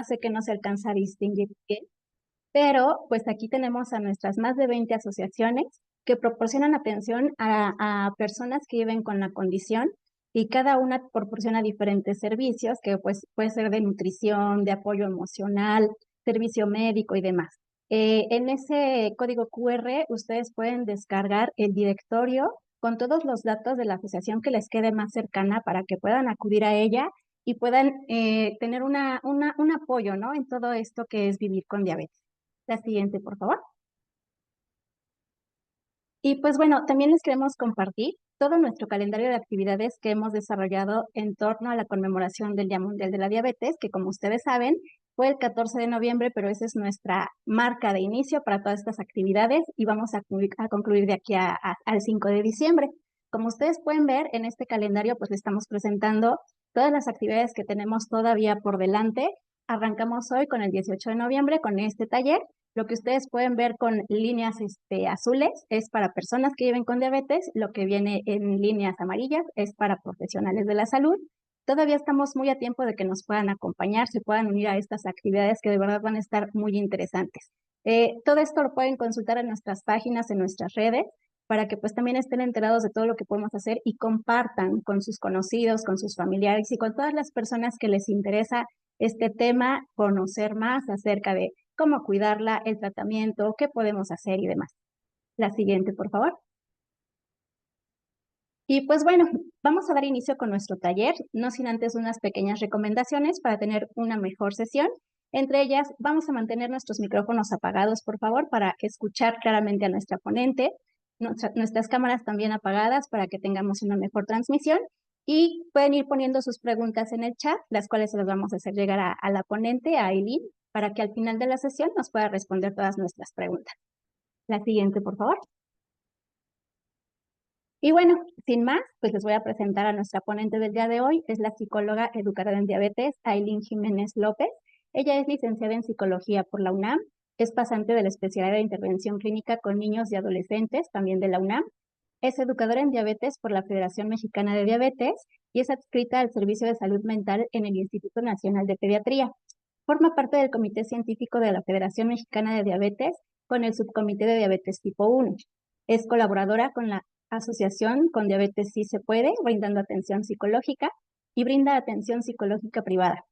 sé que no se alcanza a distinguir bien, pero pues aquí tenemos a nuestras más de 20 asociaciones que proporcionan atención a personas que viven con la condición y cada una proporciona diferentes servicios que pues puede ser de nutrición, de apoyo emocional, servicio médico y demás. En ese código QR ustedes pueden descargar el directorio con todos los datos de la asociación que les quede más cercana para que puedan acudir a ella y puedan tener un apoyo, ¿no? En todo esto que es vivir con diabetes. La siguiente, por favor. Y pues bueno, también les queremos compartir todo nuestro calendario de actividades que hemos desarrollado en torno a la conmemoración del Día Mundial de la Diabetes, que como ustedes saben, fue el 14 de noviembre, pero esa es nuestra marca de inicio para todas estas actividades y vamos a concluir de aquí al 5 de diciembre. Como ustedes pueden ver en este calendario, pues le estamos presentando todas las actividades que tenemos todavía por delante. Arrancamos hoy con el 18 de noviembre con este taller. Lo que ustedes pueden ver con líneas azules es para personas que viven con diabetes, lo que viene en líneas amarillas es para profesionales de la salud. Todavía estamos muy a tiempo de que nos puedan acompañar, se puedan unir a estas actividades que de verdad van a estar muy interesantes. Todo esto lo pueden consultar en nuestras páginas, en nuestras redes, para que pues también estén enterados de todo lo que podemos hacer y compartan con sus conocidos, con sus familiares y con todas las personas que les interesa este tema, conocer más acerca de cómo cuidarla, el tratamiento, qué podemos hacer y demás. La siguiente, por favor. Y pues bueno, vamos a dar inicio con nuestro taller, no sin antes unas pequeñas recomendaciones para tener una mejor sesión. Entre ellas, vamos a mantener nuestros micrófonos apagados, por favor, para escuchar claramente a nuestra ponente, nuestras cámaras también apagadas para que tengamos una mejor transmisión y pueden ir poniendo sus preguntas en el chat, las cuales se las vamos a hacer llegar a la ponente, a Aileen, para que al final de la sesión nos pueda responder todas nuestras preguntas. La siguiente, por favor. Y bueno, sin más, pues les voy a presentar a nuestra ponente del día de hoy. Es la psicóloga educadora en diabetes, Aileen Jiménez López. Ella es licenciada en psicología por la UNAM, es pasante de la especialidad de intervención clínica con niños y adolescentes, también de la UNAM. Es educadora en diabetes por la Federación Mexicana de Diabetes y es adscrita al Servicio de Salud Mental en el Instituto Nacional de Pediatría. Forma parte del Comité Científico de la Federación Mexicana de Diabetes con el Subcomité de Diabetes Tipo 1. Es colaboradora con la Asociación con Diabetes Sí Se Puede, brindando atención psicológica y brinda atención psicológica privada.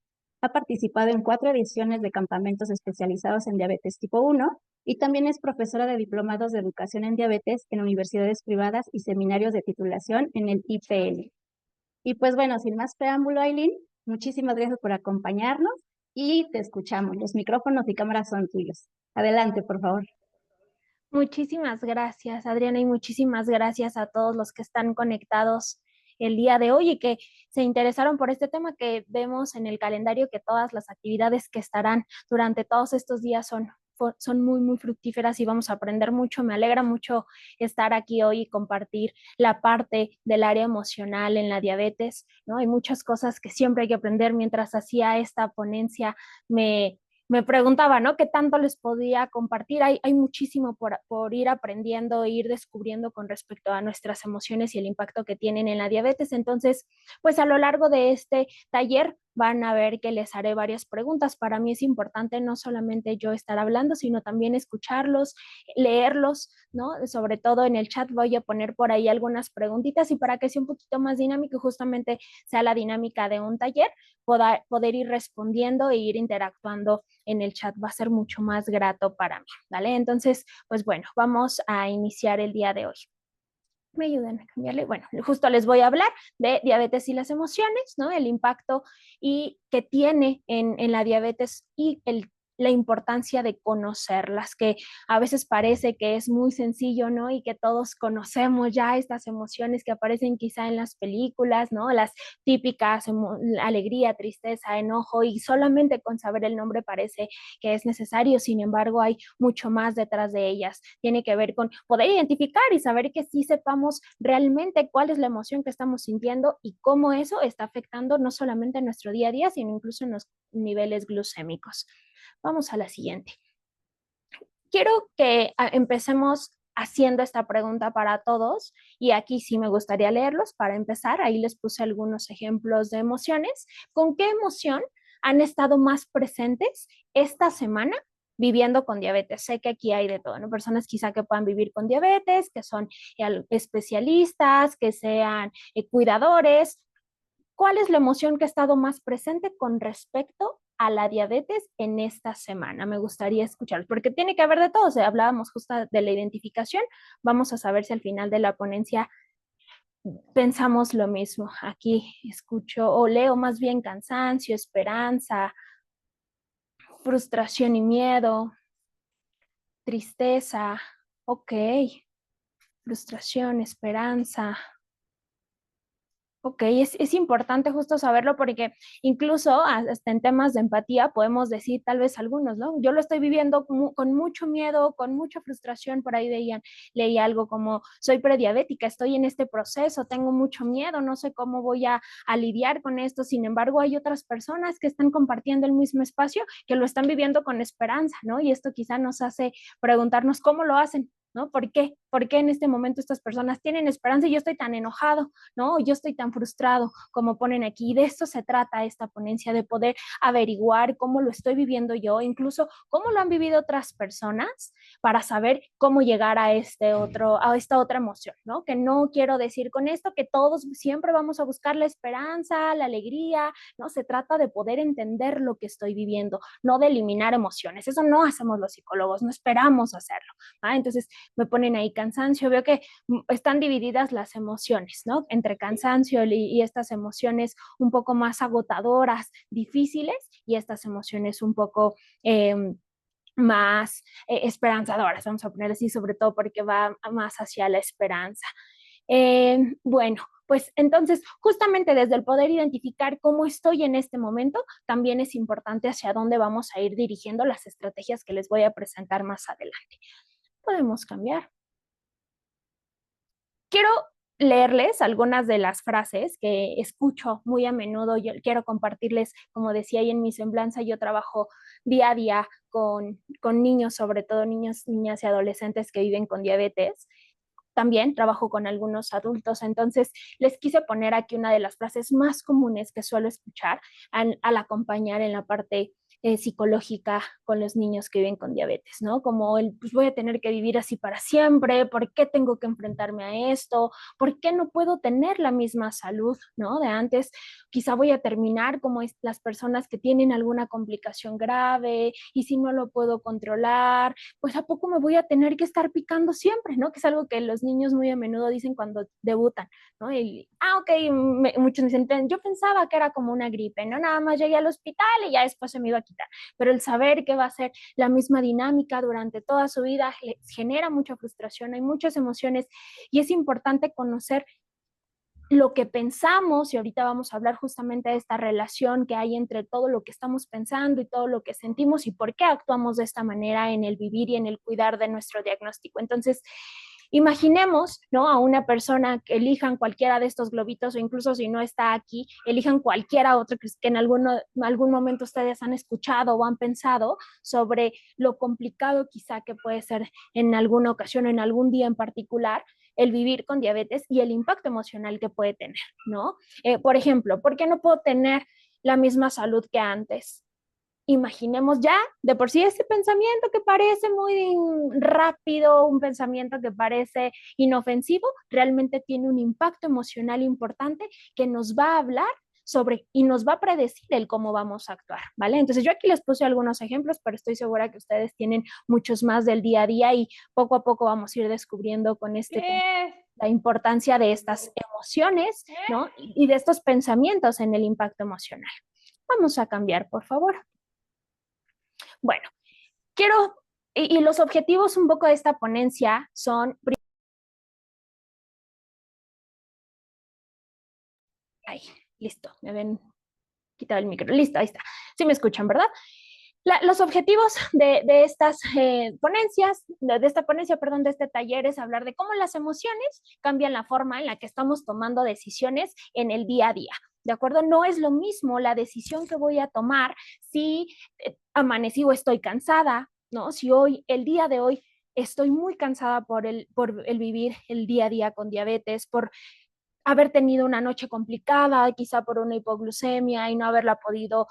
Ha participado en 4 ediciones de campamentos especializados en diabetes tipo 1 y también es profesora de diplomados de educación en diabetes en universidades privadas y seminarios de titulación en el IPN. Y pues bueno, sin más preámbulo, Aileen, muchísimas gracias por acompañarnos y te escuchamos. Los micrófonos y cámaras son tuyos. Adelante, por favor. Muchísimas gracias, Adriana, y muchísimas gracias a todos los que están conectados el día de hoy y que se interesaron por este tema que vemos en el calendario, que todas las actividades que estarán durante todos estos días son muy, muy fructíferas y vamos a aprender mucho. Me alegra mucho estar aquí hoy y compartir la parte del área emocional en la diabetes, ¿no? Hay muchas cosas que siempre hay que aprender. Mientras hacía esta ponencia, me preguntaba, ¿no? ¿Qué tanto les podía compartir? Hay muchísimo por ir aprendiendo, ir descubriendo con respecto a nuestras emociones y el impacto que tienen en la diabetes. Entonces, pues a lo largo de este taller van a ver que les haré varias preguntas. Para mí es importante no solamente yo estar hablando, sino también escucharlos, leerlos, ¿no? Sobre todo en el chat voy a poner por ahí algunas preguntitas y para que sea un poquito más dinámico, justamente sea la dinámica de un taller, poder ir respondiendo e ir interactuando en el chat va a ser mucho más grato para mí, ¿vale? Entonces, pues bueno, vamos a iniciar el día de hoy. Me ayudan a cambiarle. Bueno, justo les voy a hablar de diabetes y las emociones, ¿no? El impacto y que tiene en la diabetes y la importancia de conocerlas, que a veces parece que es muy sencillo, ¿no? Y que todos conocemos ya estas emociones que aparecen quizá en las películas, ¿no? Las típicas, alegría, tristeza, enojo, y solamente con saber el nombre parece que es necesario. Sin embargo, hay mucho más detrás de ellas. Tiene que ver con poder identificar y saber que sí sepamos realmente cuál es la emoción que estamos sintiendo y cómo eso está afectando no solamente en nuestro día a día, sino incluso en los niveles glucémicos. Vamos a la siguiente. Quiero que empecemos haciendo esta pregunta para todos y aquí sí me gustaría leerlos para empezar. Ahí les puse algunos ejemplos de emociones. ¿Con qué emoción han estado más presentes esta semana viviendo con diabetes? Sé que aquí hay de todo, ¿no? Personas quizá que puedan vivir con diabetes, que son especialistas, que sean cuidadores. ¿Cuál es la emoción que ha estado más presente con respecto a la diabetes en esta semana? Me gustaría escuchar, porque tiene que haber de todo. O sea, hablábamos justo de la identificación. Vamos a saber si al final de la ponencia pensamos lo mismo. Aquí escucho o leo más bien cansancio, esperanza, frustración y miedo, tristeza. Ok, frustración, esperanza. Ok, es importante justo saberlo porque incluso hasta en temas de empatía podemos decir tal vez algunos, ¿no? Yo lo estoy viviendo con mucho miedo, con mucha frustración, por ahí leí algo como soy prediabética, estoy en este proceso, tengo mucho miedo, no sé cómo voy a lidiar con esto. Sin embargo, hay otras personas que están compartiendo el mismo espacio que lo están viviendo con esperanza, ¿no? Y esto quizá nos hace preguntarnos cómo lo hacen, ¿no? ¿Por qué? ¿Por qué en este momento estas personas tienen esperanza y yo estoy tan enojado? ¿No? Yo estoy tan frustrado como ponen aquí. Y de esto se trata esta ponencia, de poder averiguar cómo lo estoy viviendo yo, incluso cómo lo han vivido otras personas, para saber cómo llegar a esta otra emoción, ¿no? Que no quiero decir con esto que todos siempre vamos a buscar la esperanza, la alegría, ¿no? Se trata de poder entender lo que estoy viviendo, no de eliminar emociones. Eso no hacemos los psicólogos, no esperamos hacerlo. ¿Ah? Entonces me ponen ahí cansancio, veo que están divididas las emociones, ¿no? Entre cansancio y estas emociones un poco más agotadoras, difíciles, y estas emociones un poco más esperanzadoras, vamos a poner así, sobre todo porque va más hacia la esperanza. Bueno, pues entonces, justamente desde el poder identificar cómo estoy en este momento, también es importante hacia dónde vamos a ir dirigiendo las estrategias que les voy a presentar más adelante. Podemos cambiar. Quiero leerles algunas de las frases que escucho muy a menudo. Yo quiero compartirles, como decía ahí en mi semblanza, yo trabajo día a día con niños, sobre todo niños, niñas y adolescentes que viven con diabetes. También trabajo con algunos adultos, entonces les quise poner aquí una de las frases más comunes que suelo escuchar al acompañar en la parte psicológica con los niños que viven con diabetes, ¿no? Como el, pues voy a tener que vivir así para siempre, ¿por qué tengo que enfrentarme a esto? ¿Por qué no puedo tener la misma salud, ¿no? De antes, quizá voy a terminar como las personas que tienen alguna complicación grave y si no lo puedo controlar, pues a poco me voy a tener que estar picando siempre, ¿no? Que es algo que los niños muy a menudo dicen cuando debutan, ¿no? Y, ok, muchos dicen, yo pensaba que era como una gripe, ¿no? Nada más llegué al hospital y ya después se me iba a quitar. Pero el saber que va a ser la misma dinámica durante toda su vida genera mucha frustración, hay muchas emociones y es importante conocer lo que pensamos, y ahorita vamos a hablar justamente de esta relación que hay entre todo lo que estamos pensando y todo lo que sentimos y por qué actuamos de esta manera en el vivir y en el cuidar de nuestro diagnóstico. Entonces, imaginemos, ¿no? A una persona que elijan cualquiera de estos globitos o incluso si no está aquí, elijan cualquiera otro que en algún momento ustedes han escuchado o han pensado sobre lo complicado quizá que puede ser en alguna ocasión, en algún día en particular, el vivir con diabetes y el impacto emocional que puede tener, ¿no? Por ejemplo, ¿por qué no puedo tener la misma salud que antes? Imaginemos ya de por sí ese pensamiento que parece muy rápido, un pensamiento que parece inofensivo, realmente tiene un impacto emocional importante que nos va a hablar sobre y nos va a predecir el cómo vamos a actuar, ¿vale? Entonces yo aquí les puse algunos ejemplos, pero estoy segura que ustedes tienen muchos más del día a día y poco a poco vamos a ir descubriendo con este tema la importancia de estas emociones, ¿no? Y de estos pensamientos en el impacto emocional. Vamos a cambiar, por favor. Bueno, quiero, y los objetivos un poco de esta ponencia son, ay, listo, me ven quitado el micro, listo, ahí está, sí me escuchan, ¿verdad? Los objetivos de estas ponencias, de esta ponencia, perdón, de este taller es hablar de cómo las emociones cambian la forma en la que estamos tomando decisiones en el día a día. ¿De acuerdo? No es lo mismo la decisión que voy a tomar si amanecí o estoy cansada, ¿no? Si hoy, el día de hoy, estoy muy cansada por el vivir el día a día con diabetes, por haber tenido una noche complicada, quizá por una hipoglucemia y no haberla podido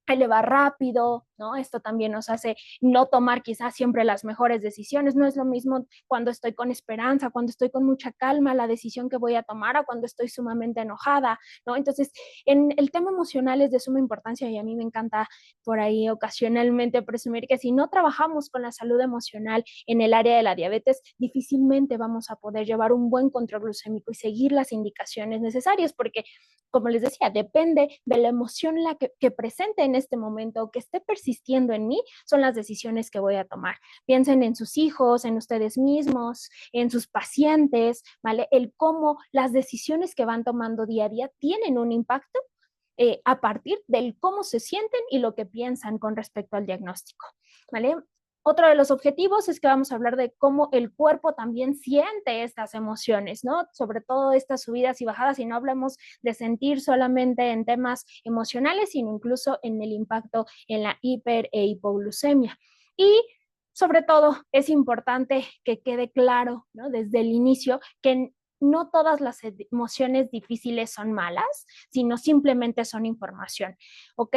elevar rápido, ¿no? Esto también nos hace no tomar quizás siempre las mejores decisiones. No es lo mismo cuando estoy con esperanza, cuando estoy con mucha calma, la decisión que voy a tomar a cuando estoy sumamente enojada, ¿no? Entonces, en el tema emocional es de suma importancia y a mí me encanta por ahí ocasionalmente presumir que si no trabajamos con la salud emocional en el área de la diabetes, difícilmente vamos a poder llevar un buen control glucémico y seguir las indicaciones necesarias, porque como les decía, depende de la emoción que presente en este momento o que esté persistiendo en mí, son las decisiones que voy a tomar. Piensen en sus hijos, en ustedes mismos, en sus pacientes, ¿vale? El cómo las decisiones que van tomando día a día tienen un impacto a partir del cómo se sienten y lo que piensan con respecto al diagnóstico, ¿vale? Otro de los objetivos es que vamos a hablar de cómo el cuerpo también siente estas emociones, ¿no? Sobre todo estas subidas y bajadas, y no hablamos de sentir solamente en temas emocionales, sino incluso en el impacto en la hiper e hipoglucemia. Y sobre todo es importante que quede claro, ¿no? Desde el inicio que no todas las emociones difíciles son malas, sino simplemente son información, ¿ok?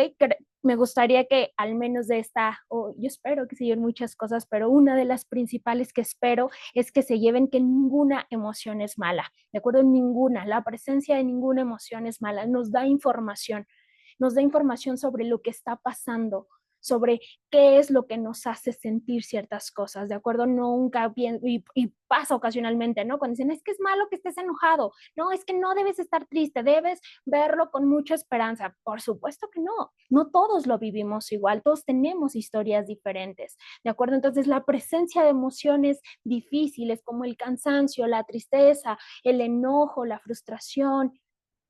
Me gustaría que al menos de esta, o yo espero que se lleven muchas cosas, pero una de las principales que espero es que se lleven que ninguna emoción es mala, ¿de acuerdo? Ninguna, la presencia de ninguna emoción es mala, nos da información sobre lo que está pasando, sobre qué es lo que nos hace sentir ciertas cosas, ¿de acuerdo? Nunca bien, y pasa ocasionalmente, ¿no? Cuando dicen, es que es malo que estés enojado, no, es que no debes estar triste, debes verlo con mucha esperanza. Por supuesto que no, no todos lo vivimos igual, todos tenemos historias diferentes, ¿de acuerdo? Entonces, la presencia de emociones difíciles como el cansancio, la tristeza, el enojo, la frustración,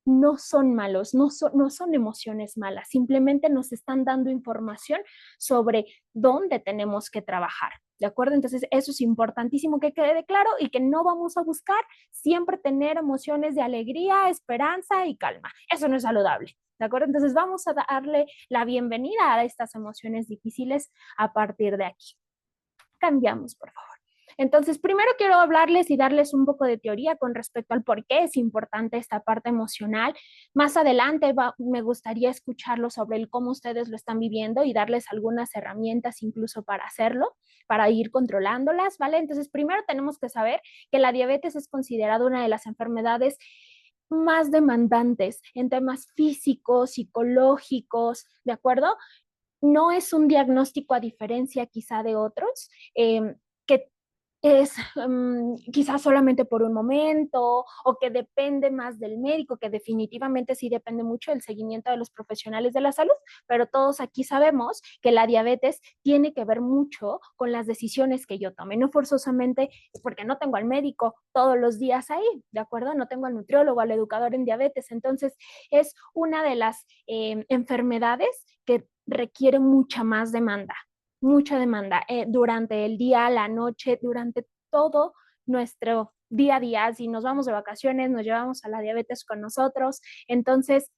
no son malos, no son emociones malas, simplemente nos están dando información sobre dónde tenemos que trabajar. ¿De acuerdo? Entonces, eso es importantísimo que quede claro y que no vamos a buscar siempre tener emociones de alegría, esperanza y calma. Eso no es saludable. ¿De acuerdo? Entonces, vamos a darle la bienvenida a estas emociones difíciles a partir de aquí. Cambiamos, por favor. Entonces, primero quiero hablarles y darles un poco de teoría con respecto al por qué es importante esta parte emocional. Más adelante me gustaría escucharlo sobre el cómo ustedes lo están viviendo y darles algunas herramientas incluso para hacerlo, para ir controlándolas, ¿vale? Entonces, primero tenemos que saber que la diabetes es considerada una de las enfermedades más demandantes en temas físicos, psicológicos, ¿de acuerdo? No es un diagnóstico a diferencia quizá de otros, que es quizás solamente por un momento o que depende más del médico, que definitivamente sí depende mucho del seguimiento de los profesionales de la salud, pero todos aquí sabemos que la diabetes tiene que ver mucho con las decisiones que yo tome, no forzosamente porque no tengo al médico todos los días ahí, ¿de acuerdo? No tengo al nutriólogo, al educador en diabetes, entonces es una de las enfermedades que requiere mucha demanda durante el día, la noche, durante todo nuestro día a día. Si nos vamos de vacaciones, nos llevamos a la diabetes con nosotros. Entonces,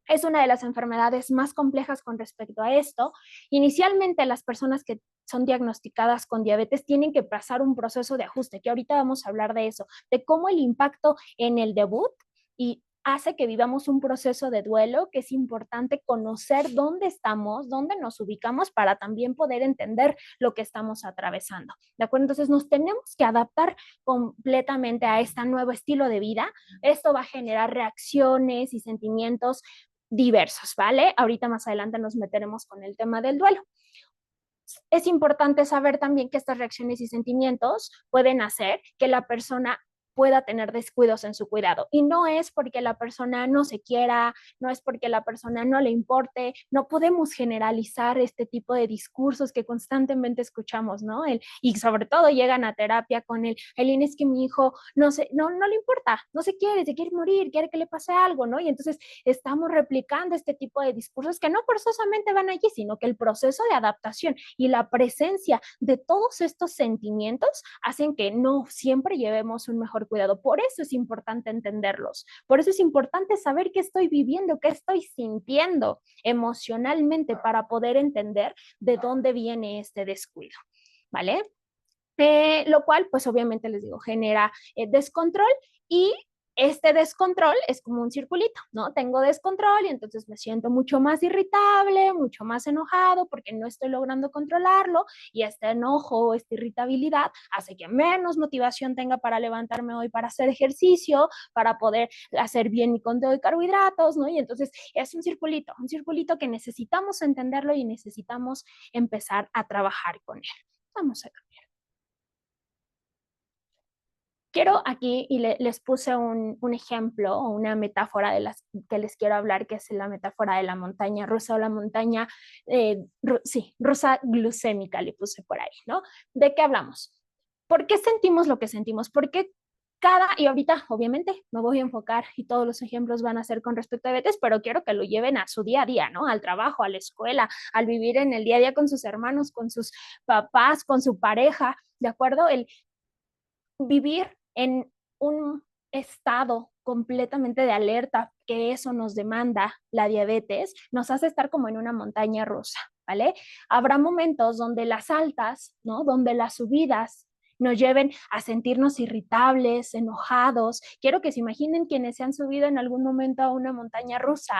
es una de las enfermedades más complejas con respecto a esto. Inicialmente, las personas que son diagnosticadas con diabetes tienen que pasar un proceso de ajuste, que ahorita vamos a hablar de eso, de cómo el impacto en el debut y hace que vivamos un proceso de duelo, que es importante conocer dónde estamos, dónde nos ubicamos para también poder entender lo que estamos atravesando. ¿De acuerdo? Entonces nos tenemos que adaptar completamente a este nuevo estilo de vida. Esto va a generar reacciones y sentimientos diversos, ¿vale? Ahorita más adelante nos meteremos con el tema del duelo. Es importante saber también que estas reacciones y sentimientos pueden hacer que la persona pueda tener descuidos en su cuidado. Y no es porque la persona no se quiera, no es porque la persona no le importe, no podemos generalizar este tipo de discursos que constantemente escuchamos, ¿no? Y sobre todo llegan a terapia con el es que mi hijo no le importa, no se quiere morir, quiere que le pase algo, ¿no? Y entonces estamos replicando este tipo de discursos que no forzosamente van allí, sino que el proceso de adaptación y la presencia de todos estos sentimientos hacen que no siempre llevemos un mejor cuidado. Por eso es importante entenderlos. Por eso es importante saber qué estoy viviendo, qué estoy sintiendo emocionalmente para poder entender de dónde viene este descuido, ¿vale? Lo cual, pues obviamente les digo, genera descontrol y este descontrol es como un circulito, ¿no? Tengo descontrol y entonces me siento mucho más irritable, mucho más enojado porque no estoy logrando controlarlo y este enojo, esta irritabilidad hace que menos motivación tenga para levantarme hoy para hacer ejercicio, para poder hacer bien mi conteo de carbohidratos, ¿no? Y entonces es un circulito que necesitamos entenderlo y necesitamos empezar a trabajar con él. Vamos a cambiar. Quiero aquí, y les puse un ejemplo o una metáfora de las que les quiero hablar, que es la metáfora de la montaña rusa o la montaña, sí, rusa glucémica, le puse por ahí, ¿no? ¿De qué hablamos? ¿Por qué sentimos lo que sentimos? ¿Por qué y ahorita obviamente me voy a enfocar y todos los ejemplos van a ser con respecto a diabetes, pero quiero que lo lleven a su día a día, ¿no? Al trabajo, a la escuela, al vivir en el día a día con sus hermanos, con sus papás, con su pareja, ¿de acuerdo? El vivir en un estado completamente de alerta, que eso nos demanda la diabetes, nos hace estar como en una montaña rusa, ¿vale? Habrá momentos donde las altas, ¿no? Donde las subidas nos lleven a sentirnos irritables, enojados. Quiero que se imaginen quienes se han subido en algún momento a una montaña rusa,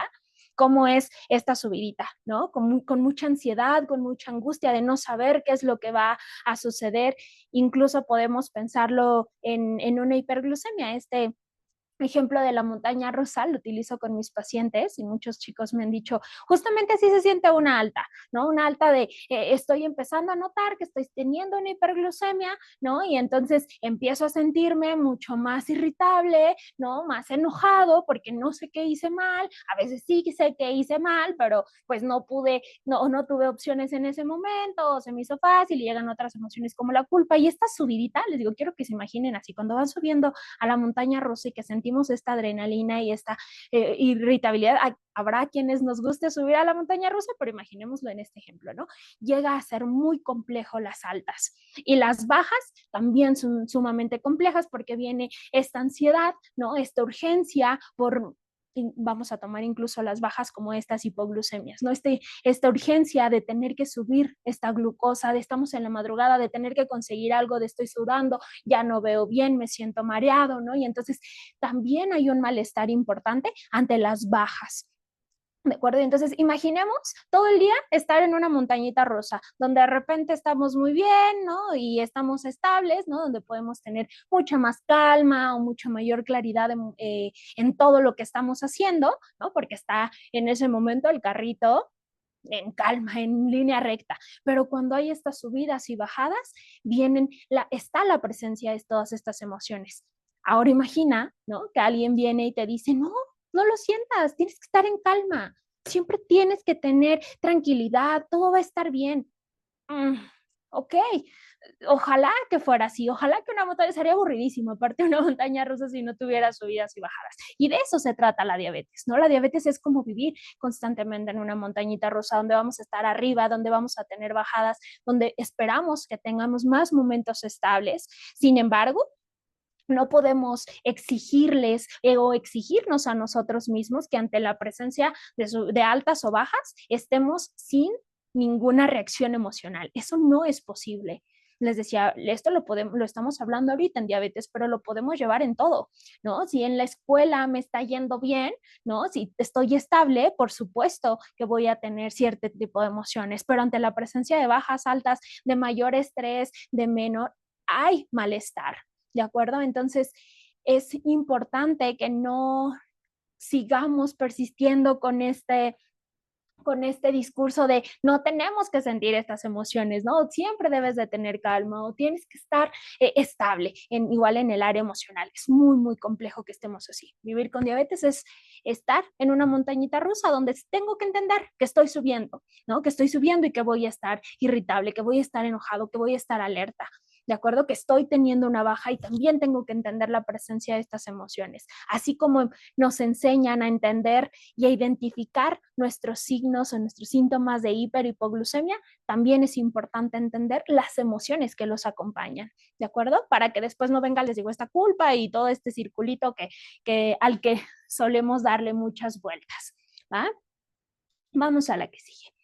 cómo es esta subidita, ¿no? Con mucha ansiedad, con mucha angustia de no saber qué es lo que va a suceder. Incluso podemos pensarlo en una hiperglucemia, este ejemplo de la montaña rusa lo utilizo con mis pacientes y muchos chicos me han dicho, justamente así se siente una alta, ¿no? Una alta de estoy empezando a notar que estoy teniendo una hiperglucemia, ¿no? Y entonces empiezo a sentirme mucho más irritable, ¿no? Más enojado porque no sé qué hice mal, a veces sí sé que hice mal, pero pues no pude, no tuve opciones en ese momento, o se me hizo fácil y llegan otras emociones como la culpa y esta subidita, les digo, quiero que se imaginen así, cuando van subiendo a la montaña rusa y que sentimos esta adrenalina y esta irritabilidad. Habrá quienes nos guste subir a la montaña rusa, pero imaginémoslo en este ejemplo, ¿no? Llega a ser muy complejo las altas y las bajas también son sumamente complejas porque viene esta ansiedad, ¿no? Esta urgencia por vamos a tomar incluso las bajas como estas hipoglucemias, ¿no? Esta urgencia de tener que subir esta glucosa, de estamos en la madrugada, de tener que conseguir algo, de estoy sudando, ya no veo bien, me siento mareado, ¿no? Y entonces también hay un malestar importante ante las bajas. ¿De acuerdo? Entonces, imaginemos todo el día estar en una montañita rusa, donde de repente estamos muy bien, ¿no? Y estamos estables, ¿no? Donde podemos tener mucha más calma o mucha mayor claridad en todo lo que estamos haciendo, ¿no? Porque está en ese momento el carrito en calma, en línea recta. Pero cuando hay estas subidas y bajadas, está la presencia de todas estas emociones. Ahora imagina, ¿no? Que alguien viene y te dice, no, no lo sientas, tienes que estar en calma, siempre tienes que tener tranquilidad, todo va a estar bien. Mm, ok, ojalá que fuera así, ojalá que una montaña sería aburridísimo, aparte de una montaña rusa si no tuviera subidas y bajadas. Y de eso se trata la diabetes, ¿no? La diabetes es como vivir constantemente en una montañita rusa donde vamos a estar arriba, donde vamos a tener bajadas, donde esperamos que tengamos más momentos estables. Sin embargo, no podemos exigirles o exigirnos a nosotros mismos que ante la presencia de altas o bajas estemos sin ninguna reacción emocional. Eso no es posible. Les decía, esto lo estamos hablando ahorita en diabetes, pero lo podemos llevar en todo, ¿no? Si en la escuela me está yendo bien, ¿no? Si estoy estable, por supuesto que voy a tener cierto tipo de emociones, pero ante la presencia de bajas, altas, de mayor estrés, de menor, hay malestar, ¿de acuerdo? Entonces, es importante que no sigamos persistiendo con este discurso de no tenemos que sentir estas emociones, ¿no? Siempre debes de tener calma o tienes que estar estable, igual en el área emocional. Es muy, muy complejo que estemos así. Vivir con diabetes es estar en una montañita rusa donde tengo que entender que estoy subiendo, ¿no? Que estoy subiendo y que voy a estar irritable, que voy a estar enojado, que voy a estar alerta. De acuerdo que estoy teniendo una baja y también tengo que entender la presencia de estas emociones, así como nos enseñan a entender y a identificar nuestros signos o nuestros síntomas de hiperhipoglucemia, también es importante entender las emociones que los acompañan, ¿de acuerdo? Para que después no venga, les digo, esta culpa y todo este circulito al que solemos darle muchas vueltas, ¿va? Vamos a la que sigue.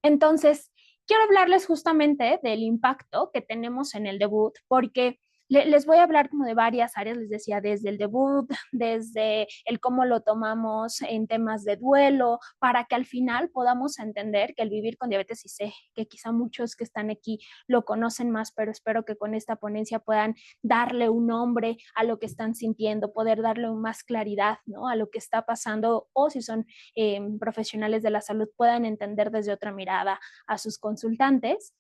Entonces, quiero hablarles justamente del impacto que tenemos en el debut, porque Les voy a hablar como de varias áreas, les decía, desde el debut, desde el cómo lo tomamos en temas de duelo, para que al final podamos entender que el vivir con diabetes, y sé que quizá muchos que están aquí lo conocen más, pero espero que con esta ponencia puedan darle un nombre a lo que están sintiendo, poder darle más claridad, ¿no?, a lo que está pasando, o si son profesionales de la salud, puedan entender desde otra mirada a sus consultantes.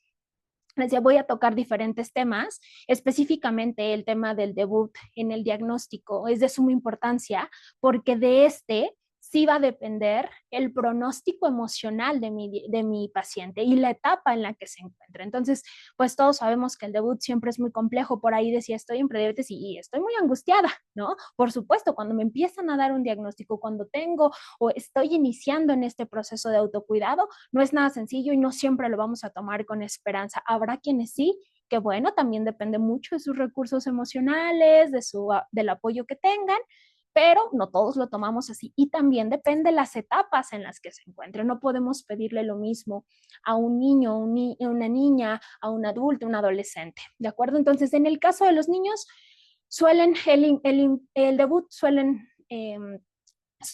Les decía, voy a tocar diferentes temas, específicamente el tema del debut en el diagnóstico es de suma importancia porque de este sí va a depender el pronóstico emocional de mi paciente y la etapa en la que se encuentra. Entonces, pues todos sabemos que el debut siempre es muy complejo. Por ahí decía, estoy en prediabetes y estoy muy angustiada, ¿no? Por supuesto, cuando me empiezan a dar un diagnóstico, cuando tengo o estoy iniciando en este proceso de autocuidado, no es nada sencillo y no siempre lo vamos a tomar con esperanza. Habrá quienes sí, que bueno, también depende mucho de sus recursos emocionales, del apoyo que tengan, pero no todos lo tomamos así y también depende de las etapas en las que se encuentre. No podemos pedirle lo mismo a un niño, una niña, a un adulto, un adolescente, ¿de acuerdo? Entonces, en el caso de los niños, suelen, el debut suelen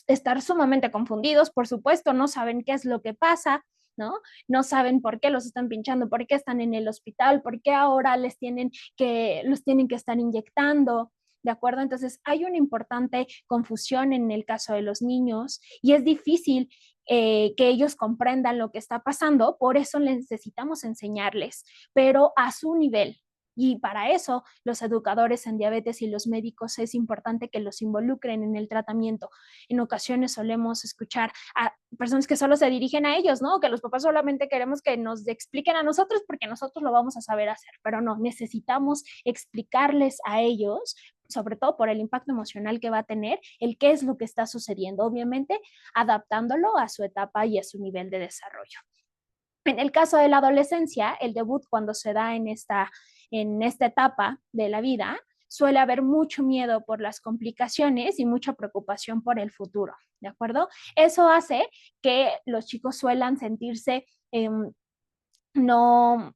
estar sumamente confundidos, por supuesto, no saben qué es lo que pasa, ¿no? No saben por qué los están pinchando, por qué están en el hospital, por qué ahora los tienen que estar inyectando, ¿de acuerdo? Entonces, hay una importante confusión en el caso de los niños y es difícil que ellos comprendan lo que está pasando, por eso necesitamos enseñarles, pero a su nivel, y para eso los educadores en diabetes y los médicos es importante que los involucren en el tratamiento. En ocasiones solemos escuchar a personas que solo se dirigen a ellos, ¿no? Que los papás solamente queremos que nos expliquen a nosotros porque nosotros lo vamos a saber hacer, pero no, necesitamos explicarles a ellos, sobre todo por el impacto emocional que va a tener, el qué es lo que está sucediendo, obviamente adaptándolo a su etapa y a su nivel de desarrollo. En el caso de la adolescencia, el debut cuando se da en esta etapa de la vida, suele haber mucho miedo por las complicaciones y mucha preocupación por el futuro, ¿de acuerdo? Eso hace que los chicos suelan sentirse no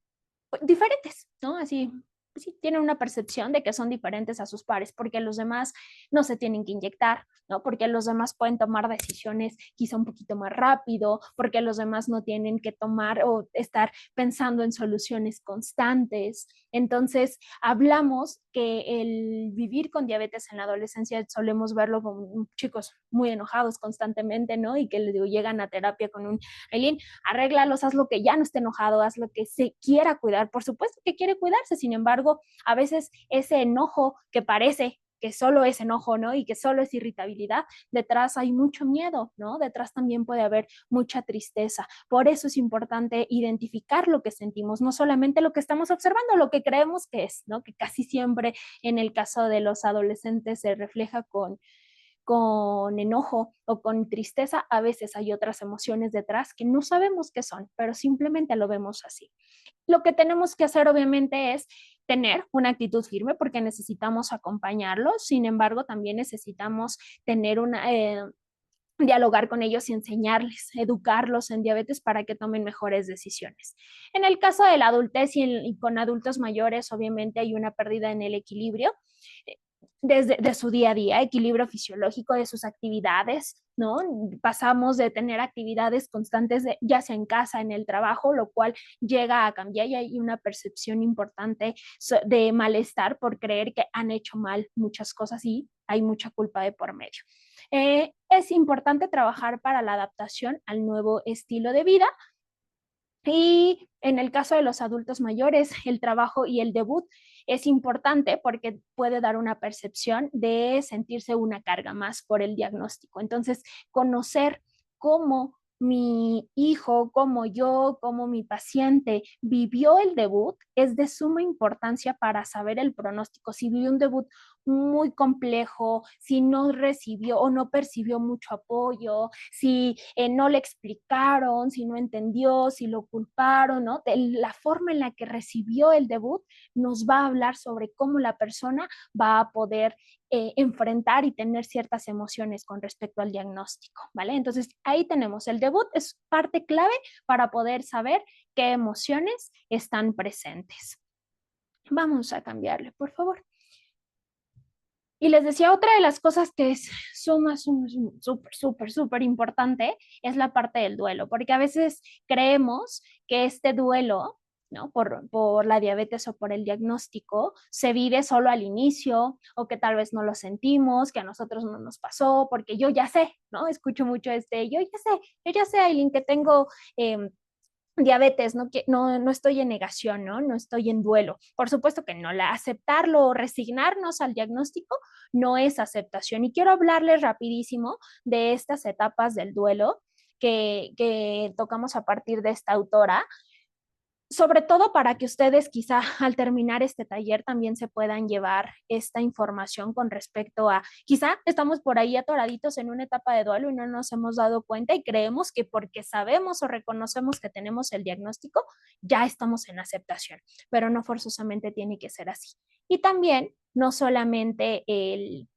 diferentes, ¿no? Así, sí, tienen una percepción de que son diferentes a sus pares, porque los demás no se tienen que inyectar, ¿no? Porque los demás pueden tomar decisiones quizá un poquito más rápido, porque los demás no tienen que tomar o estar pensando en soluciones constantes. Entonces, hablamos que el vivir con diabetes en la adolescencia solemos verlo con chicos muy enojados constantemente, ¿no? Y que les digo, llegan a terapia con un, Aileen, arréglalos, haz lo que ya no esté enojado, haz lo que se quiera cuidar. Por supuesto que quiere cuidarse, sin embargo, a veces ese enojo que parece que solo es enojo, ¿no? Y que solo es irritabilidad, detrás hay mucho miedo, ¿no? Detrás también puede haber mucha tristeza. Por eso es importante identificar lo que sentimos, no solamente lo que estamos observando, lo que creemos que es, ¿no? Que casi siempre en el caso de los adolescentes se refleja con enojo o con tristeza, a veces hay otras emociones detrás que no sabemos qué son, pero simplemente lo vemos así. Lo que tenemos que hacer obviamente es tener una actitud firme porque necesitamos acompañarlos, sin embargo también necesitamos tener dialogar con ellos y enseñarles, educarlos en diabetes para que tomen mejores decisiones. En el caso de la adultez y con adultos mayores, obviamente hay una pérdida en el equilibrio desde de su día a día, equilibrio fisiológico de sus actividades, ¿no? Pasamos de tener actividades constantes, ya sea en casa, en el trabajo, lo cual llega a cambiar y hay una percepción importante de malestar por creer que han hecho mal muchas cosas y hay mucha culpa de por medio. Es importante trabajar para la adaptación al nuevo estilo de vida, y en el caso de los adultos mayores, el trabajo y el debut es importante porque puede dar una percepción de sentirse una carga más por el diagnóstico. Entonces, conocer cómo mi hijo, como yo, como mi paciente vivió el debut es de suma importancia para saber el pronóstico. Si vivió un debut muy complejo, si no recibió o no percibió mucho apoyo, si no le explicaron, si no entendió, si lo culparon, ¿no? De la forma en la que recibió el debut nos va a hablar sobre cómo la persona va a poder enfrentar y tener ciertas emociones con respecto al diagnóstico, ¿vale? Entonces ahí tenemos el debut, es parte clave para poder saber qué emociones están presentes. Vamos a cambiarle, por favor. Y les decía, otra de las cosas que es súper importante es la parte del duelo, porque a veces creemos que este duelo, ¿no? Por la diabetes o por el diagnóstico, se vive solo al inicio o que tal vez no lo sentimos, que a nosotros no nos pasó, porque yo ya sé, ¿no? Escucho mucho yo ya sé, Aileen, que tengo diabetes, no estoy en negación, ¿no? No estoy en duelo. Por supuesto que no, aceptarlo o resignarnos al diagnóstico no es aceptación. Y quiero hablarles rapidísimo de estas etapas del duelo que tocamos a partir de esta autora, sobre todo para que ustedes quizá al terminar este taller también se puedan llevar esta información con respecto a, quizá estamos por ahí atoraditos en una etapa de duelo y no nos hemos dado cuenta y creemos que porque sabemos o reconocemos que tenemos el diagnóstico, ya estamos en aceptación, pero no forzosamente tiene que ser así. Y también no solamente el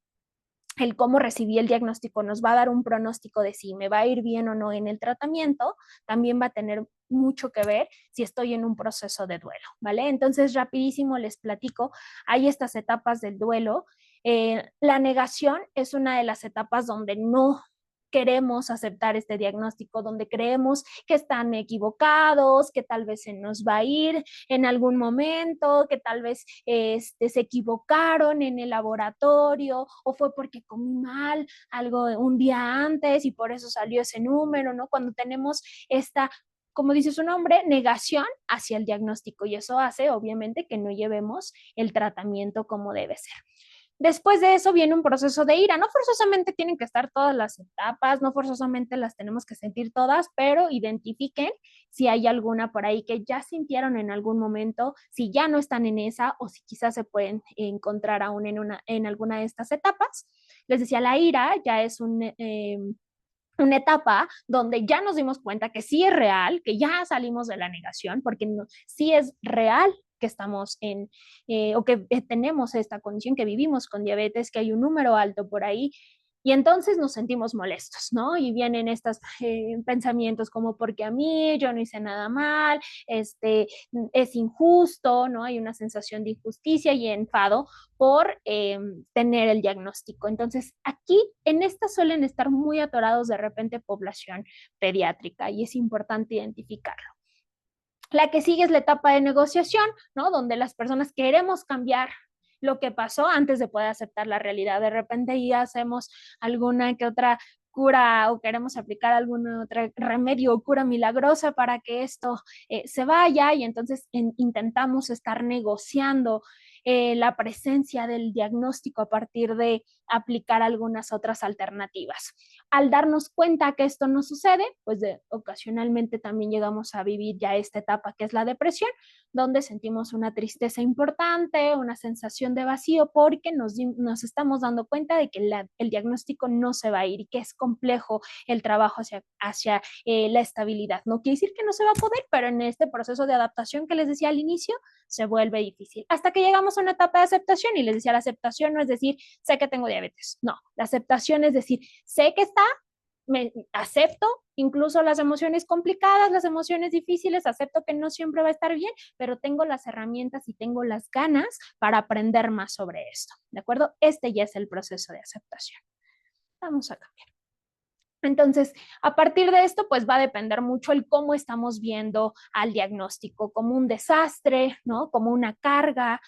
cómo recibí el diagnóstico nos va a dar un pronóstico de si me va a ir bien o no en el tratamiento, también va a tener mucho que ver si estoy en un proceso de duelo, ¿vale? Entonces, rapidísimo les platico, hay estas etapas del duelo. La negación es una de las etapas donde no queremos aceptar este diagnóstico, donde creemos que están equivocados, que tal vez se nos va a ir en algún momento, que tal vez se equivocaron en el laboratorio o fue porque comí mal algo un día antes y por eso salió ese número, ¿no? Cuando tenemos esta, como dice su nombre, negación hacia el diagnóstico y eso hace obviamente que no llevemos el tratamiento como debe ser. Después de eso viene un proceso de ira. No forzosamente tienen que estar todas las etapas, no forzosamente las tenemos que sentir todas, pero identifiquen si hay alguna por ahí que ya sintieron en algún momento, si ya no están en esa o si quizás se pueden encontrar aún en alguna de estas etapas. Les decía, la ira ya es una etapa donde ya nos dimos cuenta que sí es real, que ya salimos de la negación, porque no, sí es real que estamos o que tenemos esta condición, que vivimos con diabetes, que hay un número alto por ahí, y entonces nos sentimos molestos, ¿no? Y vienen estos pensamientos como porque a mí yo no hice nada mal, es injusto, ¿no? Hay una sensación de injusticia y enfado por tener el diagnóstico. Entonces, aquí en esta suelen estar muy atorados de repente población pediátrica y es importante identificarlo. La que sigue es la etapa de negociación, ¿no? Donde las personas queremos cambiar lo que pasó antes de poder aceptar la realidad. De repente ya hacemos alguna que otra cura o queremos aplicar algún otro remedio o cura milagrosa para que esto se vaya y entonces intentamos estar negociando la presencia del diagnóstico a partir de aplicar algunas otras alternativas. Al darnos cuenta que esto no sucede, pues ocasionalmente también llegamos a vivir ya esta etapa que es la depresión, donde sentimos una tristeza importante, una sensación de vacío, porque nos estamos dando cuenta de que el diagnóstico no se va a ir y que es complejo el trabajo hacia la estabilidad. No quiere decir que no se va a poder, pero en este proceso de adaptación que les decía al inicio, se vuelve difícil. Hasta que llegamos a una etapa de aceptación y les decía, la aceptación no es decir, sé que tengo diabetes, no, la aceptación es decir, sé que está, me acepto incluso las emociones complicadas, las emociones difíciles, acepto que no siempre va a estar bien, pero tengo las herramientas y tengo las ganas para aprender más sobre esto, ¿de acuerdo? Este ya es el proceso de aceptación. Vamos a cambiar. Entonces, a partir de esto, pues va a depender mucho el cómo estamos viendo al diagnóstico, como un desastre, ¿no? Como una carga,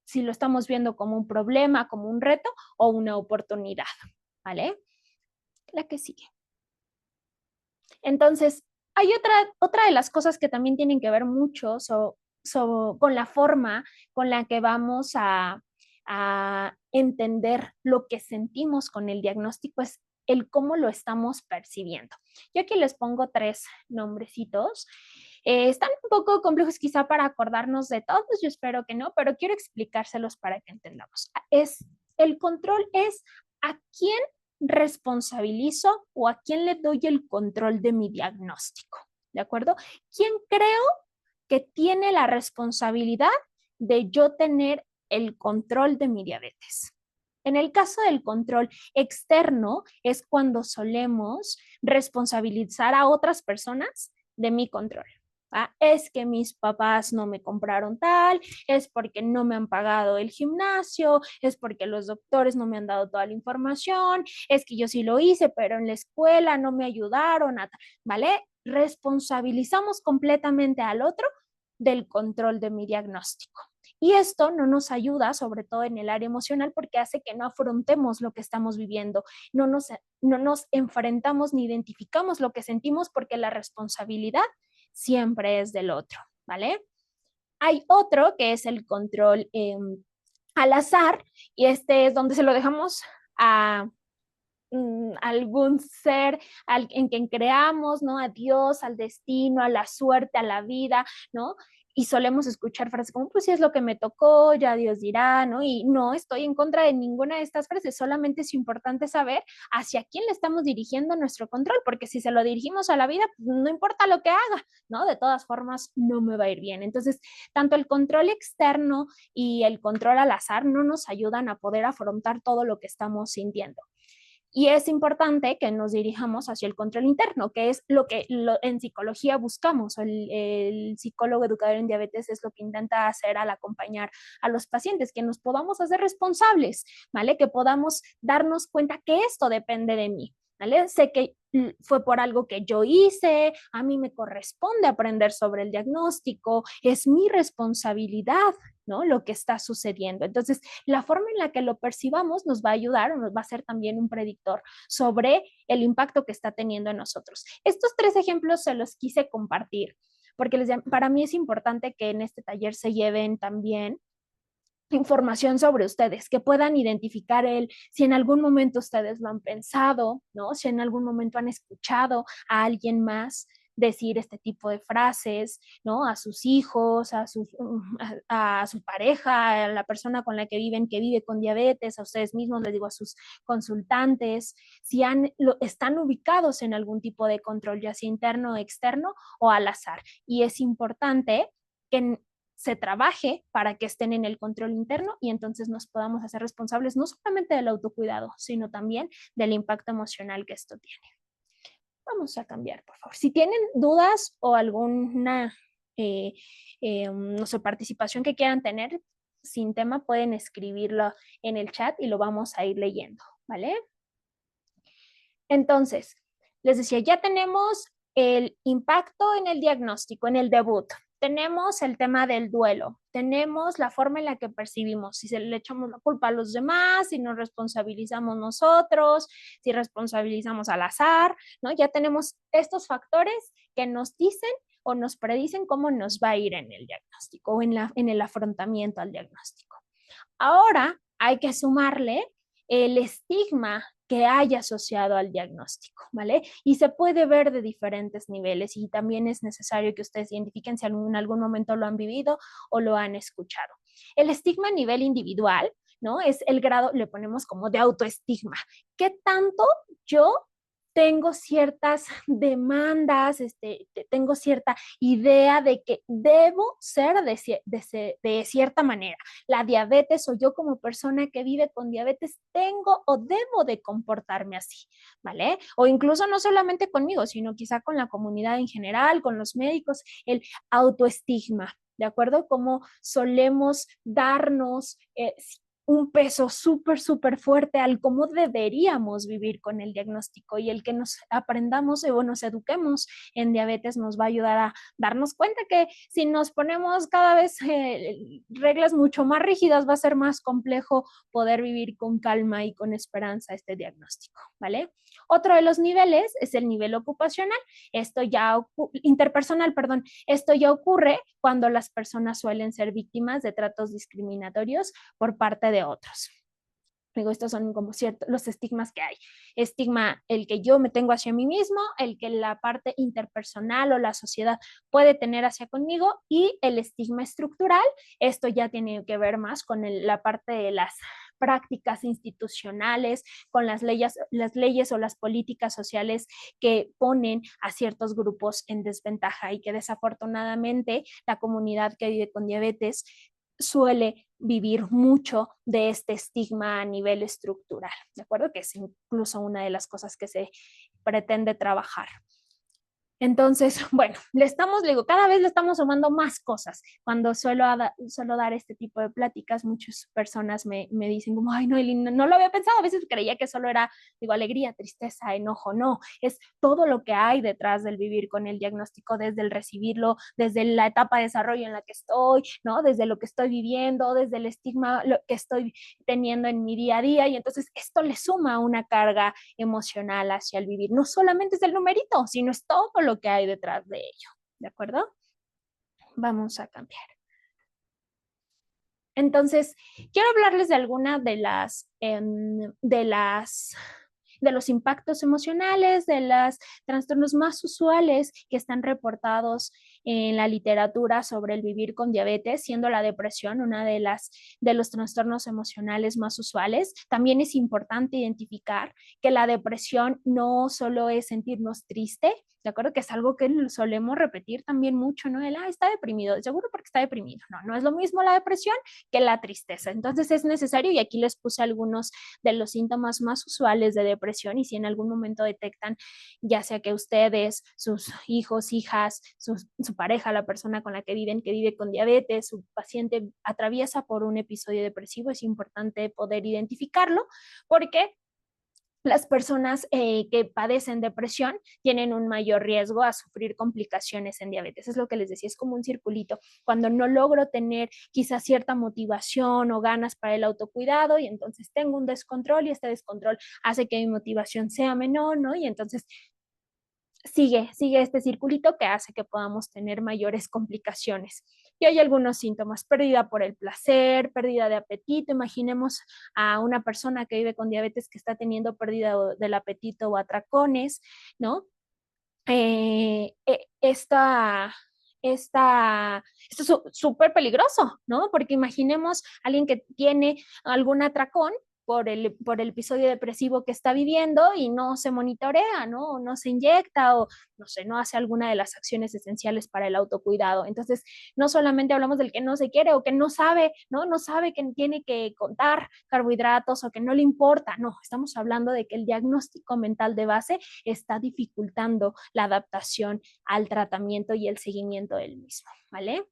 si lo estamos viendo como un problema, como un reto o una oportunidad, ¿vale? La que sigue. Entonces, hay otra de las cosas que también tienen que ver mucho con la forma con la que vamos a entender lo que sentimos con el diagnóstico, es el cómo lo estamos percibiendo. Yo aquí les pongo 3 nombrecitos. Están un poco complejos quizá para acordarnos de todos, yo espero que no, pero quiero explicárselos para que entendamos. El control es a quién responsabilizo o a quién le doy el control de mi diagnóstico, ¿de acuerdo? ¿Quién creo que tiene la responsabilidad de yo tener el control de mi diabetes? En el caso del control externo es cuando solemos responsabilizar a otras personas de mi control. Es que mis papás no me compraron tal, es porque no me han pagado el gimnasio, es porque los doctores no me han dado toda la información, es que yo sí lo hice, pero en la escuela no me ayudaron, ¿vale? Responsabilizamos completamente al otro del control de mi diagnóstico. Y esto no nos ayuda, sobre todo en el área emocional, porque hace que no afrontemos lo que estamos viviendo, no nos enfrentamos ni identificamos lo que sentimos porque la responsabilidad siempre es del otro, ¿vale? Hay otro que es el control al azar y este es donde se lo dejamos a algún ser en quien creamos, ¿no? A Dios, al destino, a la suerte, a la vida, ¿no? Y solemos escuchar frases como, pues si es lo que me tocó, ya Dios dirá, ¿no? Y no estoy en contra de ninguna de estas frases, solamente es importante saber hacia quién le estamos dirigiendo nuestro control, porque si se lo dirigimos a la vida, pues no importa lo que haga, ¿no? De todas formas, no me va a ir bien. Entonces, tanto el control externo y el control al azar no nos ayudan a poder afrontar todo lo que estamos sintiendo. Y es importante que nos dirijamos hacia el control interno, que es lo que en psicología buscamos. El psicólogo educador en diabetes es lo que intenta hacer al acompañar a los pacientes, que nos podamos hacer responsables, ¿vale? Que podamos darnos cuenta que esto depende de mí, ¿vale? Sé que fue por algo que yo hice, a mí me corresponde aprender sobre el diagnóstico, es mi responsabilidad, ¿no? Lo que está sucediendo. Entonces, la forma en la que lo percibamos nos va a ayudar o nos va a ser también un predictor sobre el impacto que está teniendo en nosotros. Estos tres ejemplos se los quise compartir porque para mí es importante que en este taller se lleven también información sobre ustedes, que puedan identificar si en algún momento ustedes lo han pensado, ¿no? Si en algún momento han escuchado a alguien más decir este tipo de frases, ¿no? A sus hijos, a su pareja, a la persona con la que viven, que vive con diabetes, a ustedes mismos, les digo, a sus consultantes, si están ubicados en algún tipo de control, ya sea interno o externo o al azar. Y es importante que se trabaje para que estén en el control interno y entonces nos podamos hacer responsables no solamente del autocuidado, sino también del impacto emocional que esto tiene. Vamos a cambiar, por favor. Si tienen dudas o alguna, no sé, participación que quieran tener sin tema, pueden escribirlo en el chat y lo vamos a ir leyendo, ¿vale? Entonces, les decía, ya tenemos el impacto en el diagnóstico, en el debut. Tenemos el tema del duelo, tenemos la forma en la que percibimos, si se le echamos la culpa a los demás, si nos responsabilizamos nosotros, si responsabilizamos al azar, ¿no? Ya tenemos estos factores que nos dicen o nos predicen cómo nos va a ir en el diagnóstico o en el afrontamiento al diagnóstico. Ahora hay que sumarle el estigma que hay asociado al diagnóstico, ¿vale? Y se puede ver de diferentes niveles y también es necesario que ustedes identifiquen si en algún momento lo han vivido o lo han escuchado. El estigma a nivel individual, ¿no? Es el grado, le ponemos como de autoestigma. ¿Qué tanto yo tengo ciertas demandas, tengo cierta idea de que debo ser de cierta manera? La diabetes o yo como persona que vive con diabetes tengo o debo de comportarme así, ¿vale? O incluso no solamente conmigo, sino quizá con la comunidad en general, con los médicos, el autoestigma. ¿De acuerdo? Como solemos darnos un peso súper, súper fuerte al cómo deberíamos vivir con el diagnóstico y el que nos aprendamos o nos eduquemos en diabetes nos va a ayudar a darnos cuenta que si nos ponemos cada vez reglas mucho más rígidas va a ser más complejo poder vivir con calma y con esperanza este diagnóstico, ¿vale? Otro de los niveles es el nivel ocupacional, interpersonal, perdón, esto ya ocurre cuando las personas suelen ser víctimas de tratos discriminatorios por parte de otros. Digo, estos son como ciertos los estigmas que hay. Estigma, el que yo me tengo hacia mí mismo, el que la parte interpersonal o la sociedad puede tener hacia conmigo y el estigma estructural. Esto ya tiene que ver más con la parte de las prácticas institucionales, con las leyes o las políticas sociales que ponen a ciertos grupos en desventaja y que desafortunadamente la comunidad que vive con diabetes suele vivir mucho de este estigma a nivel estructural, ¿de acuerdo? Que es incluso una de las cosas que se pretende trabajar. Entonces, bueno, le digo, cada vez le estamos sumando más cosas. Cuando suelo dar este tipo de pláticas, muchas personas me dicen como, ay, no, Eli, no lo había pensado. A veces creía que solo era, digo, alegría, tristeza, enojo. No, es todo lo que hay detrás del vivir con el diagnóstico, desde el recibirlo, desde la etapa de desarrollo en la que estoy, ¿no? Desde lo que estoy viviendo, desde el estigma lo que estoy teniendo en mi día a día. Y entonces esto le suma una carga emocional hacia el vivir. No solamente es el numerito, sino es todo lo que hay detrás de ello. ¿De acuerdo? Vamos a cambiar. Entonces, quiero hablarles de alguna de los impactos emocionales, de los trastornos más usuales que están reportados en la literatura sobre el vivir con diabetes, siendo la depresión una de los trastornos emocionales más usuales. También es importante identificar que la depresión no solo es sentirnos triste, de acuerdo, que es algo que solemos repetir también mucho, ¿no? Está deprimido, seguro porque está deprimido. No, no es lo mismo la depresión que la tristeza. Entonces es necesario, y aquí les puse algunos de los síntomas más usuales de depresión, y si en algún momento detectan, ya sea que ustedes, sus hijos, hijas, su pareja, la persona con la que vive con diabetes, su paciente atraviesa por un episodio depresivo, es importante poder identificarlo, porque las personas que padecen depresión tienen un mayor riesgo a sufrir complicaciones en diabetes. Es lo que les decía, es como un circulito. Cuando no logro tener quizás cierta motivación o ganas para el autocuidado, y entonces tengo un descontrol, y este descontrol hace que mi motivación sea menor, ¿no? Y entonces sigue este circulito que hace que podamos tener mayores complicaciones. Y hay algunos síntomas: pérdida por el placer, pérdida de apetito. Imaginemos a una persona que vive con diabetes que está teniendo pérdida del apetito o atracones, ¿no? Eh, eh, esta, esto es súper peligroso, ¿no? Porque imaginemos a alguien que tiene algún atracón por el episodio depresivo que está viviendo y no se monitorea, ¿no? O no se inyecta, o no sé, no hace alguna de las acciones esenciales para el autocuidado. Entonces, no solamente hablamos del que no se quiere o que no sabe, ¿no? No sabe que tiene que contar carbohidratos o que no le importa. No, estamos hablando de que el diagnóstico mental de base está dificultando la adaptación al tratamiento y el seguimiento del mismo, ¿vale?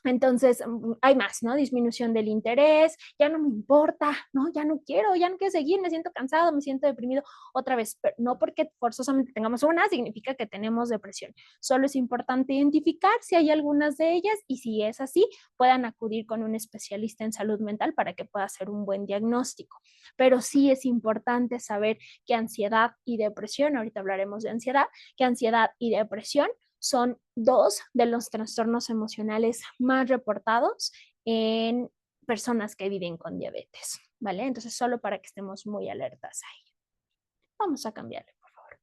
Entonces, hay más, ¿no? Disminución del interés, ya no me importa, ¿no? Ya no quiero seguir, me siento cansado, me siento deprimido. Otra vez, pero no porque forzosamente tengamos una, significa que tenemos depresión. Solo es importante identificar si hay algunas de ellas, y si es así, puedan acudir con un especialista en salud mental para que pueda hacer un buen diagnóstico. Pero sí es importante saber que ansiedad y depresión, ahorita hablaremos de ansiedad, que ansiedad y depresión son dos de los trastornos emocionales más reportados en personas que viven con diabetes, ¿vale? Entonces, solo para que estemos muy alertas ahí. Vamos a cambiarle, por favor.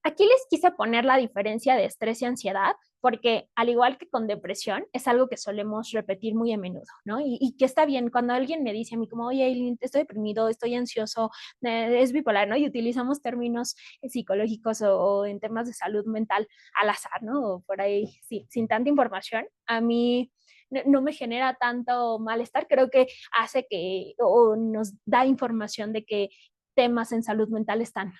Aquí les quise poner la diferencia de estrés y ansiedad, porque al igual que con depresión, es algo que solemos repetir muy a menudo, ¿no? Y que está bien cuando alguien me dice a mí como, oye, Aileen, estoy deprimido, estoy ansioso, es bipolar, ¿no? Y utilizamos términos psicológicos o en temas de salud mental al azar, ¿no? O por ahí, sí, sin tanta información. A mí no me genera tanto malestar, creo que hace que, o nos da información de que temas en salud mental están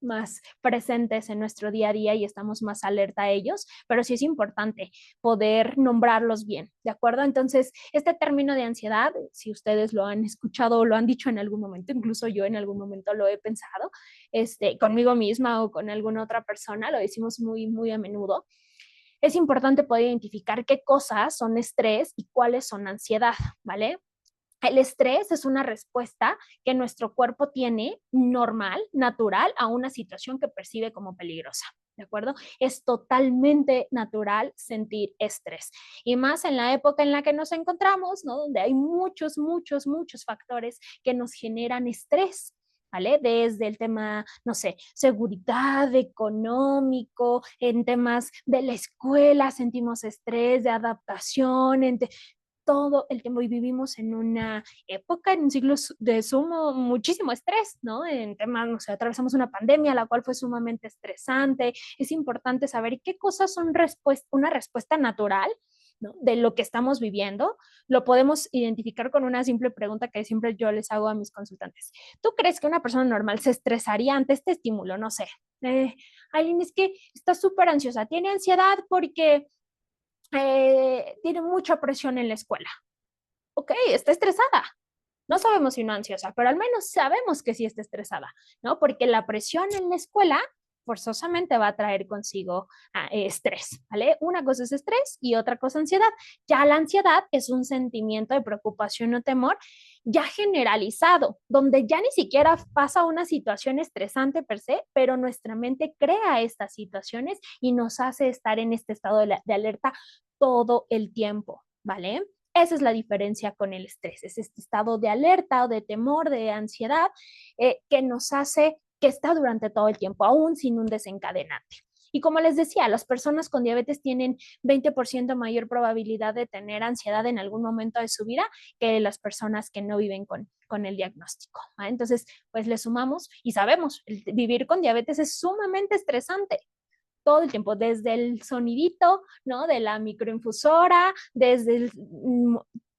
más presentes en nuestro día a día y estamos más alerta a ellos, pero sí es importante poder nombrarlos bien, ¿de acuerdo? Entonces, este término de ansiedad, si ustedes lo han escuchado o lo han dicho en algún momento, incluso yo en algún momento lo he pensado, conmigo misma o con alguna otra persona, lo decimos muy, muy a menudo. Es importante poder identificar qué cosas son estrés y cuáles son ansiedad, ¿vale? El estrés es una respuesta que nuestro cuerpo tiene normal, natural, a una situación que percibe como peligrosa. ¿De acuerdo? Es totalmente natural sentir estrés. Y más en la época en la que nos encontramos, ¿no? Donde hay muchos, muchos, muchos factores que nos generan estrés. ¿Vale? Desde el tema, no sé, seguridad, económico, en temas de la escuela sentimos estrés, de adaptación, todo el tiempo, y vivimos en una época, en un siglo de sumo, muchísimo estrés, ¿no? En temas, no sé, atravesamos una pandemia, la cual fue sumamente estresante. Es importante saber qué cosas son una respuesta natural ¿no? De lo que estamos viviendo, lo podemos identificar con una simple pregunta que siempre yo les hago a mis consultantes. ¿Tú crees que una persona normal se estresaría ante este estímulo? No sé. Alguien es que está súper ansiosa, tiene ansiedad porque tiene mucha presión en la escuela. Ok, está estresada. No sabemos si no ansiosa, pero al menos sabemos que sí está estresada, ¿no? Porque la presión en la escuela forzosamente va a traer consigo estrés, ¿vale? Una cosa es estrés y otra cosa ansiedad. Ya la ansiedad es un sentimiento de preocupación o temor ya generalizado, donde ya ni siquiera pasa una situación estresante per se, pero nuestra mente crea estas situaciones y nos hace estar en este estado de alerta todo el tiempo, ¿vale? Esa es la diferencia con el estrés, es este estado de alerta o de temor, de ansiedad, que nos hace que está durante todo el tiempo, aún sin un desencadenante. Y como les decía, las personas con diabetes tienen 20% mayor probabilidad de tener ansiedad en algún momento de su vida que las personas que no viven con el diagnóstico. ¿Va? Entonces, pues le sumamos y sabemos, vivir con diabetes es sumamente estresante todo el tiempo, desde el sonidito, ¿no? De la microinfusora, desde el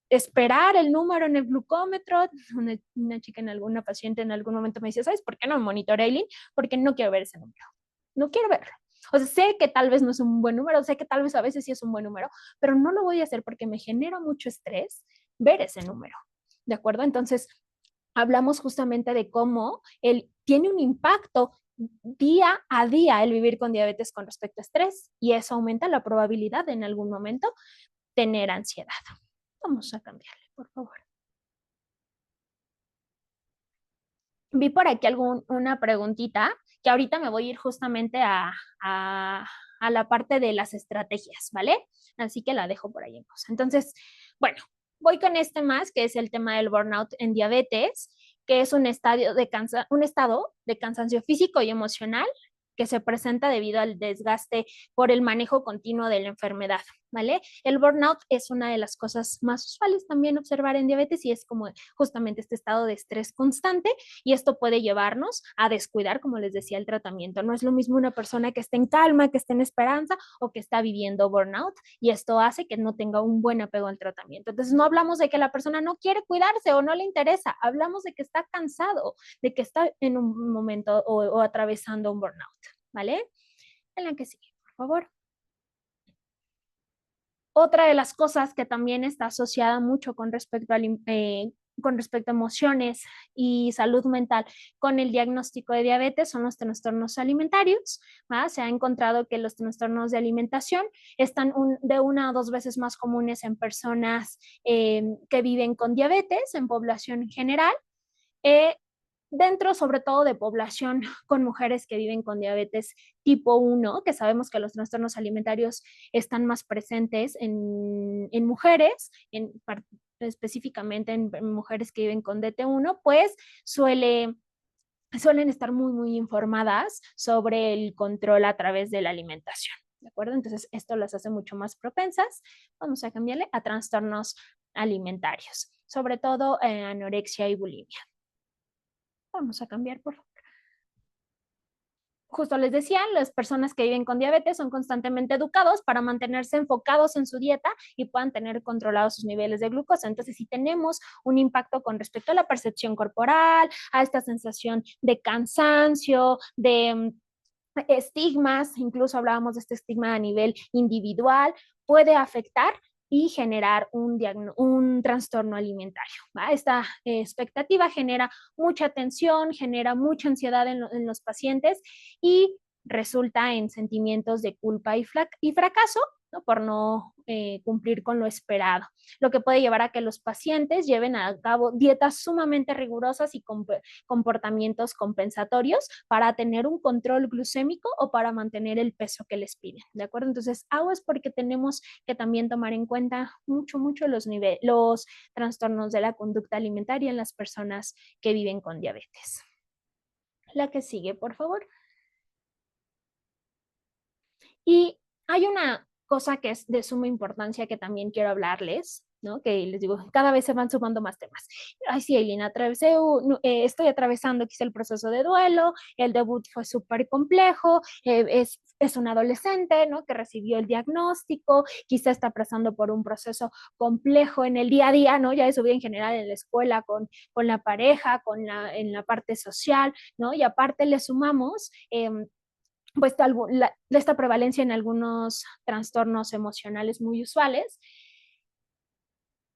esperar el número en el glucómetro. Una chica una paciente en algún momento me dice, ¿sabes por qué no monitorea, Eileen? Porque no quiero ver ese número. No quiero verlo. O sea, sé que tal vez no es un buen número, sé que tal vez a veces sí es un buen número, pero no lo voy a hacer porque me genera mucho estrés ver ese número. ¿De acuerdo? Entonces, hablamos justamente de cómo él tiene un impacto día a día el vivir con diabetes con respecto a estrés y eso aumenta la probabilidad de en algún momento tener ansiedad. Vamos a cambiarle, por favor. Vi por aquí una preguntita que ahorita me voy a ir justamente a la parte de las estrategias, ¿vale? Así que la dejo por ahí en cosa. Entonces, bueno, voy con este más, que es el tema del burnout en diabetes, que es un estado de cansancio físico y emocional que se presenta debido al desgaste por el manejo continuo de la enfermedad, ¿vale? El burnout es una de las cosas más usuales también observar en diabetes y es como justamente este estado de estrés constante y esto puede llevarnos a descuidar, como les decía, el tratamiento. No es lo mismo una persona que esté en calma, que esté en esperanza o que está viviendo burnout y esto hace que no tenga un buen apego al tratamiento. Entonces no hablamos de que la persona no quiere cuidarse o no le interesa, hablamos de que está cansado, de que está en un momento o atravesando un burnout, ¿vale? En la que sigue, por favor. Otra de las cosas que también está asociada mucho con respecto a emociones y salud mental con el diagnóstico de diabetes son los trastornos alimentarios. ¿Va? Se ha encontrado que los trastornos de alimentación están de una o dos veces más comunes en personas que viven con diabetes, en población en general. Eh, Dentro sobre todo de población con mujeres que viven con diabetes tipo 1, que sabemos que los trastornos alimentarios están más presentes en mujeres, específicamente en mujeres que viven con DT1, pues suelen estar muy, muy informadas sobre el control a través de la alimentación. ¿De acuerdo? Entonces, esto las hace mucho más propensas. Vamos a cambiarle a trastornos alimentarios, sobre todo anorexia y bulimia. Vamos a cambiar, por favor. Justo les decía, las personas que viven con diabetes son constantemente educados para mantenerse enfocados en su dieta y puedan tener controlados sus niveles de glucosa. Entonces, si tenemos un impacto con respecto a la percepción corporal, a esta sensación de cansancio, de estigmas, incluso hablábamos de este estigma a nivel individual, puede afectar y generar un trastorno alimentario. ¿Va? Esta expectativa genera mucha tensión, genera mucha ansiedad en los pacientes y resulta en sentimientos de culpa y fracaso, ¿no? Por no cumplir con lo esperado, lo que puede llevar a que los pacientes lleven a cabo dietas sumamente rigurosas y comportamientos compensatorios para tener un control glucémico o para mantener el peso que les piden, ¿de acuerdo? Entonces, aguas porque tenemos que también tomar en cuenta mucho, mucho los trastornos de la conducta alimentaria en las personas que viven con diabetes. La que sigue, por favor. Y hay una cosa que es de suma importancia que también quiero hablarles, ¿no? Que les digo, cada vez se van sumando más temas. Ay, sí, Eileen, estoy atravesando quizá el proceso de duelo, el debut fue súper complejo, es un adolescente, ¿no? Que recibió el diagnóstico, quizá está pasando por un proceso complejo en el día a día, ¿no? Ya de su vida en general en la escuela, con la pareja, en la parte social, ¿no? Y aparte le sumamos pues esta prevalencia en algunos trastornos emocionales muy usuales,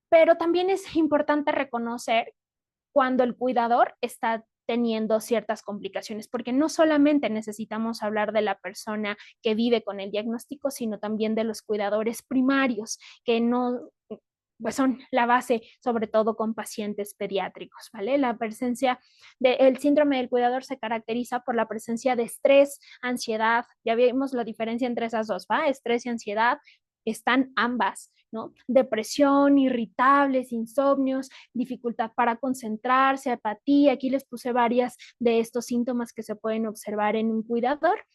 pero también es importante reconocer cuando el cuidador está teniendo ciertas complicaciones, porque no solamente necesitamos hablar de la persona que vive con el diagnóstico, sino también de los cuidadores primarios, que no, pues son la base, sobre todo con pacientes pediátricos, ¿vale? La presencia del síndrome del cuidador se caracteriza por la presencia de estrés, ansiedad, ya vimos la diferencia entre esas dos, ¿va? Estrés y ansiedad están ambas, ¿no? Depresión, irritables, insomnios, dificultad para concentrarse, apatía. Aquí les puse varias de estos síntomas que se pueden observar en un cuidador.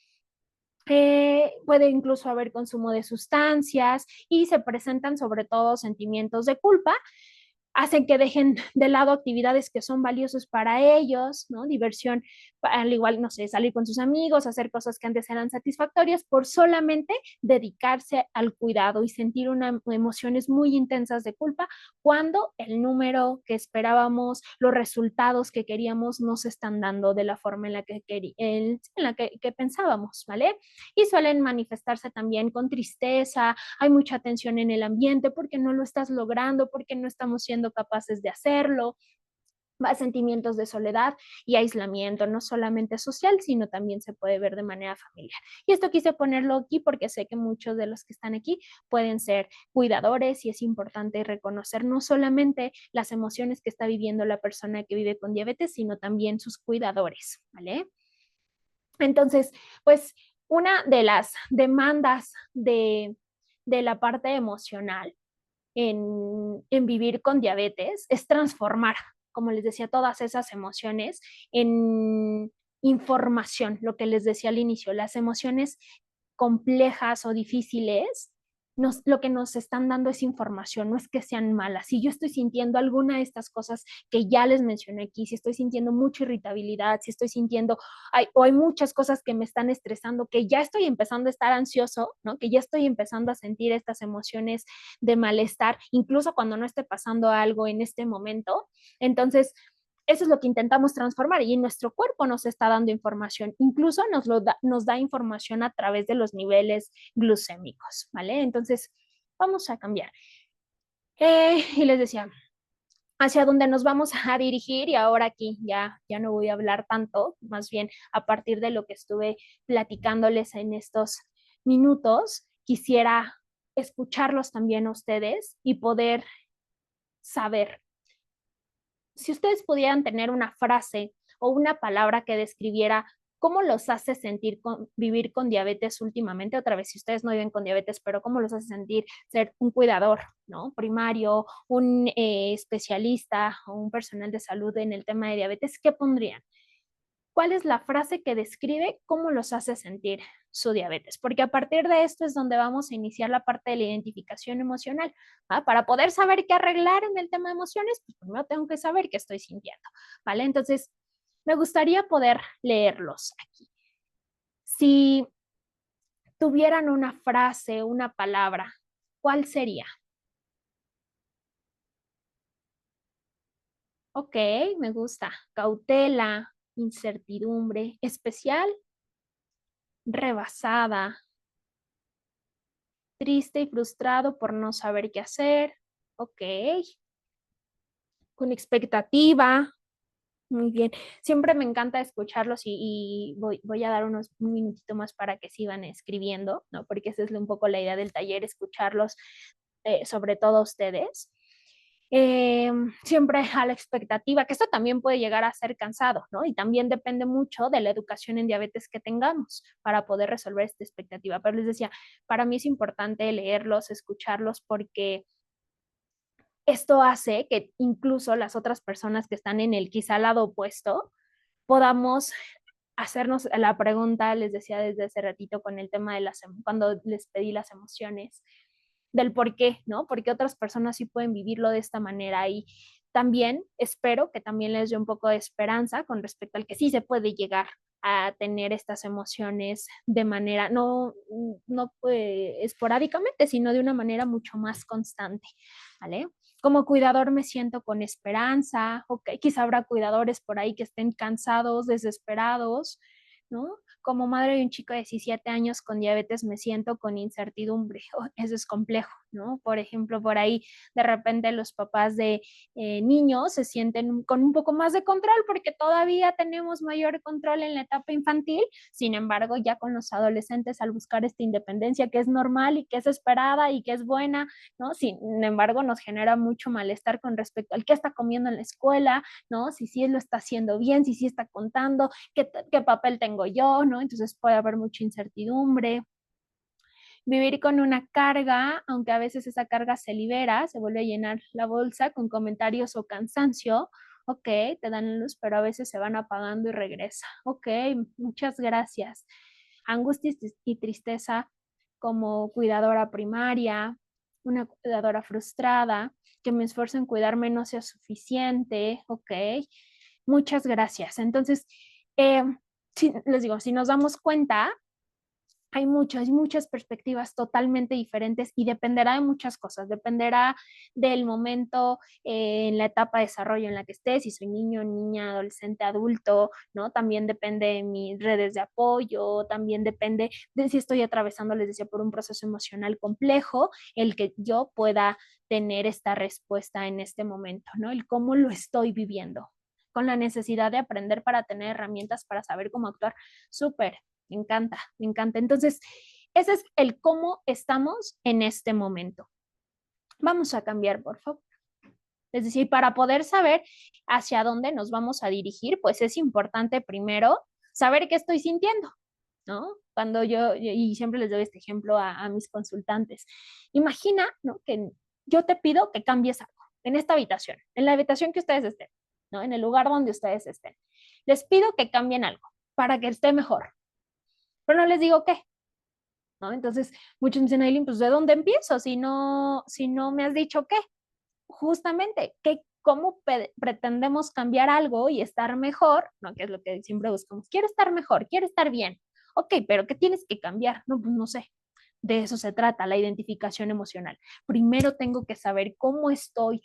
Puede incluso haber consumo de sustancias y se presentan sobre todo sentimientos de culpa, hacen que dejen de lado actividades que son valiosas para ellos, ¿no? Diversión, al igual, no sé, salir con sus amigos, hacer cosas que antes eran satisfactorias por solamente dedicarse al cuidado y sentir emociones muy intensas de culpa cuando el número que esperábamos, los resultados que queríamos no se están dando de la forma en la que pensábamos, ¿vale? Y suelen manifestarse también con tristeza, hay mucha tensión en el ambiente porque no lo estás logrando, porque no estamos siendo capaces de hacerlo, sentimientos de soledad y aislamiento, no solamente social, sino también se puede ver de manera familiar. Y esto quise ponerlo aquí porque sé que muchos de los que están aquí pueden ser cuidadores y es importante reconocer no solamente las emociones que está viviendo la persona que vive con diabetes, sino también sus cuidadores, ¿vale? Entonces, pues una de las demandas de la parte emocional en vivir con diabetes es transformar, como les decía, todas esas emociones en información, lo que les decía al inicio, las emociones complejas o difíciles, lo que nos están dando es información, no es que sean malas. Si yo estoy sintiendo alguna de estas cosas que ya les mencioné aquí, si estoy sintiendo mucha irritabilidad, si estoy sintiendo, o hay muchas cosas que me están estresando, que ya estoy empezando a estar ansioso, ¿no? Que ya estoy empezando a sentir estas emociones de malestar, incluso cuando no esté pasando algo en este momento. Entonces, eso es lo que intentamos transformar y nuestro cuerpo nos está dando información, incluso nos da información a través de los niveles glucémicos, ¿vale? Entonces, vamos a cambiar. Y les decía, hacia dónde nos vamos a dirigir y ahora aquí ya no voy a hablar tanto, más bien a partir de lo que estuve platicándoles en estos minutos, quisiera escucharlos también a ustedes y poder saber si ustedes pudieran tener una frase o una palabra que describiera cómo los hace sentir vivir con diabetes últimamente, otra vez, si ustedes no viven con diabetes, pero cómo los hace sentir ser un cuidador, ¿no? Primario, un especialista o un personal de salud en el tema de diabetes, ¿qué pondrían? ¿Cuál es la frase que describe cómo los hace sentir su diabetes? Porque a partir de esto es donde vamos a iniciar la parte de la identificación emocional. ¿Va? Para poder saber qué arreglar en el tema de emociones, pues primero tengo que saber qué estoy sintiendo, ¿vale? Entonces, me gustaría poder leerlos aquí. Si tuvieran una frase, una palabra, ¿cuál sería? Ok, me gusta. Cautela, incertidumbre, especial, rebasada, triste y frustrado por no saber qué hacer. Ok, con expectativa. Muy bien. Siempre me encanta escucharlos y voy a dar un minutito más para que sigan escribiendo, ¿no? Porque esa es un poco la idea del taller, escucharlos, sobre todo ustedes. Siempre a la expectativa, que esto también puede llegar a ser cansado, ¿no? Y también depende mucho de la educación en diabetes que tengamos para poder resolver esta expectativa. Pero les decía, para mí es importante leerlos, escucharlos, porque esto hace que incluso las otras personas que están en el quizá lado opuesto podamos hacernos la pregunta, les decía desde hace ratito con el tema de cuando les pedí las emociones, del por qué, ¿no? Porque otras personas sí pueden vivirlo de esta manera y también espero que también les dé un poco de esperanza con respecto al que sí se puede llegar a tener estas emociones de manera, no esporádicamente, sino de una manera mucho más constante, ¿vale? Como cuidador me siento con esperanza, ok, quizá habrá cuidadores por ahí que estén cansados, desesperados, ¿no? Como madre de un chico de 17 años con diabetes me siento con incertidumbre. Oh, eso es complejo, ¿no? Por ejemplo, por ahí de repente los papás de niños se sienten con un poco más de control porque todavía tenemos mayor control en la etapa infantil. Sin embargo, ya con los adolescentes al buscar esta independencia que es normal y que es esperada y que es buena, ¿no? Sin embargo, nos genera mucho malestar con respecto al qué está comiendo en la escuela, ¿no? Si sí lo está haciendo bien, si sí está contando, qué papel tengo yo, ¿no? Entonces puede haber mucha incertidumbre. Vivir con una carga, aunque a veces esa carga se libera, se vuelve a llenar la bolsa con comentarios o cansancio. Ok, te dan luz, pero a veces se van apagando y regresa. Ok, muchas gracias. Angustia y tristeza como cuidadora primaria, una cuidadora frustrada, que me esfuerzo en cuidarme no sea suficiente. Ok, muchas gracias. Entonces, eh, les digo, si nos damos cuenta, hay muchas perspectivas totalmente diferentes y dependerá de muchas cosas. Dependerá del momento en la etapa de desarrollo en la que estés, si soy niño, niña, adolescente, adulto, ¿no? También depende de mis redes de apoyo, también depende de si estoy atravesando, les decía, por un proceso emocional complejo, el que yo pueda tener esta respuesta en este momento, ¿no? El cómo lo estoy viviendo, con la necesidad de aprender para tener herramientas para saber cómo actuar. Súper, me encanta, me encanta. Entonces, ese es el cómo estamos en este momento. Vamos a cambiar, por favor. Es decir, para poder saber hacia dónde nos vamos a dirigir, pues es importante primero saber qué estoy sintiendo, ¿no? Cuando y siempre les doy este ejemplo a mis consultantes, imagina, ¿no? Que yo te pido que cambies algo en esta habitación, en la habitación que ustedes estén, ¿no? En el lugar donde ustedes estén. Les pido que cambien algo para que esté mejor, pero no les digo qué, ¿no? Entonces, muchos dicen, Aileen, pues ¿de dónde empiezo si no me has dicho qué? Justamente, ¿cómo pretendemos cambiar algo y estar mejor? ¿No? Que es lo que siempre buscamos. Quiero estar mejor, quiero estar bien. Ok, pero ¿qué tienes que cambiar? No, pues no sé. De eso se trata, la identificación emocional. Primero tengo que saber cómo estoy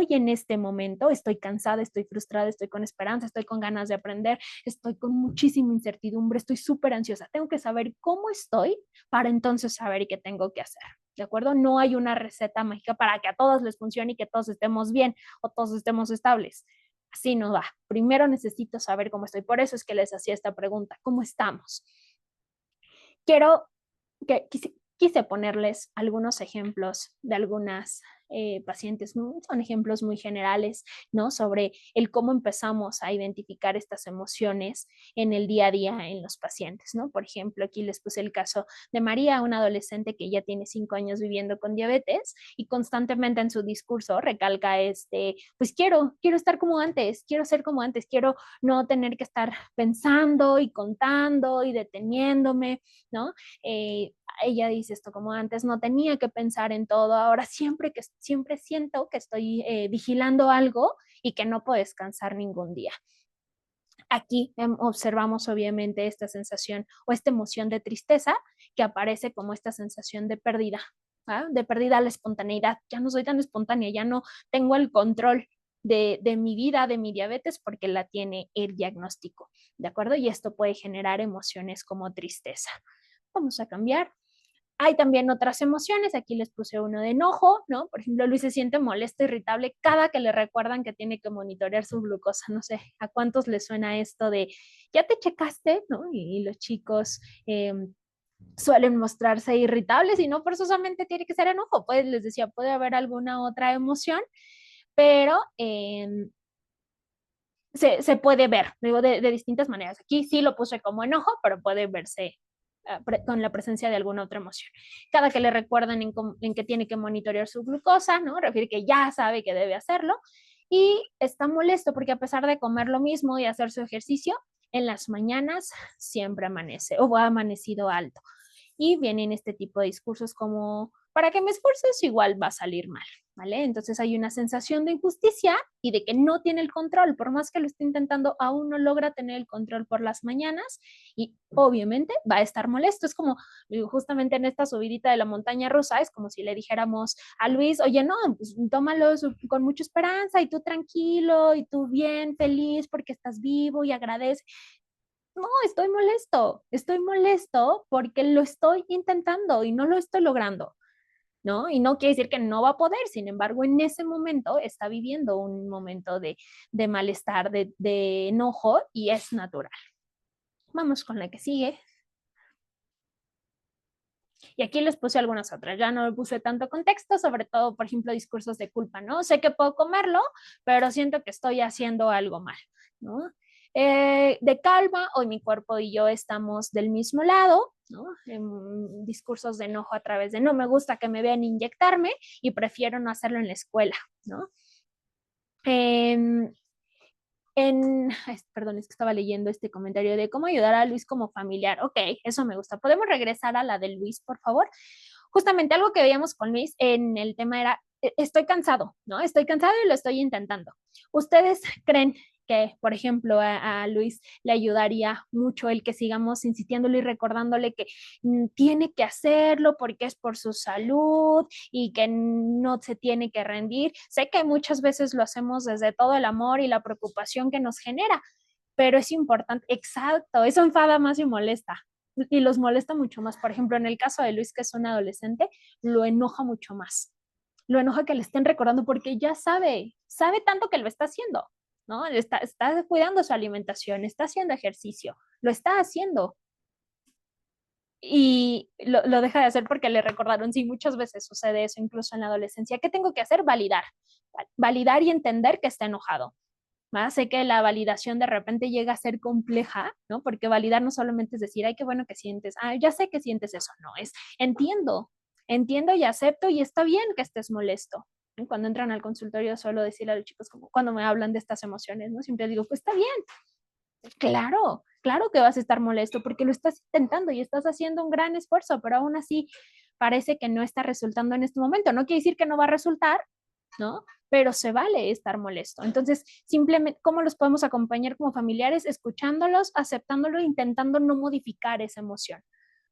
en este momento. Estoy cansada, estoy frustrada, estoy con esperanza, estoy con ganas de aprender, estoy con muchísima incertidumbre, estoy súper ansiosa. Tengo que saber cómo estoy para entonces saber qué tengo que hacer. ¿De acuerdo? No hay una receta mágica para que a todos les funcione y que todos estemos bien o todos estemos estables. Así no va. Primero necesito saber cómo estoy. Por eso es que les hacía esta pregunta. ¿Cómo estamos? Quiero que quise ponerles algunos ejemplos de algunas pacientes, son ejemplos muy generales, ¿no? Sobre el cómo empezamos a identificar estas emociones en el día a día en los pacientes, ¿no? Por ejemplo, aquí les puse el caso de María, una adolescente que ya tiene 5 años viviendo con diabetes y constantemente en su discurso recalca pues quiero estar como antes, quiero ser como antes, quiero no tener que estar pensando y contando y deteniéndome, ¿no? Ella dice esto como antes, no tenía que pensar en todo, ahora siempre siento que estoy vigilando algo y que no puedo descansar ningún día. Aquí observamos obviamente esta sensación o esta emoción de tristeza que aparece como esta sensación de pérdida, ¿ah? De pérdida a la espontaneidad. Ya no soy tan espontánea, ya no tengo el control de mi vida, de mi diabetes, porque la tiene el diagnóstico, ¿de acuerdo? Y esto puede generar emociones como tristeza. Vamos a cambiar. Hay también otras emociones, aquí les puse uno de enojo, ¿no? Por ejemplo, Luis se siente molesto, irritable cada que le recuerdan que tiene que monitorear su glucosa. No sé, ¿a cuántos les suena esto de, ya te checaste, ¿no? Y los chicos suelen mostrarse irritables y no forzosamente tiene que ser enojo. Pues les decía, puede haber alguna otra emoción, pero se puede ver, digo, de distintas maneras. Aquí sí lo puse como enojo, pero puede verse con la presencia de alguna otra emoción. Cada que le recuerdan en que tiene que monitorear su glucosa, ¿no? Refiere que ya sabe que debe hacerlo y está molesto porque a pesar de comer lo mismo y hacer su ejercicio, en las mañanas siempre amanece o ha amanecido alto. Y vienen este tipo de discursos como para que me esfuerces igual va a salir mal, ¿vale? Entonces hay una sensación de injusticia y de que no tiene el control, por más que lo esté intentando, aún no logra tener el control por las mañanas y obviamente va a estar molesto. Es como justamente en esta subidita de la montaña rusa, es como si le dijéramos a Luis, oye, no, pues tómalo con mucha esperanza y tú tranquilo y tú bien, feliz porque estás vivo y agradece. No, estoy molesto porque lo estoy intentando y no lo estoy logrando, ¿no? Y no quiere decir que no va a poder, sin embargo, en ese momento está viviendo un momento de malestar, de enojo y es natural. Vamos con la que sigue. Y aquí les puse algunas otras, ya no le puse tanto contexto, sobre todo, por ejemplo, discursos de culpa, ¿no? Sé que puedo comerlo, pero siento que estoy haciendo algo mal, ¿no? De calma, hoy mi cuerpo y yo estamos del mismo lado, ¿no? En discursos de enojo a través de no me gusta que me vean inyectarme y prefiero no hacerlo en la escuela, ¿no? En, perdón, es que estaba leyendo este comentario de cómo ayudar a Luis como familiar. Ok, eso me gusta. ¿Podemos regresar a la de Luis, por favor? Justamente algo que veíamos con Luis en el tema era, estoy cansado, ¿no? Estoy cansado y lo estoy intentando. ¿Ustedes creen que, por ejemplo, a Luis le ayudaría mucho el que sigamos insistiéndole y recordándole que tiene que hacerlo porque es por su salud y que no se tiene que rendir? Sé que muchas veces lo hacemos desde todo el amor y la preocupación que nos genera, pero es importante, exacto, eso enfada más y molesta. Y los molesta mucho más. Por ejemplo, en el caso de Luis, que es un adolescente, lo enoja mucho más. Lo enoja que le estén recordando porque ya sabe tanto que lo está haciendo, ¿no? Está cuidando su alimentación, está haciendo ejercicio, lo está haciendo y lo deja de hacer porque le recordaron. Sí, muchas veces sucede eso, incluso en la adolescencia. ¿Qué tengo que hacer? Validar y entender que está enojado. ¿Va? Sé que la validación de repente llega a ser compleja, ¿no? Porque validar no solamente es decir, ay, qué bueno que sientes, ah, ya sé que sientes eso, no, es entiendo y acepto y está bien que estés molesto. Cuando entran al consultorio suelo decirle a los chicos, como cuando me hablan de estas emociones, ¿no? Siempre digo, pues está bien, claro que vas a estar molesto porque lo estás intentando y estás haciendo un gran esfuerzo, pero aún así parece que no está resultando en este momento. No quiere decir que no va a resultar, ¿no? Pero se vale estar molesto. Entonces, simplemente, ¿cómo los podemos acompañar como familiares? Escuchándolos, aceptándolo, intentando no modificar esa emoción,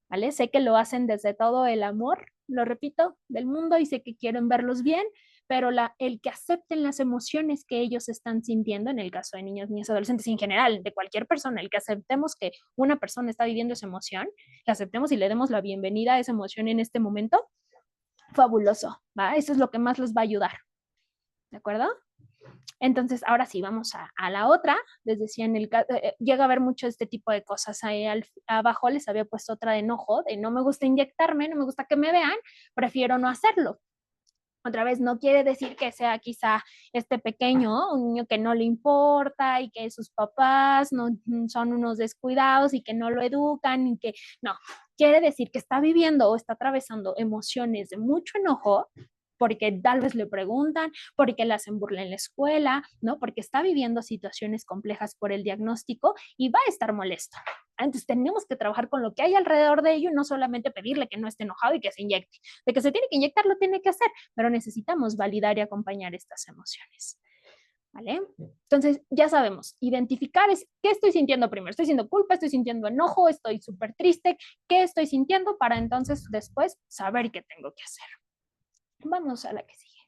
¿vale? Sé que lo hacen desde todo el amor, lo repito, del mundo y sé que quieren verlos bien, pero el que acepten las emociones que ellos están sintiendo, en el caso de niños, niñas, adolescentes en general, de cualquier persona, el que aceptemos que una persona está viviendo esa emoción, la aceptemos y le demos la bienvenida a esa emoción en este momento, fabuloso, ¿va? Eso es lo que más les va a ayudar, ¿de acuerdo? Entonces, ahora sí, vamos a la otra. Les decía, llega a haber mucho de este tipo de cosas. Ahí abajo les había puesto otra de enojo, de no me gusta inyectarme, no me gusta que me vean, prefiero no hacerlo. Otra vez, no quiere decir que sea quizá este pequeño, un niño que no le importa y que sus papás no son unos descuidados y que no lo educan y que no. Quiere decir que está viviendo o está atravesando emociones de mucho enojo porque tal vez le preguntan, porque le hacen burla en la escuela, ¿no? Porque está viviendo situaciones complejas por el diagnóstico y va a estar molesto. Entonces tenemos que trabajar con lo que hay alrededor de ello y no solamente pedirle que no esté enojado y que se inyecte. De que se tiene que inyectar, lo tiene que hacer, pero necesitamos validar y acompañar estas emociones. ¿Vale? Entonces, ya sabemos, identificar es qué estoy sintiendo primero. Estoy sintiendo culpa, estoy sintiendo enojo, estoy súper triste, qué estoy sintiendo para entonces después saber qué tengo que hacer. Vamos a la que sigue.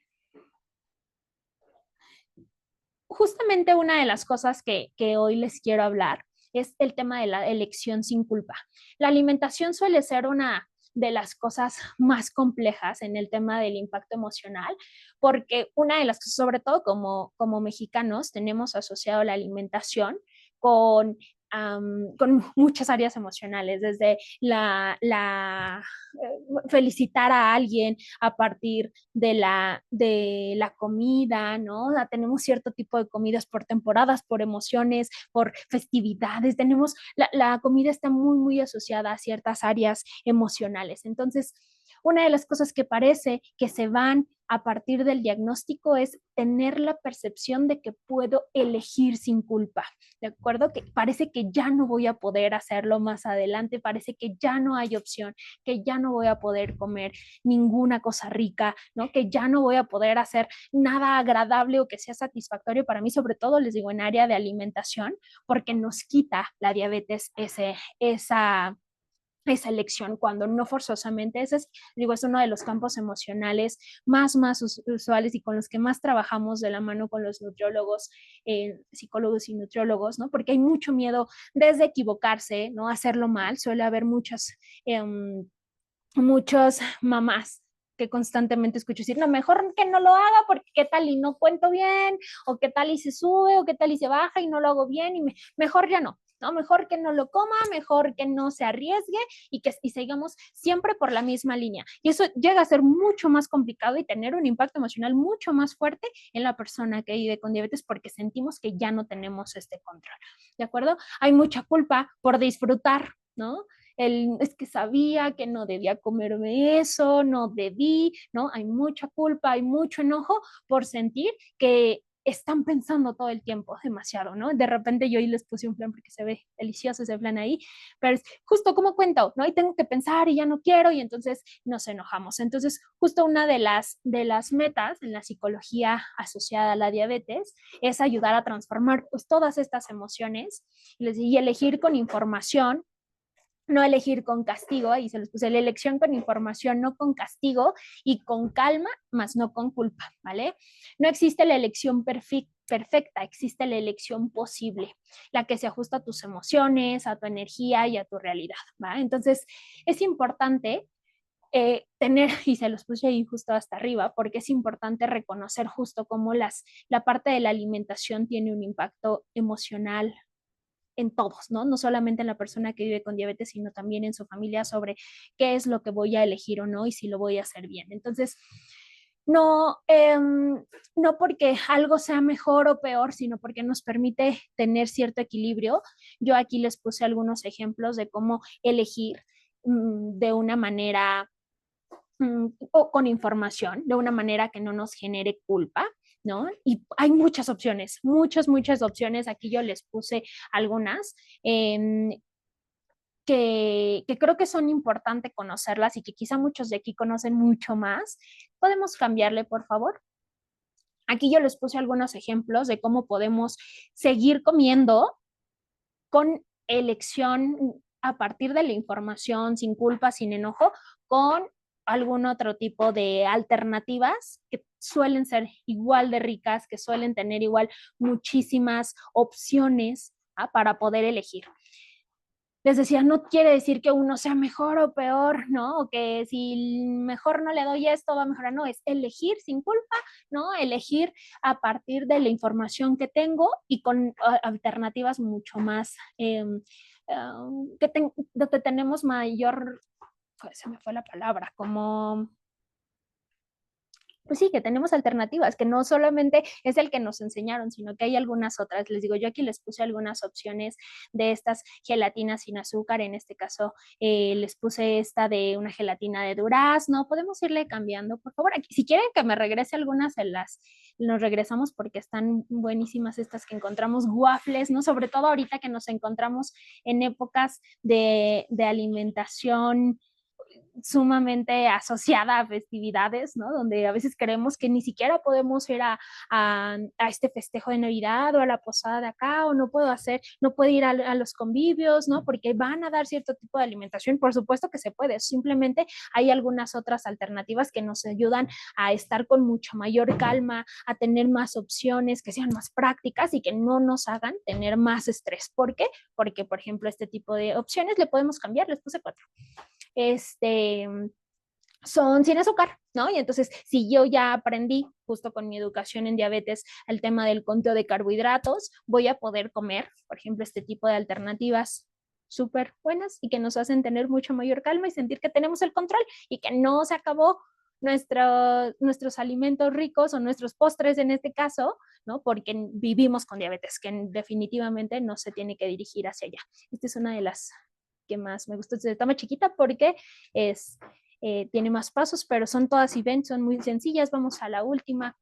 Justamente una de las cosas que hoy les quiero hablar es el tema de la elección sin culpa. La alimentación suele ser una de las cosas más complejas en el tema del impacto emocional, porque una de las cosas, sobre todo como mexicanos, tenemos asociado la alimentación con con muchas áreas emocionales, desde felicitar a alguien a partir de la comida, ¿no? O sea, tenemos cierto tipo de comidas por temporadas, por emociones, por festividades. La comida está muy, muy asociada a ciertas áreas emocionales. Entonces, una de las cosas que parece que se van a partir del diagnóstico es tener la percepción de que puedo elegir sin culpa, ¿de acuerdo? Que parece que ya no voy a poder hacerlo más adelante, parece que ya no hay opción, que ya no voy a poder comer ninguna cosa rica, ¿no? Que ya no voy a poder hacer nada agradable o que sea satisfactorio para mí, sobre todo les digo en área de alimentación, porque nos quita la diabetes esa elección, cuando no forzosamente ese es, digo, es uno de los campos emocionales más usuales y con los que más trabajamos de la mano con los nutriólogos, psicólogos y nutriólogos, ¿no? Porque hay mucho miedo desde equivocarse, ¿no? Hacerlo mal, suele haber muchos mamás que constantemente escucho decir, no, mejor que no lo haga porque qué tal y no cuento bien, o qué tal y se sube, o qué tal y se baja y no lo hago bien, y mejor ya no, ¿no? Mejor que no lo coma, mejor que no se arriesgue y sigamos siempre por la misma línea. Y eso llega a ser mucho más complicado y tener un impacto emocional mucho más fuerte en la persona que vive con diabetes porque sentimos que ya no tenemos este control, ¿de acuerdo? Hay mucha culpa por disfrutar, ¿no? Es que sabía que no debía comerme eso, no debí, ¿no? Hay mucha culpa, hay mucho enojo por sentir que están pensando todo el tiempo demasiado, ¿no? De repente yo ahí les puse un plan porque se ve delicioso ese plan ahí, pero es justo como cuento, ¿no? Y tengo que pensar y ya no quiero y entonces nos enojamos. Entonces, justo una de las metas en la psicología asociada a la diabetes es ayudar a transformar pues todas estas emociones y elegir con información, no elegir con castigo, ahí se los puse, la elección con información, no con castigo, y con calma, más no con culpa, ¿vale? No existe la elección perfecta, existe la elección posible, la que se ajusta a tus emociones, a tu energía y a tu realidad, ¿va? Entonces, es importante tener, y se los puse ahí justo hasta arriba, porque es importante reconocer justo cómo la parte de la alimentación tiene un impacto emocional en todos, ¿no? No solamente en la persona que vive con diabetes, sino también en su familia sobre qué es lo que voy a elegir o no y si lo voy a hacer bien. Entonces, no, no porque algo sea mejor o peor, sino porque nos permite tener cierto equilibrio. Yo aquí les puse algunos ejemplos de cómo elegir de una manera o con información, de una manera que no nos genere culpa, ¿no? Y hay muchas opciones, muchas opciones. Aquí yo les puse algunas que creo que son importantes conocerlas y que quizá muchos de aquí conocen mucho más. ¿Podemos cambiarle, por favor? Aquí yo les puse algunos ejemplos de cómo podemos seguir comiendo con elección a partir de la información, sin culpa, sin enojo, con algún otro tipo de alternativas que suelen ser igual de ricas, que suelen tener igual muchísimas opciones para poder elegir. Les decía, no quiere decir que uno sea mejor o peor, ¿no? O que si mejor no le doy esto va a mejorar, no, es elegir sin culpa, ¿no? Elegir a partir de la información que tengo y con alternativas mucho más, donde tenemos mayor, pues, se me fue la palabra, como pues sí, que tenemos alternativas, que no solamente es el que nos enseñaron, sino que hay algunas otras. Les digo, yo aquí les puse algunas opciones de estas gelatinas sin azúcar. En este caso, les puse esta de una gelatina de durazno. Podemos irle cambiando, por favor. Aquí, si quieren que me regrese algunas, nos regresamos porque están buenísimas estas que encontramos. Waffles, ¿no? Sobre todo ahorita que nos encontramos en épocas de alimentación sumamente asociada a festividades, ¿no? Donde a veces creemos que ni siquiera podemos ir a este festejo de Navidad o a la posada de acá, o no puedo ir a los convivios, ¿no? Porque van a dar cierto tipo de alimentación. Por supuesto que se puede, simplemente hay algunas otras alternativas que nos ayudan a estar con mucha mayor calma, a tener más opciones, que sean más prácticas y que no nos hagan tener más estrés. ¿Por qué? Porque, por ejemplo, este tipo de opciones le podemos cambiar, les puse cuatro. Este, son sin azúcar, ¿no? Y entonces, si yo ya aprendí justo con mi educación en diabetes el tema del conteo de carbohidratos, voy a poder comer, por ejemplo, este tipo de alternativas súper buenas y que nos hacen tener mucha mayor calma y sentir que tenemos el control y que no se acabó nuestros alimentos ricos o nuestros postres en este caso, ¿no? Porque vivimos con diabetes, que definitivamente no se tiene que dirigir hacia allá. Esta es una de las que más me gusta. Está más chiquita porque es tiene más pasos, pero son todas events, son muy sencillas. Vamos a la última.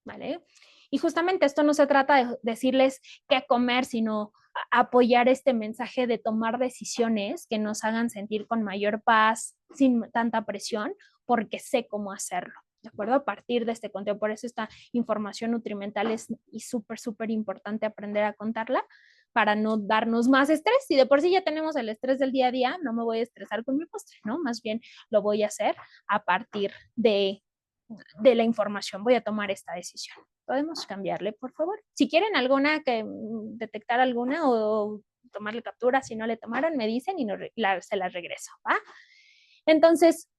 ¿Vale? Y justamente esto no se trata de decirles qué comer, sino apoyar este mensaje de tomar decisiones que nos hagan sentir con mayor paz, sin tanta presión, porque sé cómo hacerlo. ¿De acuerdo? A partir de este conteo. Por eso esta información nutrimental es súper, súper importante aprender a contarla para no darnos más estrés. Si de por sí ya tenemos el estrés del día a día, no me voy a estresar con mi postre, ¿no? Más bien lo voy a hacer a partir de la información. Voy a tomar esta decisión. Podemos cambiarle, por favor. Si quieren alguna, que detectar alguna o tomarle captura, si no le tomaron, me dicen y no, se las regreso, ¿va? Entonces,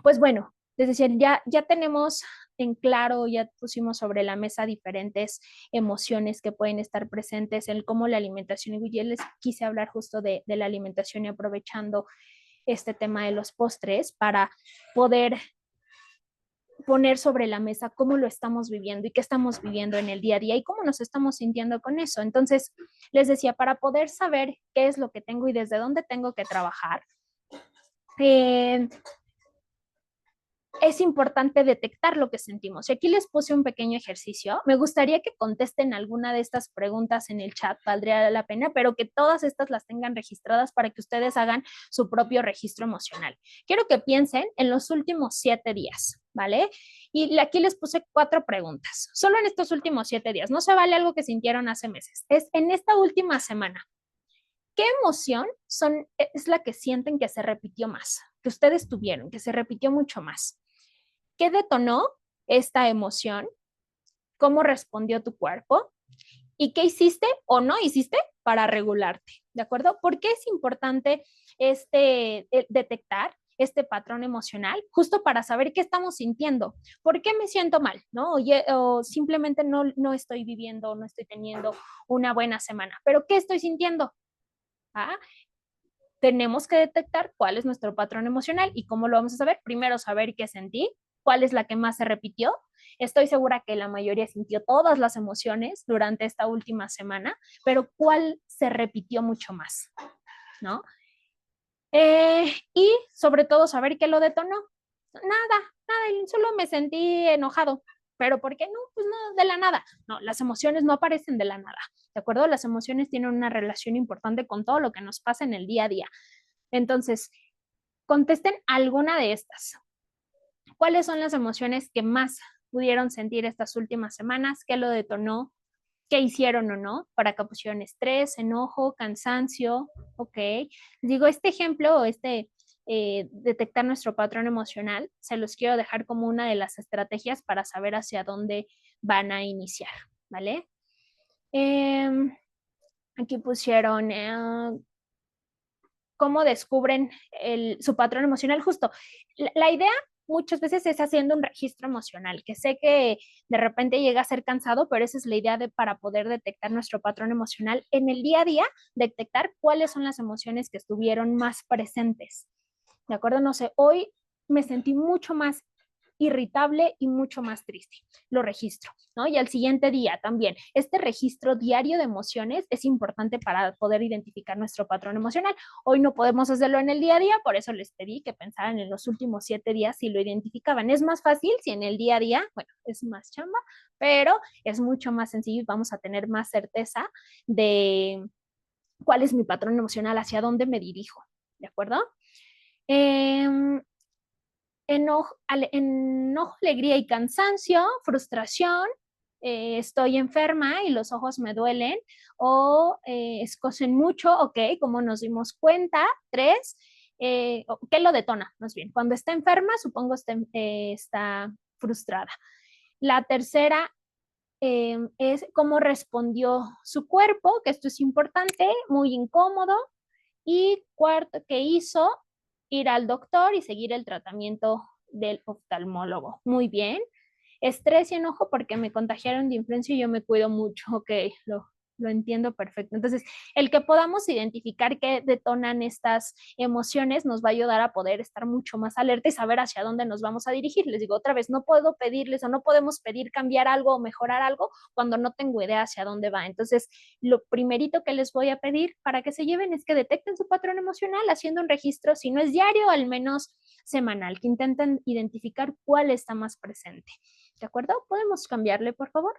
pues bueno, les decía, ya tenemos en claro, ya pusimos sobre la mesa diferentes emociones que pueden estar presentes en cómo la alimentación, y yo les quise hablar justo de la alimentación y aprovechando este tema de los postres para poder poner sobre la mesa cómo lo estamos viviendo y qué estamos viviendo en el día a día y cómo nos estamos sintiendo con eso. Entonces, les decía, para poder saber qué es lo que tengo y desde dónde tengo que trabajar, es importante detectar lo que sentimos. Y aquí les puse un pequeño ejercicio. Me gustaría que contesten alguna de estas preguntas en el chat, valdría la pena, pero que todas estas las tengan registradas para que ustedes hagan su propio registro emocional. Quiero que piensen en los últimos 7 días, ¿vale? Y aquí les puse 4 preguntas, solo en estos últimos 7 días. No se vale algo que sintieron hace meses. Es en esta última semana. ¿Qué emoción es la que sienten que se repitió más? Que ustedes tuvieron, que se repitió mucho más. ¿Qué detonó esta emoción? ¿Cómo respondió tu cuerpo? ¿Y qué hiciste o no hiciste para regularte? ¿De acuerdo? ¿Por qué es importante detectar este patrón emocional? Justo para saber qué estamos sintiendo. ¿Por qué me siento mal? ¿No? O simplemente no estoy viviendo, no estoy teniendo una buena semana. ¿Pero qué estoy sintiendo? ¿Ah? Tenemos que detectar cuál es nuestro patrón emocional y cómo lo vamos a saber. Primero, saber qué sentí, cuál es la que más se repitió. Estoy segura que la mayoría sintió todas las emociones durante esta última semana, pero cuál se repitió mucho más, ¿no? Y sobre todo saber qué lo detonó. Nada, solo me sentí enojado. ¿Pero por qué no? Pues no, de la nada. No, las emociones no aparecen de la nada, ¿de acuerdo? Las emociones tienen una relación importante con todo lo que nos pasa en el día a día. Entonces, contesten alguna de estas. ¿Cuáles son las emociones que más pudieron sentir estas últimas semanas? ¿Qué lo detonó? ¿Qué hicieron o no? Para que pusieron estrés, enojo, cansancio, ok. Digo, este ejemplo o detectar nuestro patrón emocional, se los quiero dejar como una de las estrategias para saber hacia dónde van a iniciar, ¿vale? Aquí pusieron cómo descubren su patrón emocional. Justo, la idea muchas veces es haciendo un registro emocional, que sé que de repente llega a ser cansado, pero esa es la idea para poder detectar nuestro patrón emocional en el día a día, detectar cuáles son las emociones que estuvieron más presentes. ¿De acuerdo? No sé, hoy me sentí mucho más irritable y mucho más triste. Lo registro, ¿no? Y al siguiente día también. Este registro diario de emociones es importante para poder identificar nuestro patrón emocional. Hoy no podemos hacerlo en el día a día, por eso les pedí que pensaran en los últimos 7 días si lo identificaban. Es más fácil si en el día a día, bueno, es más chamba, pero es mucho más sencillo y vamos a tener más certeza de cuál es mi patrón emocional, hacia dónde me dirijo, ¿de acuerdo? Enojo, alegría y cansancio, frustración, estoy enferma y los ojos me duelen o escosen mucho, ok, como nos dimos cuenta. 3, ¿qué lo detona? Más bien, cuando está enferma, supongo está frustrada. La tercera es cómo respondió su cuerpo, que esto es importante, muy incómodo. Y cuarto, ¿qué hizo? Ir al doctor y seguir el tratamiento del oftalmólogo. Muy bien. Estrés y enojo porque me contagiaron de influenza y yo me cuido mucho. Ok, Lo entiendo perfecto. Entonces, el que podamos identificar qué detonan estas emociones nos va a ayudar a poder estar mucho más alerta y saber hacia dónde nos vamos a dirigir. Les digo otra vez, no puedo pedirles o no podemos pedir cambiar algo o mejorar algo cuando no tengo idea hacia dónde va. Entonces, lo primerito que les voy a pedir para que se lleven es que detecten su patrón emocional haciendo un registro, si no es diario, al menos semanal, que intenten identificar cuál está más presente. ¿De acuerdo? ¿Podemos cambiarle, por favor?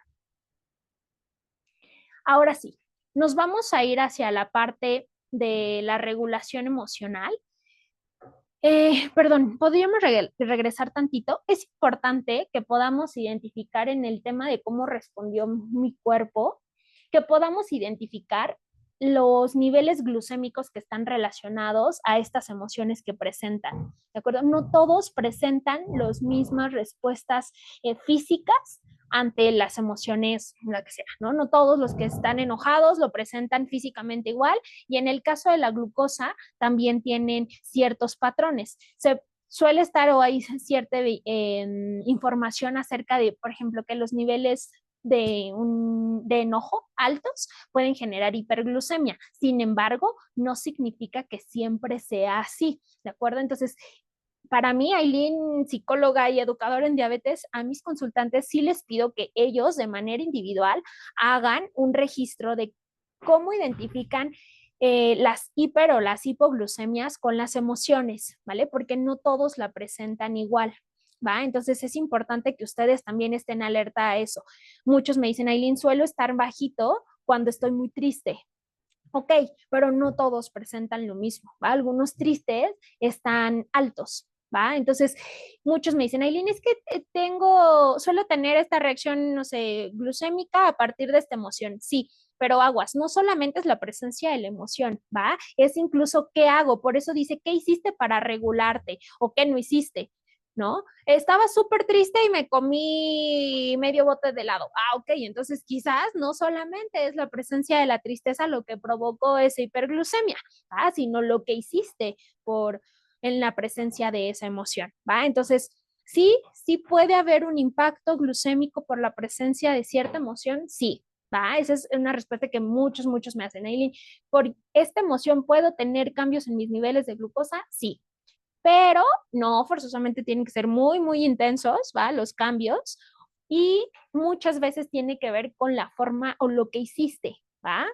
Ahora sí, nos vamos a ir hacia la parte de la regulación emocional. Perdón, podríamos regresar tantito. Es importante que podamos identificar en el tema de cómo respondió mi cuerpo, que podamos identificar los niveles glucémicos que están relacionados a estas emociones que presentan. ¿De acuerdo? No todos presentan las mismas respuestas físicas ante las emociones, la que sea, ¿no? No todos los que están enojados lo presentan físicamente igual, y en el caso de la glucosa también tienen ciertos patrones. Se suele estar o hay cierta información acerca de, por ejemplo, que los niveles de enojo altos pueden generar hiperglucemia. Sin embargo, no significa que siempre sea así, ¿de acuerdo? Entonces, para mí, Aileen, psicóloga y educadora en diabetes, a mis consultantes sí les pido que ellos de manera individual hagan un registro de cómo identifican las hiper o las hipoglucemias con las emociones, ¿vale? Porque no todos la presentan igual. ¿Va? Entonces es importante que ustedes también estén alerta a eso. Muchos me dicen, Aileen, suelo estar bajito cuando estoy muy triste. Ok, pero no todos presentan lo mismo, ¿va? Algunos tristes están altos, ¿va? Entonces, muchos me dicen, Aileen, es que suelo tener esta reacción, no sé, glucémica a partir de esta emoción. Sí, pero aguas, no solamente es la presencia de la emoción, ¿va? Es incluso qué hago. Por eso dice, ¿qué hiciste para regularte o qué no hiciste? ¿No? Estaba súper triste y me comí medio bote de helado. Ah, ok, entonces quizás no solamente es la presencia de la tristeza lo que provocó esa hiperglucemia, ¿va? Sino lo que hiciste en la presencia de esa emoción, ¿va? Entonces, sí, sí puede haber un impacto glucémico por la presencia de cierta emoción, sí. ¿Va? Esa es una respuesta que muchos me hacen. Aileen, ¿por esta emoción puedo tener cambios en mis niveles de glucosa? Sí, pero no forzosamente tienen que ser muy intensos, ¿va? Los cambios, y muchas veces tiene que ver con la forma o lo que hiciste, ¿va?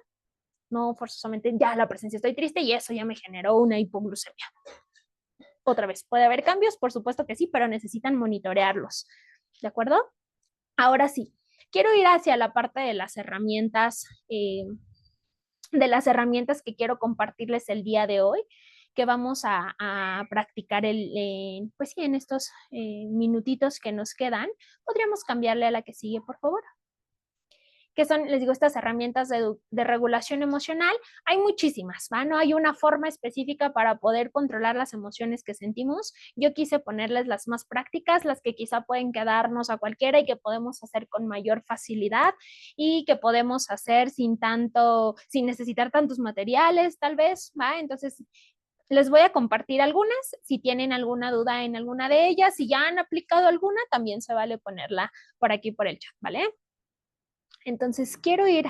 No forzosamente ya la presencia estoy triste y eso ya me generó una hipoglucemia. Otra vez, ¿puede haber cambios? Por supuesto que sí, pero necesitan monitorearlos, ¿de acuerdo? Ahora sí, quiero ir hacia la parte de las herramientas que quiero compartirles el día de hoy, que vamos a practicar pues sí, en estos minutitos que nos quedan. Podríamos cambiarle a la que sigue, por favor. Que son, les digo, estas herramientas de regulación emocional. Hay muchísimas, ¿va? No hay una forma específica para poder controlar las emociones que sentimos. Yo quise ponerles las más prácticas, las que quizá pueden quedarnos a cualquiera y que podemos hacer con mayor facilidad y que podemos hacer sin necesitar tantos materiales, tal vez, ¿va? Entonces, les voy a compartir algunas. Si tienen alguna duda en alguna de ellas, si ya han aplicado alguna, también se vale ponerla por aquí por el chat, ¿vale? Entonces, quiero ir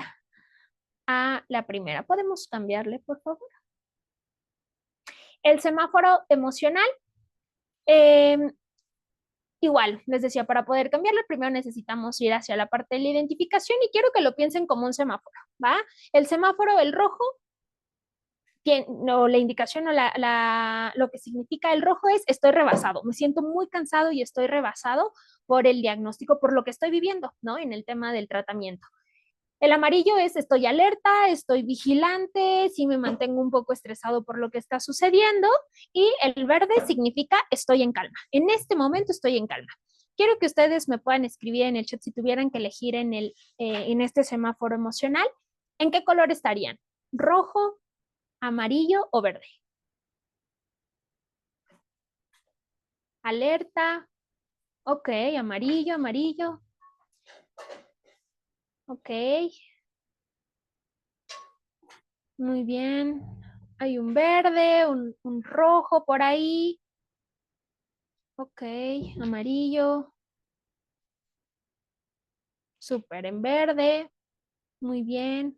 a la primera. ¿Podemos cambiarle, por favor? El semáforo emocional. eh, Igual, les decía, para poder cambiarle, primero necesitamos ir hacia la parte de la identificación y quiero que lo piensen como un semáforo, ¿va? El semáforo, el rojo, no, la indicación o lo que significa el rojo es estoy rebasado, me siento muy cansado y estoy rebasado por el diagnóstico, por lo que estoy viviendo, ¿no? En el tema del tratamiento. El amarillo es estoy alerta, estoy vigilante, sí me mantengo un poco estresado por lo que está sucediendo. Y el verde significa estoy en calma. En este momento estoy en calma. Quiero que ustedes me puedan escribir en el chat si tuvieran que elegir en este semáforo emocional, ¿en qué color estarían? ¿Rojo, amarillo o verde? Alerta, ok, amarillo, amarillo, ok, muy bien. Hay un verde, un rojo por ahí. Ok, amarillo, súper en verde, muy bien.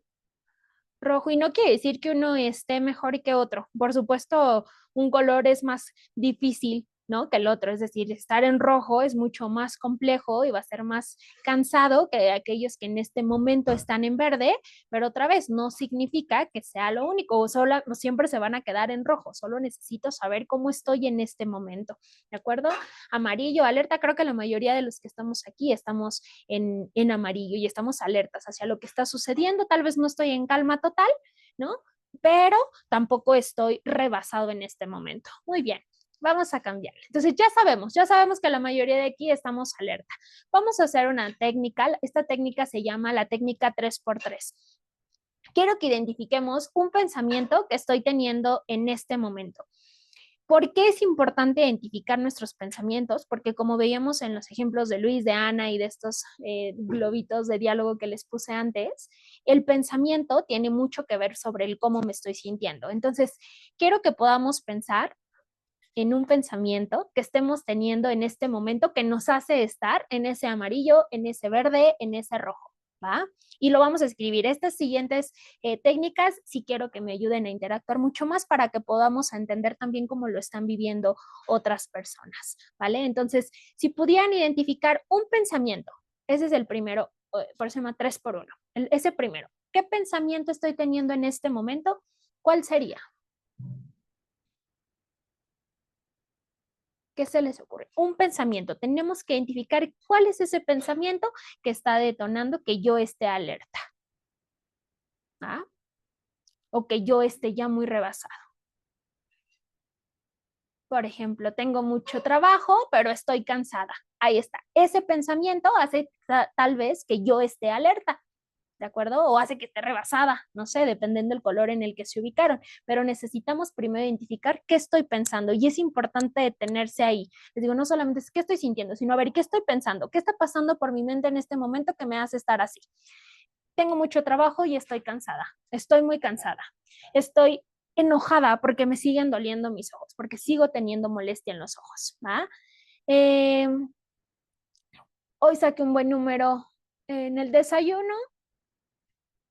rojo, y no quiere decir que uno esté mejor que otro. Por supuesto, un color es más difícil, ¿no? Que el otro, es decir, estar en rojo es mucho más complejo y va a ser más cansado que aquellos que en este momento están en verde, pero otra vez no significa que sea lo único, o solo no siempre se van a quedar en rojo, solo necesito saber cómo estoy en este momento, ¿de acuerdo? Amarillo, alerta, creo que la mayoría de los que estamos aquí estamos en amarillo y estamos alertas hacia lo que está sucediendo, tal vez no estoy en calma total, ¿no? Pero tampoco estoy rebasado en este momento. Muy bien, vamos a cambiar. Entonces ya sabemos que la mayoría de aquí estamos alerta. Vamos a hacer una técnica, esta técnica se llama la técnica 3x3. Quiero que identifiquemos un pensamiento que estoy teniendo en este momento. ¿Por qué es importante identificar nuestros pensamientos? Porque como veíamos en los ejemplos de Luis, de Ana y de estos globitos de diálogo que les puse antes, el pensamiento tiene mucho que ver sobre el cómo me estoy sintiendo. Entonces, quiero que podamos pensar en un pensamiento que estemos teniendo en este momento que nos hace estar en ese amarillo, en ese verde, en ese rojo, ¿va? Y lo vamos a escribir. Estas siguientes técnicas sí quiero que me ayuden a interactuar mucho más para que podamos entender también cómo lo están viviendo otras personas, ¿vale? Entonces, si pudieran identificar un pensamiento, ese es el primero, por eso se llama 3x1, ese primero. ¿Qué pensamiento estoy teniendo en este momento? ¿Cuál sería? ¿Qué se les ocurre? Un pensamiento. Tenemos que identificar cuál es ese pensamiento que está detonando que yo esté alerta. ¿Ah? O que yo esté ya muy rebasado. Por ejemplo, tengo mucho trabajo, pero estoy cansada. Ahí está. Ese pensamiento hace tal vez que yo esté alerta. ¿De acuerdo? O hace que esté rebasada, no sé, dependiendo del color en el que se ubicaron, pero necesitamos primero identificar qué estoy pensando y es importante detenerse ahí. Les digo, no solamente es qué estoy sintiendo, sino a ver, ¿qué estoy pensando? ¿Qué está pasando por mi mente en este momento que me hace estar así? Tengo mucho trabajo y estoy cansada, estoy muy cansada, estoy enojada porque me siguen doliendo mis ojos, porque sigo teniendo molestia en los ojos. ¿Va? Eh, Hoy saqué un buen número en el desayuno,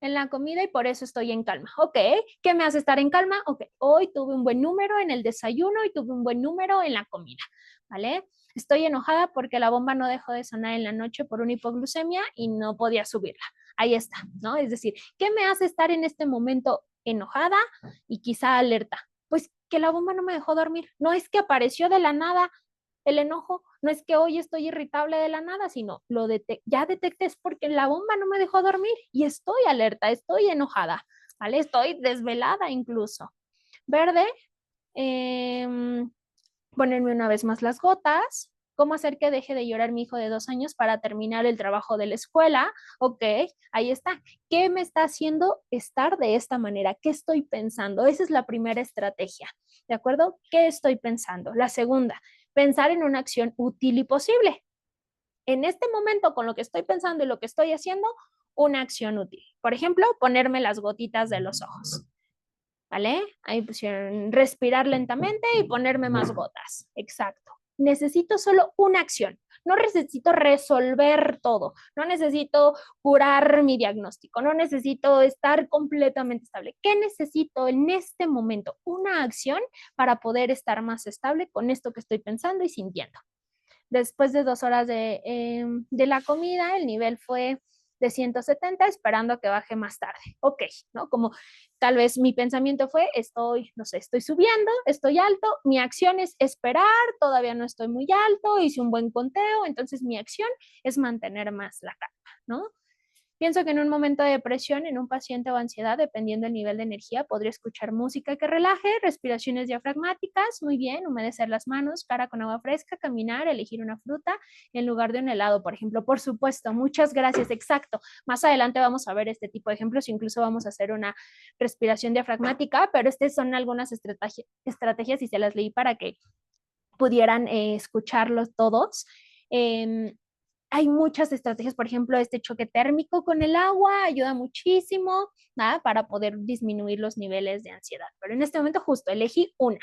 en la comida y por eso estoy en calma. Ok, ¿qué me hace estar en calma? Ok, hoy tuve un buen número en el desayuno y tuve un buen número en la comida, ¿vale? Estoy enojada porque la bomba no dejó de sonar en la noche por una hipoglucemia y no podía subirla. Ahí está, ¿no? Es decir, ¿qué me hace estar en este momento enojada y quizá alerta? Pues que la bomba no me dejó dormir. No es que apareció de la nada el enojo, no es que hoy estoy irritable de la nada, sino ya detecté es porque la bomba no me dejó dormir y estoy alerta, estoy enojada, ¿vale? Estoy desvelada incluso. Verde, eh, ponerme una vez más las gotas. ¿Cómo hacer que deje de llorar mi hijo de 2 años para terminar el trabajo de la escuela? Ok, ahí está. ¿Qué me está haciendo estar de esta manera? ¿Qué estoy pensando? Esa es la primera estrategia, ¿de acuerdo? ¿Qué estoy pensando? La segunda, pensar en una acción útil y posible. En este momento, con lo que estoy pensando y lo que estoy haciendo, una acción útil. Por ejemplo, ponerme las gotitas de los ojos. ¿Vale? Ahí pusieron respirar lentamente y ponerme más gotas. Exacto. Necesito solo una acción. No necesito resolver todo. No necesito curar mi diagnóstico. No necesito estar completamente estable. ¿Qué necesito en este momento? Una acción para poder estar más estable con esto que estoy pensando y sintiendo. Después de 2 horas de la comida, el nivel fue de 170, esperando a que baje más tarde. Ok, ¿no? Como tal vez mi pensamiento fue, no sé, estoy subiendo, estoy alto, mi acción es esperar, todavía no estoy muy alto, hice un buen conteo, entonces mi acción es mantener más la calma, ¿no? Pienso que en un momento de depresión, en un paciente o ansiedad, dependiendo del nivel de energía, podría escuchar música que relaje, respiraciones diafragmáticas, muy bien, humedecer las manos, cara con agua fresca, caminar, elegir una fruta en lugar de un helado, por ejemplo. Por supuesto, muchas gracias, exacto. Más adelante vamos a ver este tipo de ejemplos, incluso vamos a hacer una respiración diafragmática, pero estas son algunas estrategias y se las leí para que pudieran escucharlos todos. Hay muchas estrategias, por ejemplo, este choque térmico con el agua ayuda muchísimo, ¿verdad? Para poder disminuir los niveles de ansiedad. Pero en este momento justo elegí una.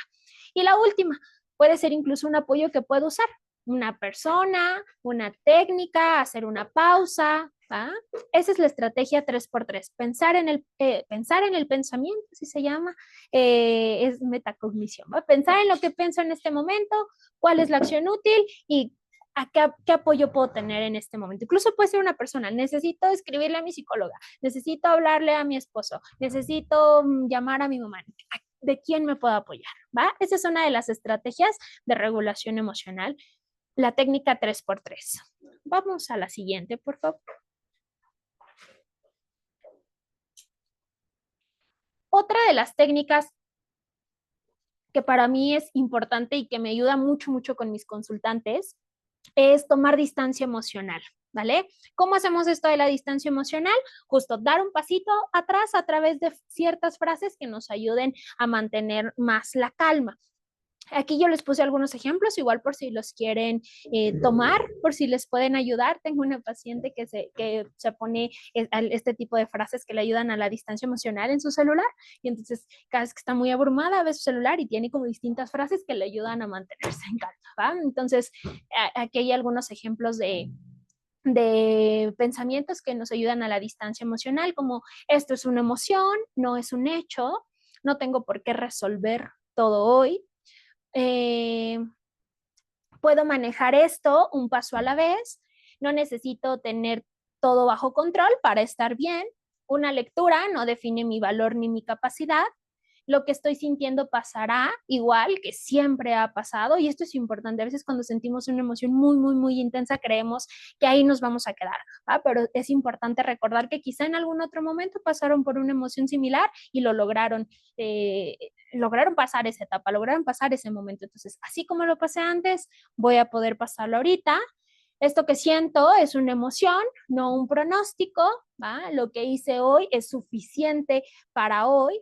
Y la última puede ser incluso un apoyo que puedo usar. una persona, una técnica, hacer una pausa, ¿va? Esa es la estrategia 3x3, pensar en el pensamiento, así se llama, es metacognición, ¿va? Pensar en lo que pienso en este momento, cuál es la acción útil y qué apoyo puedo tener en este momento. Incluso puede ser una persona, necesito escribirle a mi psicóloga, necesito hablarle a mi esposo, necesito llamar a mi mamá. ¿De quién me puedo apoyar? ¿Va? Esa es una de las estrategias de regulación emocional, la técnica 3x3. Vamos a la siguiente, por favor. Otra de las técnicas que para mí es importante y que me ayuda mucho, mucho con mis consultantes es tomar distancia emocional, ¿vale? ¿Cómo hacemos esto de la distancia emocional? Justo dar un pasito atrás a través de ciertas frases que nos ayuden a mantener más la calma. Aquí yo les puse algunos ejemplos, igual por si los quieren tomar, por si les pueden ayudar. Tengo una paciente que se pone este tipo de frases que le ayudan a la distancia emocional en su celular y entonces cada vez que está muy abrumada ve su celular y tiene como distintas frases que le ayudan a mantenerse en calma, ¿va? Entonces aquí hay algunos ejemplos de pensamientos que nos ayudan a la distancia emocional, como esto es una emoción, no es un hecho, no tengo por qué resolver todo hoy. Eh, Puedo manejar esto un paso a la vez, no necesito tener todo bajo control para estar bien. Una lectura no define mi valor ni mi capacidad. Lo que estoy sintiendo pasará igual que siempre ha pasado y esto es importante. A veces cuando sentimos una emoción muy, muy, muy intensa creemos que ahí nos vamos a quedar, ¿va? Pero es importante recordar que quizá en algún otro momento pasaron por una emoción similar y lo lograron pasar esa etapa, lograron pasar ese momento. Entonces, así como lo pasé antes, voy a poder pasarlo ahorita. Esto que siento es una emoción, no un pronóstico, ¿va? Lo que hice hoy es suficiente para hoy.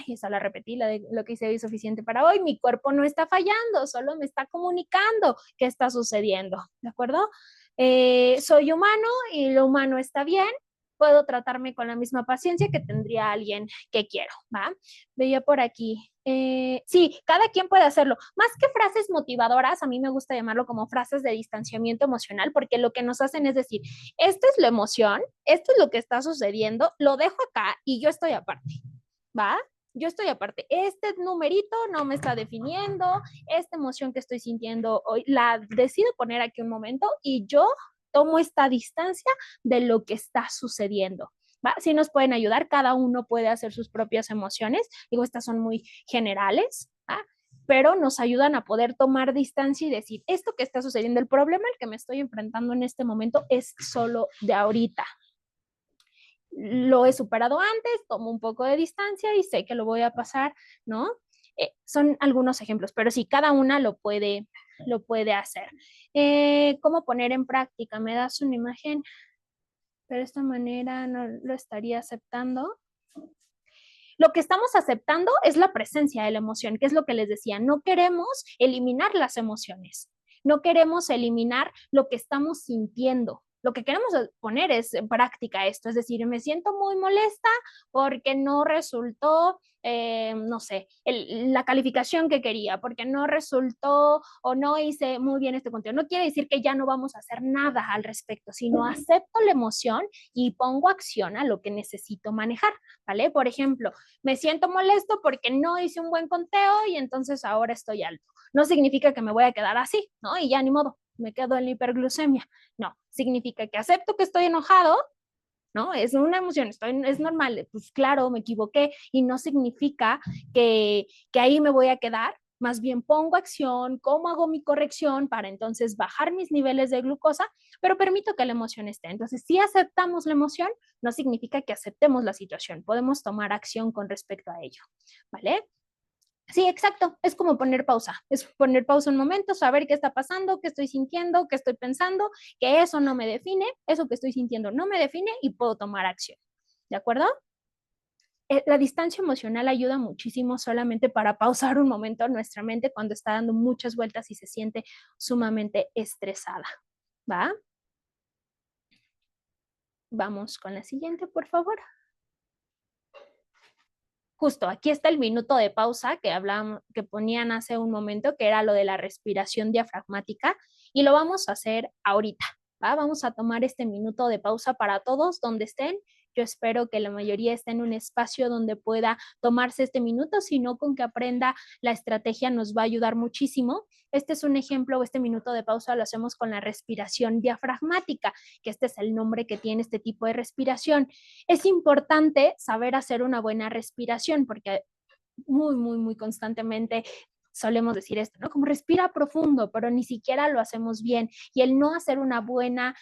Esa la repetí, lo que hice hoy es suficiente para hoy. Mi cuerpo no está fallando, solo me está comunicando qué está sucediendo, ¿de acuerdo? Soy humano y lo humano está bien. Puedo tratarme con la misma paciencia que tendría alguien que quiero, ¿va? Veía por aquí. Sí, cada quien puede hacerlo. Más que frases motivadoras, a mí me gusta llamarlo como frases de distanciamiento emocional, porque lo que nos hacen es decir, esta es la emoción, esto es lo que está sucediendo, lo dejo acá y yo estoy aparte, ¿va? Yo estoy aparte. Este numerito no me está definiendo, esta emoción que estoy sintiendo hoy la decido poner aquí un momento y yo tomo esta distancia de lo que está sucediendo. ¿Va? Sí nos pueden ayudar, cada uno puede hacer sus propias emociones, digo, estas son muy generales, ¿va? Pero nos ayudan a poder tomar distancia y decir, esto que está sucediendo, el problema al que me estoy enfrentando en este momento es solo de ahorita. Lo he superado antes, tomo un poco de distancia y sé que lo voy a pasar, ¿no? Son algunos ejemplos, pero sí, cada una lo puede hacer. ¿Cómo poner en práctica? ¿Me das una imagen? Pero de esta manera no lo estaría aceptando. Lo que estamos aceptando es la presencia de la emoción, que es lo que les decía. No queremos eliminar las emociones, no queremos eliminar lo que estamos sintiendo. Lo que queremos poner es en práctica esto, es decir, me siento muy molesta porque no resultó, no sé, la calificación que quería, porque no resultó o no hice muy bien este contenido. No quiere decir que ya no vamos a hacer nada al respecto, sino acepto la emoción y pongo acción a lo que necesito manejar, ¿vale? Por ejemplo, me siento molesto porque no hice un buen conteo y entonces ahora estoy alto. No significa que me voy a quedar así, ¿no? Y ya ni modo, me quedo en la hiperglucemia. No, significa que acepto que estoy enojado, ¿no? Es una emoción, es normal, pues claro, me equivoqué y no significa que ahí me voy a quedar. Más bien pongo acción, cómo hago mi corrección para entonces bajar mis niveles de glucosa, pero permito que la emoción esté. Entonces, si aceptamos la emoción, no significa que aceptemos la situación. Podemos tomar acción con respecto a ello, ¿vale? Sí, exacto. Es como poner pausa. Es poner pausa un momento, saber qué está pasando, qué estoy sintiendo, qué estoy pensando, que eso no me define, eso que estoy sintiendo no me define y puedo tomar acción. ¿De acuerdo? La distancia emocional ayuda muchísimo solamente para pausar un momento nuestra mente cuando está dando muchas vueltas y se siente sumamente estresada. ¿Va? Vamos con la siguiente, por favor. justo aquí está el minuto de pausa que hablábamos, que ponían hace un momento, que era lo de la respiración diafragmática, y lo vamos a hacer ahorita, ¿va? Vamos a tomar este minuto de pausa para todos donde estén. Yo espero que la mayoría esté en un espacio donde pueda tomarse este minuto, sino con que aprenda la estrategia nos va a ayudar muchísimo. Este es un ejemplo, este minuto de pausa lo hacemos con la respiración diafragmática, que este es el nombre que tiene este tipo de respiración. Es importante saber hacer una buena respiración porque muy constantemente solemos decir esto, ¿no? Como respira profundo, pero ni siquiera lo hacemos bien. Y el no hacer una buena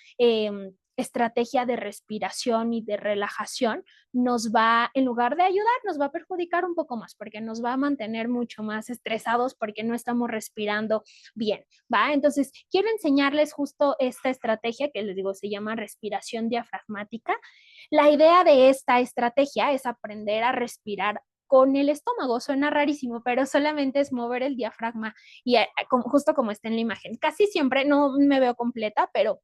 estrategia de respiración y de relajación nos va, en lugar de ayudar, nos va a perjudicar un poco más, porque nos va a mantener mucho más estresados porque no estamos respirando bien, ¿va? Entonces, quiero enseñarles justo esta estrategia que les digo, se llama respiración diafragmática. La idea de esta estrategia es aprender a respirar con el estómago. Suena rarísimo, pero solamente es mover el diafragma y justo como está en la imagen. Casi siempre, no me veo completa, pero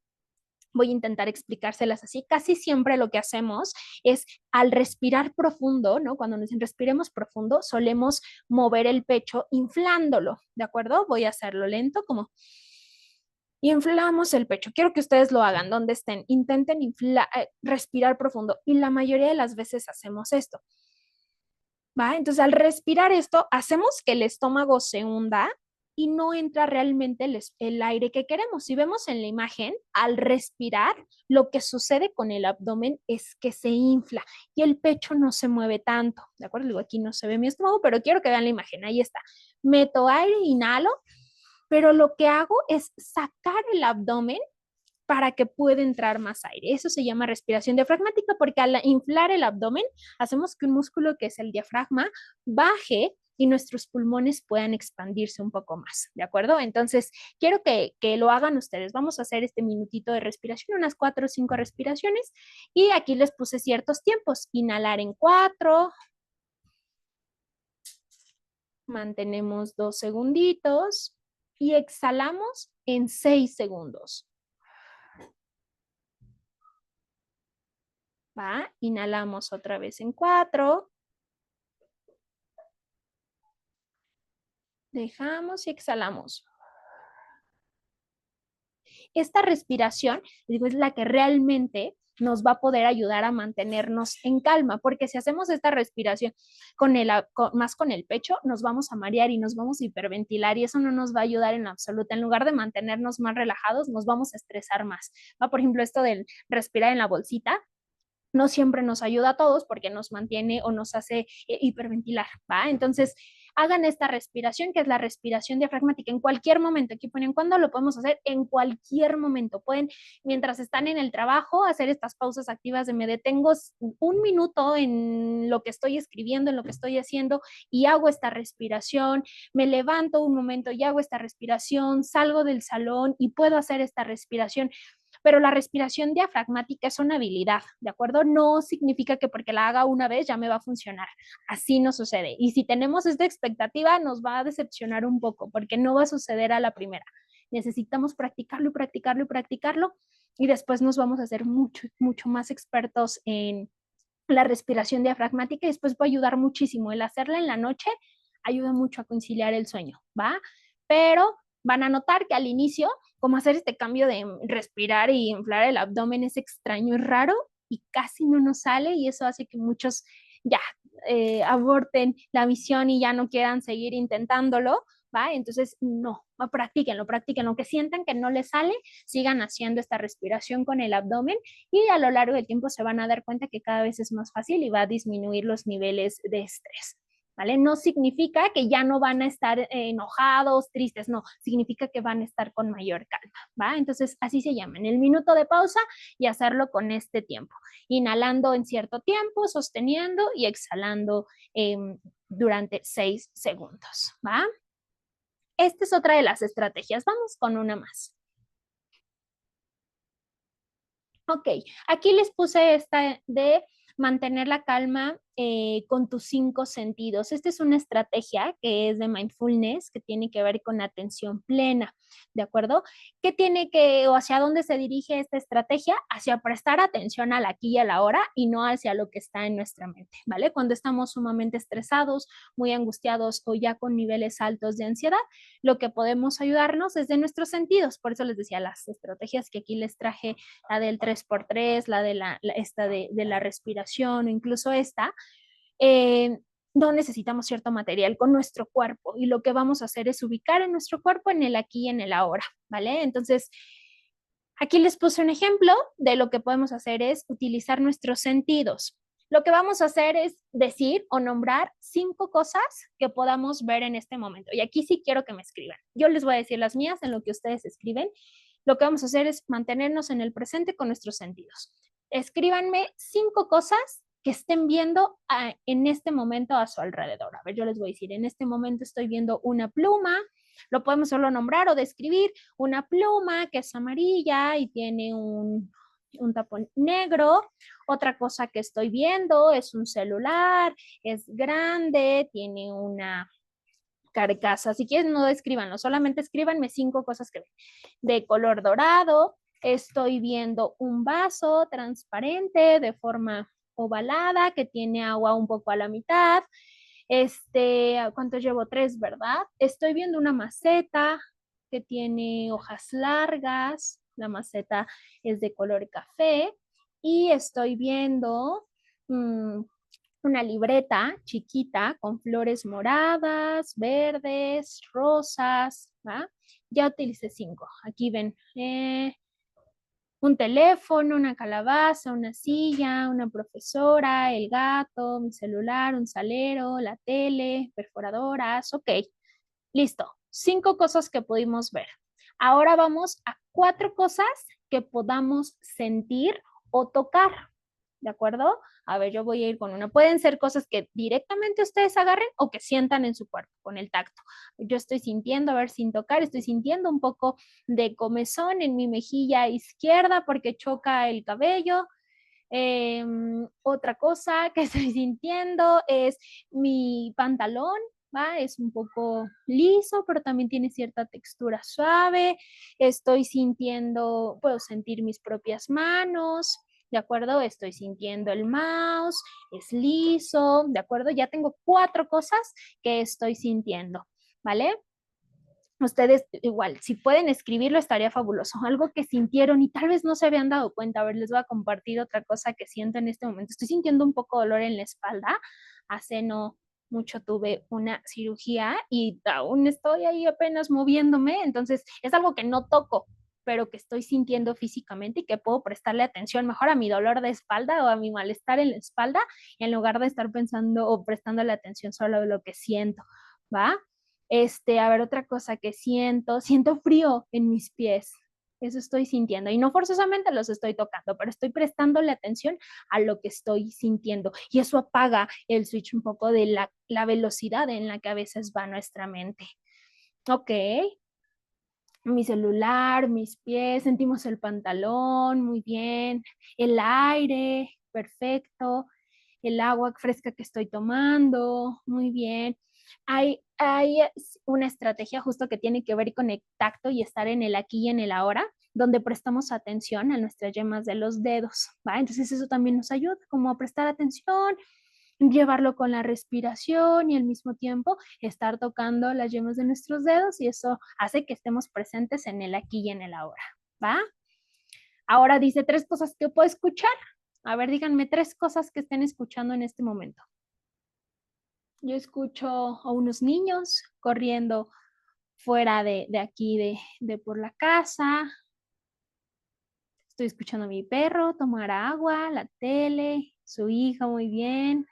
voy a intentar explicárselas así. Casi siempre lo que hacemos es al respirar profundo, ¿no? Cuando nos respiremos profundo, solemos mover el pecho inflándolo, ¿de acuerdo? Voy a hacerlo lento, como y inflamos el pecho. Quiero que ustedes lo hagan donde estén. Intenten respirar profundo. Y la mayoría de las veces hacemos esto. ¿Va? Entonces, al respirar esto, hacemos que el estómago se hunda y no entra realmente el aire que queremos. Si vemos en la imagen, al respirar, lo que sucede con el abdomen es que se infla y el pecho no se mueve tanto. ¿De acuerdo? Digo, aquí no se ve mi estómago, pero quiero que vean la imagen. Ahí está. Meto aire, inhalo, pero lo que hago es sacar el abdomen para que pueda entrar más aire. Eso se llama respiración diafragmática porque al inflar el abdomen hacemos que un músculo que es el diafragma baje y nuestros pulmones puedan expandirse un poco más, ¿de acuerdo? Entonces, quiero que lo hagan ustedes. Vamos a hacer este minutito de respiración, unas 4 o 5 respiraciones, y aquí les puse ciertos tiempos. Inhalar en 4, mantenemos 2 segunditos y exhalamos en 6 segundos. ¿Va? Inhalamos otra vez en 4. Dejamos y exhalamos. Esta respiración, digo, es la que realmente nos va a poder ayudar a mantenernos en calma, porque si hacemos esta respiración más con el pecho, nos vamos a marear y nos vamos a hiperventilar y eso no nos va a ayudar en absoluto. En lugar de mantenernos más relajados, nos vamos a estresar más. ¿Va? Por ejemplo, esto del respirar en la bolsita, no siempre nos ayuda a todos porque nos mantiene o nos hace hiperventilar, ¿va? Entonces, hagan esta respiración, que es la respiración diafragmática en cualquier momento. Aquí ponen cuándo lo podemos hacer, en cualquier momento. Pueden, mientras están en el trabajo, hacer estas pausas activas de me detengo un minuto en lo que estoy escribiendo, en lo que estoy haciendo y hago esta respiración, me levanto un momento y hago esta respiración, salgo del salón y puedo hacer esta respiración. Pero la respiración diafragmática es una habilidad, ¿de acuerdo? No significa que porque la haga una vez ya me va a funcionar. Así no sucede. Y si tenemos esta expectativa, nos va a decepcionar un poco, porque no va a suceder a la primera. Necesitamos practicarlo y practicarlo y practicarlo, y después nos vamos a hacer mucho más expertos en la respiración diafragmática y después va a ayudar muchísimo. El hacerla en la noche ayuda mucho a conciliar el sueño, ¿va? Pero van a notar que al inicio, como hacer este cambio de respirar y inflar el abdomen es extraño, es raro y casi no nos sale y eso hace que muchos ya aborten la misión y ya no quieran seguir intentándolo, ¿va? Entonces, no, practíquenlo, que sientan que no les sale, sigan haciendo esta respiración con el abdomen y a lo largo del tiempo se van a dar cuenta que cada vez es más fácil y va a disminuir los niveles de estrés. ¿Vale? No significa que ya no van a estar enojados, tristes, no, significa que van a estar con mayor calma, ¿va? Entonces, así se llama, en el minuto de pausa y hacerlo con este tiempo. Inhalando en cierto tiempo, sosteniendo y exhalando durante 6 segundos, ¿va? Esta es otra de las estrategias. Vamos con una más. Ok, aquí les puse esta de mantener la calma con tus 5 sentidos. Esta es una estrategia que es de mindfulness, que tiene que ver con atención plena, ¿de acuerdo? ¿Qué tiene que, o hacia dónde se dirige esta estrategia? Hacia prestar atención al aquí y a la hora y no hacia lo que está en nuestra mente, ¿vale? Cuando estamos sumamente estresados, muy angustiados o ya con niveles altos de ansiedad, lo que podemos ayudarnos es de nuestros sentidos. Por eso les decía las estrategias que aquí les traje, la del 3x3, la de esta de la respiración, o incluso esta, eh, no necesitamos cierto material con nuestro cuerpo y lo que vamos a hacer es ubicar en nuestro cuerpo en el aquí y en el ahora, ¿vale? Entonces, aquí les puse un ejemplo de lo que podemos hacer es utilizar nuestros sentidos. Lo que vamos a hacer es decir o nombrar 5 cosas que podamos ver en este momento. Y aquí sí quiero que me escriban. Yo les voy a decir las mías en lo que ustedes escriben. Lo que vamos a hacer es mantenernos en el presente con nuestros sentidos. Escríbanme 5 cosas que estén viendo en este momento a su alrededor. A ver, yo les voy a decir, en este momento estoy viendo una pluma, lo podemos solo nombrar o describir, una pluma que es amarilla y tiene un tapón negro. Otra cosa que estoy viendo es un celular, es grande, tiene una carcasa. Si quieren, no escríbanlo, solamente escríbanme 5 cosas que ven. De color dorado, estoy viendo un vaso transparente de forma ovalada que tiene agua un poco a la mitad. ¿Cuántos llevo? 3, ¿verdad? Estoy viendo una maceta que tiene hojas largas. La maceta es de color café. Y estoy viendo una libreta chiquita con flores moradas, verdes, rosas, ¿va? Ya utilicé 5. Aquí ven, un teléfono, una calabaza, una silla, una profesora, el gato, mi celular, un salero, la tele, perforadoras. Ok, listo. 5 cosas que pudimos ver. Ahora vamos a 4 cosas que podamos sentir o tocar. ¿De acuerdo? A ver, yo voy a ir con una. Pueden ser cosas que directamente ustedes agarren o que sientan en su cuerpo, con el tacto. Yo estoy sintiendo, a ver, sin tocar, estoy sintiendo un poco de comezón en mi mejilla izquierda porque choca el cabello. Otra cosa que estoy sintiendo es mi pantalón, ¿va? Es un poco liso, pero también tiene cierta textura suave. Estoy sintiendo, puedo sentir mis propias manos. ¿De acuerdo? Estoy sintiendo el mouse, es liso, ¿de acuerdo? Ya tengo 4 cosas que estoy sintiendo, ¿vale? Ustedes igual, si pueden escribirlo estaría fabuloso. Algo que sintieron y tal vez no se habían dado cuenta. A ver, les voy a compartir otra cosa que siento en este momento. Estoy sintiendo un poco de dolor en la espalda. Hace no mucho tuve una cirugía y aún estoy ahí apenas moviéndome. Entonces es algo que no toco, pero que estoy sintiendo físicamente y que puedo prestarle atención mejor a mi dolor de espalda o a mi malestar en la espalda en lugar de estar pensando o prestándole atención solo a lo que siento, ¿va? A ver, otra cosa que siento frío en mis pies. Eso estoy sintiendo. Y no forzosamente los estoy tocando, pero estoy prestándole atención a lo que estoy sintiendo. Y eso apaga el switch un poco de la velocidad en la que a veces va nuestra mente. Ok, mi celular, mis pies, sentimos el pantalón, muy bien, el aire, perfecto, el agua fresca que estoy tomando, muy bien. Hay una estrategia justo que tiene que ver con el tacto y estar en el aquí y en el ahora, donde prestamos atención a nuestras yemas de los dedos, ¿va? Entonces eso también nos ayuda como a prestar atención, llevarlo con la respiración y al mismo tiempo estar tocando las yemas de nuestros dedos y eso hace que estemos presentes en el aquí y en el ahora, ¿va? Ahora dice 3 cosas que puedo escuchar. A ver, díganme 3 cosas que estén escuchando en este momento. Yo escucho a unos niños corriendo fuera de aquí, de por la casa. Estoy escuchando a mi perro tomar agua, la tele, su hija muy bien.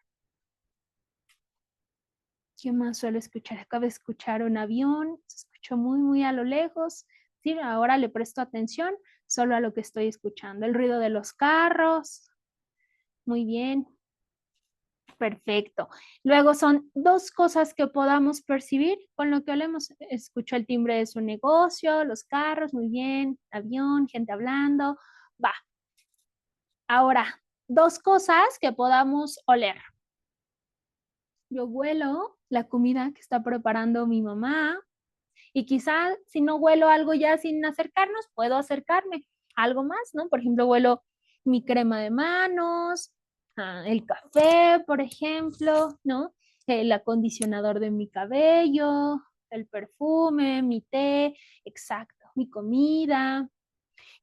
¿Qué más suelo escuchar? Acabo de escuchar un avión, se escuchó muy, muy a lo lejos. Sí, ahora le presto atención solo a lo que estoy escuchando. El ruido de los carros. Muy bien. Perfecto. Luego son 2 cosas que podamos percibir con lo que hablemos. Escucho el timbre de su negocio, los carros, muy bien, avión, gente hablando. Va. Ahora, 2 cosas que podamos oler. yo huelo la comida que está preparando mi mamá y quizá si no huelo algo ya sin acercarnos, puedo acercarme a algo más, ¿no? Por ejemplo, huelo mi crema de manos, el café, por ejemplo, ¿no? El acondicionador de mi cabello, el perfume, mi té, exacto, mi comida.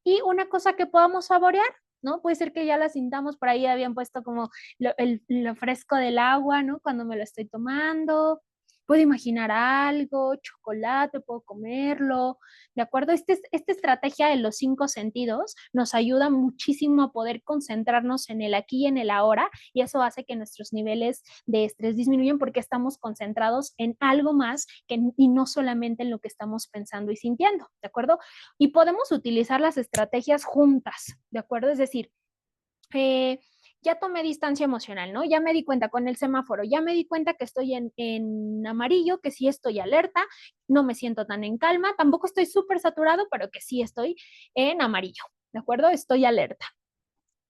Y una cosa que podamos saborear, ¿no? Puede ser que ya la sintamos, por ahí habían puesto como lo fresco del agua, ¿no? Cuando me lo estoy tomando. Puedo imaginar algo, chocolate, puedo comerlo, ¿de acuerdo? Esta estrategia de los 5 sentidos nos ayuda muchísimo a poder concentrarnos en el aquí y en el ahora, y eso hace que nuestros niveles de estrés disminuyan porque estamos concentrados en algo más y no solamente en lo que estamos pensando y sintiendo, ¿de acuerdo? Y podemos utilizar las estrategias juntas, ¿de acuerdo? Es decir, eh, ya tomé distancia emocional, ¿no? Ya me di cuenta con el semáforo, ya me di cuenta que estoy en amarillo, que sí estoy alerta, no me siento tan en calma, tampoco estoy súper saturado, pero que sí estoy en amarillo, ¿de acuerdo? Estoy alerta.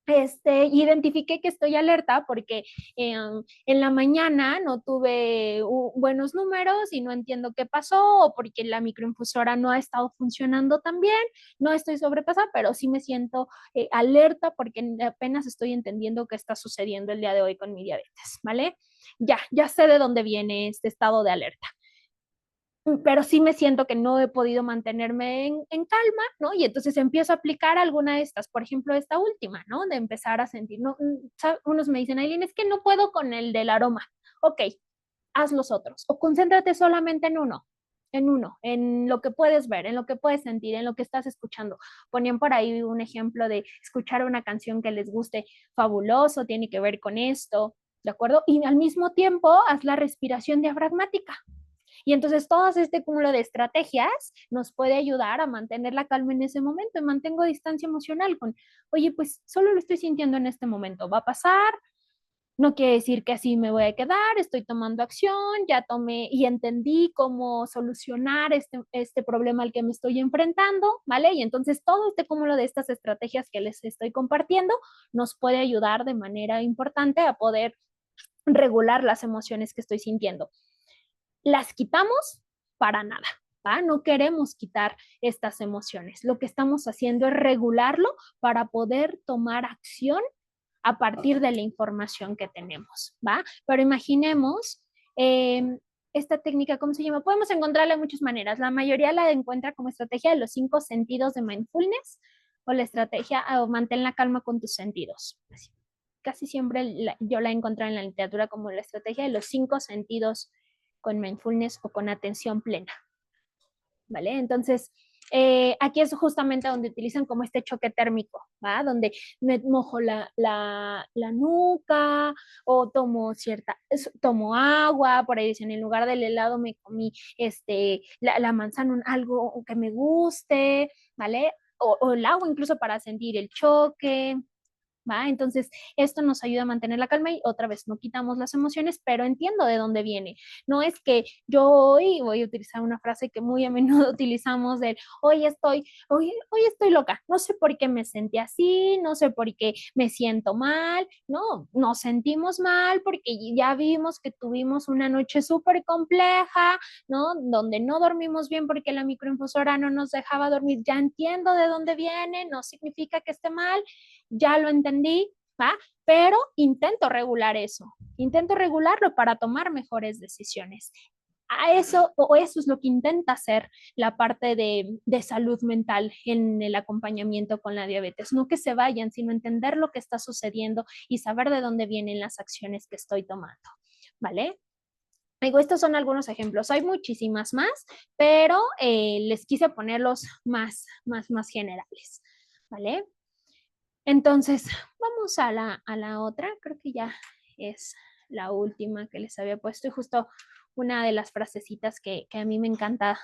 Identifiqué que estoy alerta porque en la mañana no tuve buenos números y no entiendo qué pasó, o porque la microinfusora no ha estado funcionando tan bien, no estoy sobrepasada, pero sí me siento alerta porque apenas estoy entendiendo qué está sucediendo el día de hoy con mi diabetes, ¿vale? Ya sé de dónde viene este estado de alerta, pero sí me siento que no he podido mantenerme en calma, ¿no? Y entonces empiezo a aplicar alguna de estas, por ejemplo, esta última, ¿no? De empezar a sentir, ¿no? Unos me dicen, Aileen, es que no puedo con el del aroma. Ok, haz los otros, o concéntrate solamente en lo que puedes ver, en lo que puedes sentir, en lo que estás escuchando. Ponían por ahí un ejemplo de escuchar una canción que les guste, fabuloso, tiene que ver con esto, ¿de acuerdo? Y al mismo tiempo, haz la respiración diafragmática. Y entonces todo este cúmulo de estrategias nos puede ayudar a mantener la calma en ese momento. Y mantengo distancia emocional con, oye, pues solo lo estoy sintiendo en este momento, va a pasar, no quiere decir que así me voy a quedar, estoy tomando acción, ya tomé y entendí cómo solucionar este problema al que me estoy enfrentando, ¿vale? Y entonces todo este cúmulo de estas estrategias que les estoy compartiendo nos puede ayudar de manera importante a poder regular las emociones que estoy sintiendo. Las quitamos para nada, ¿va? No queremos quitar estas emociones. Lo que estamos haciendo es regularlo para poder tomar acción a partir de la información que tenemos, ¿va? Pero imaginemos esta técnica, ¿cómo se llama? Podemos encontrarla de muchas maneras. La mayoría la encuentra como estrategia de los 5 sentidos de mindfulness, o la estrategia o mantén la calma con tus sentidos. Así. Casi siempre yo la encontrado en la literatura como la estrategia de los 5 sentidos con mindfulness o con atención plena, ¿vale? Entonces, aquí es justamente donde utilizan como este choque térmico, ¿va? Donde me mojo la nuca, o tomo agua, por ahí dicen, en lugar del helado me comí la manzana, algo que me guste, ¿vale? O el agua incluso para sentir el choque, ¿va? Entonces, esto nos ayuda a mantener la calma y otra vez no quitamos las emociones, pero entiendo de dónde viene. No es que yo hoy voy a utilizar una frase que muy a menudo utilizamos de hoy estoy loca, no sé por qué me sentí así, no sé por qué me siento mal, no, nos sentimos mal porque ya vimos que tuvimos una noche súper compleja, ¿no? Donde no dormimos bien porque la microinfusora no nos dejaba dormir, ya entiendo de dónde viene, no significa que esté mal, ya lo entendí, ¿va? Pero intento regularlo para tomar mejores decisiones. A eso, o eso es lo que intenta hacer la parte de salud mental en el acompañamiento con la diabetes. No que se vayan, sino entender lo que está sucediendo y saber de dónde vienen las acciones que estoy tomando, ¿vale? Digo, estos son algunos ejemplos. Hay muchísimas más, pero les quise ponerlos más generales, ¿vale? Entonces, vamos a la otra. Creo que ya es la última que les había puesto. Y justo una de las frasecitas que a mí me encanta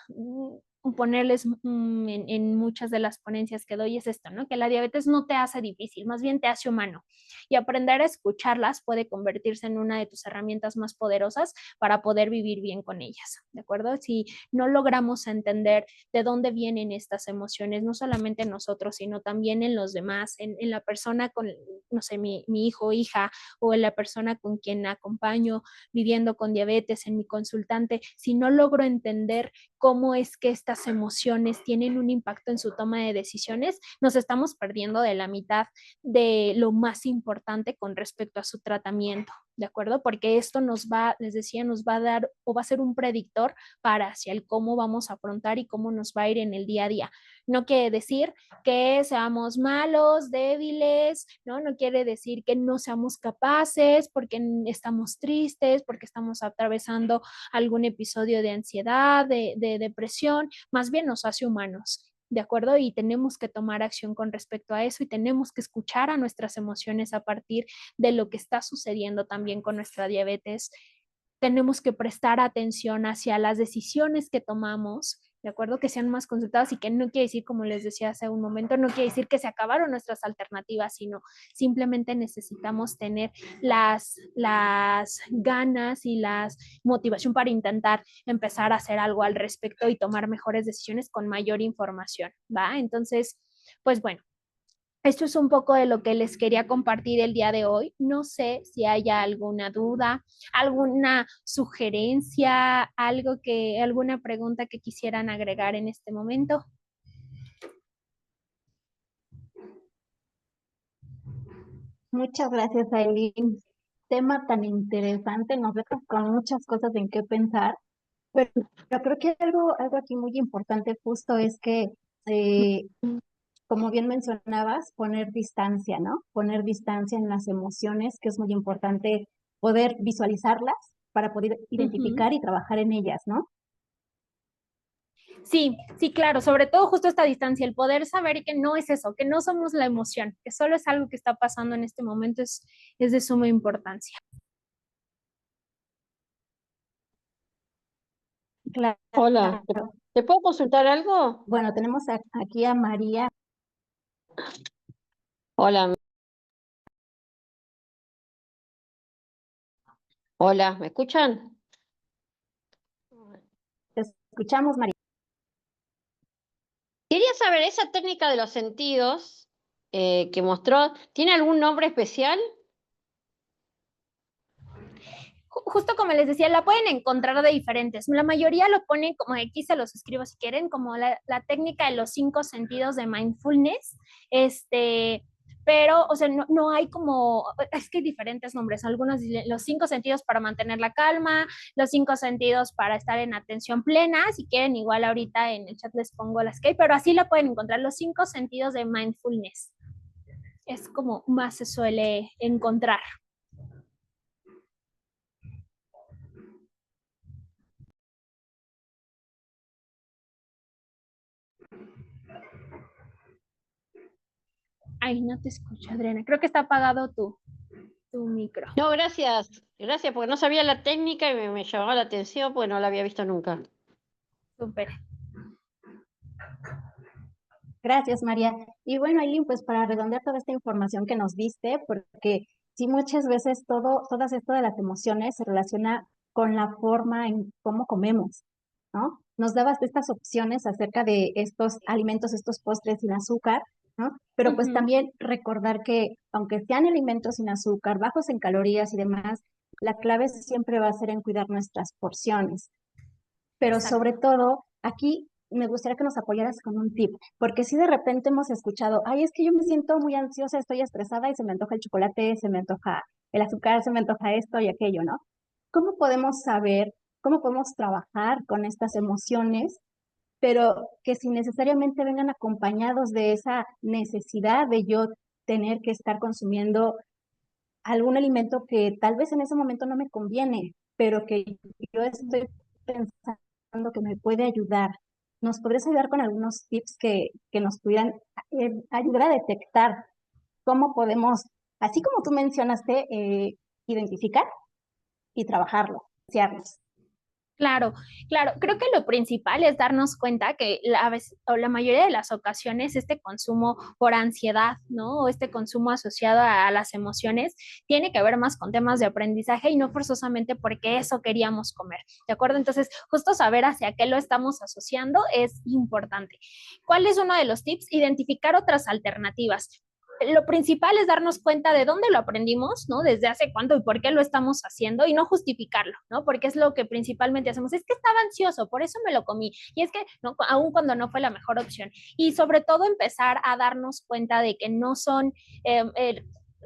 ponerles en muchas de las ponencias que doy es esto, ¿no? Que la diabetes no te hace difícil, más bien te hace humano. Y aprender a escucharlas puede convertirse en una de tus herramientas más poderosas para poder vivir bien con ellas, ¿de acuerdo? Si no logramos entender de dónde vienen estas emociones, no solamente en nosotros, sino también en los demás, en la persona con, no sé, mi hijo o hija, o en la persona con quien acompaño viviendo con diabetes, en mi consultante, si no logro entender cómo es que estas emociones tienen un impacto en su toma de decisiones, nos estamos perdiendo de la mitad de lo más importante con respecto a su tratamiento, ¿de acuerdo? Porque esto nos va, les decía, nos va a dar o va a ser un predictor para hacia el cómo vamos a afrontar y cómo nos va a ir en el día a día. No quiere decir que seamos malos, débiles, ¿no? No quiere decir que no seamos capaces porque estamos tristes, porque estamos atravesando algún episodio de ansiedad, de depresión, más bien nos hace humanos. ¿De acuerdo? Y tenemos que tomar acción con respecto a eso y tenemos que escuchar a nuestras emociones a partir de lo que está sucediendo también con nuestra diabetes. Tenemos que prestar atención hacia las decisiones que tomamos, de acuerdo, que sean más consultadas y que no quiere decir, como les decía hace un momento, no quiere decir que se acabaron nuestras alternativas, sino simplemente necesitamos tener las ganas y la motivación para intentar empezar a hacer algo al respecto y tomar mejores decisiones con mayor información, ¿va? Entonces, pues bueno, esto es un poco de lo que les quería compartir el día de hoy. No sé si haya alguna duda, alguna sugerencia, alguna pregunta que quisieran agregar en este momento. Muchas gracias, Aileen. Tema tan interesante, nos deja con muchas cosas en qué pensar, pero, pero creo que algo aquí muy importante justo es que, eh, como bien mencionabas, poner distancia, ¿no? Poner distancia en las emociones, que es muy importante poder visualizarlas para poder Ujú. identificar y trabajar en ellas, ¿no? Sí, sí, claro, sobre todo justo esta distancia, el poder saber que no es eso, que no somos la emoción, que solo es algo que está pasando en este momento es de suma importancia. Hola, Claro. ¿te puedo consultar algo? Bueno, tenemos aquí a María. Hola, hola, ¿me escuchan? Te escuchamos, María. Quería saber, esa técnica de los sentidos que mostró, ¿tiene algún nombre especial? Justo como les decía, la pueden encontrar de diferentes. La mayoría lo ponen como aquí se los escribo si quieren, como la técnica de los 5 sentidos de mindfulness. Pero, o sea, no hay como, es que hay diferentes nombres. Algunos dicen los 5 sentidos para mantener la calma, los 5 sentidos para estar en atención plena. Si quieren, igual ahorita en el chat les pongo las que hay, pero así la pueden encontrar, los 5 sentidos de mindfulness. Es como más se suele encontrar. Ay, no te escucho, Adriana. Creo que está apagado tu micro. No, gracias, gracias, porque no sabía la técnica y me llamaba la atención porque no la había visto nunca. Súper. Gracias, María. Y bueno, Aileen, pues para redondear toda esta información que nos diste, porque sí muchas veces todas esto de las emociones se relaciona con la forma en cómo comemos, ¿no? Nos dabas estas opciones acerca de estos alimentos, estos postres sin azúcar, ¿no? Pero pues Ujú. también recordar que aunque sean alimentos sin azúcar, bajos en calorías y demás, la clave siempre va a ser en cuidar nuestras porciones. Pero Exacto. sobre todo, aquí me gustaría que nos apoyaras con un tip, porque si de repente hemos escuchado, ay, es que yo me siento muy ansiosa, estoy estresada y se me antoja el chocolate, se me antoja el azúcar, se me antoja esto y aquello, ¿no? ¿Cómo podemos saber, cómo podemos trabajar con estas emociones, pero que sin necesariamente vengan acompañados de esa necesidad de yo tener que estar consumiendo algún alimento que tal vez en ese momento no me conviene, pero que yo estoy pensando que me puede ayudar? ¿Nos podrías ayudar con algunos tips que nos pudieran ayudar a detectar cómo podemos, así como tú mencionaste, identificar y trabajarlo, hacerlos? Claro, claro. Creo que lo principal es darnos cuenta que a veces, o la mayoría de las ocasiones este consumo por ansiedad, ¿no? O este consumo asociado a las emociones tiene que ver más con temas de aprendizaje y no forzosamente porque eso queríamos comer, ¿de acuerdo? Entonces, justo saber hacia qué lo estamos asociando es importante. ¿Cuál es uno de los tips? Identificar otras alternativas. Lo principal es darnos cuenta de dónde lo aprendimos, ¿no? Desde hace cuánto y por qué lo estamos haciendo y no justificarlo, ¿no? Porque es lo que principalmente hacemos. Es que estaba ansioso, por eso me lo comí. Y es que, no, aun cuando no fue la mejor opción. Y sobre todo empezar a darnos cuenta de que no son...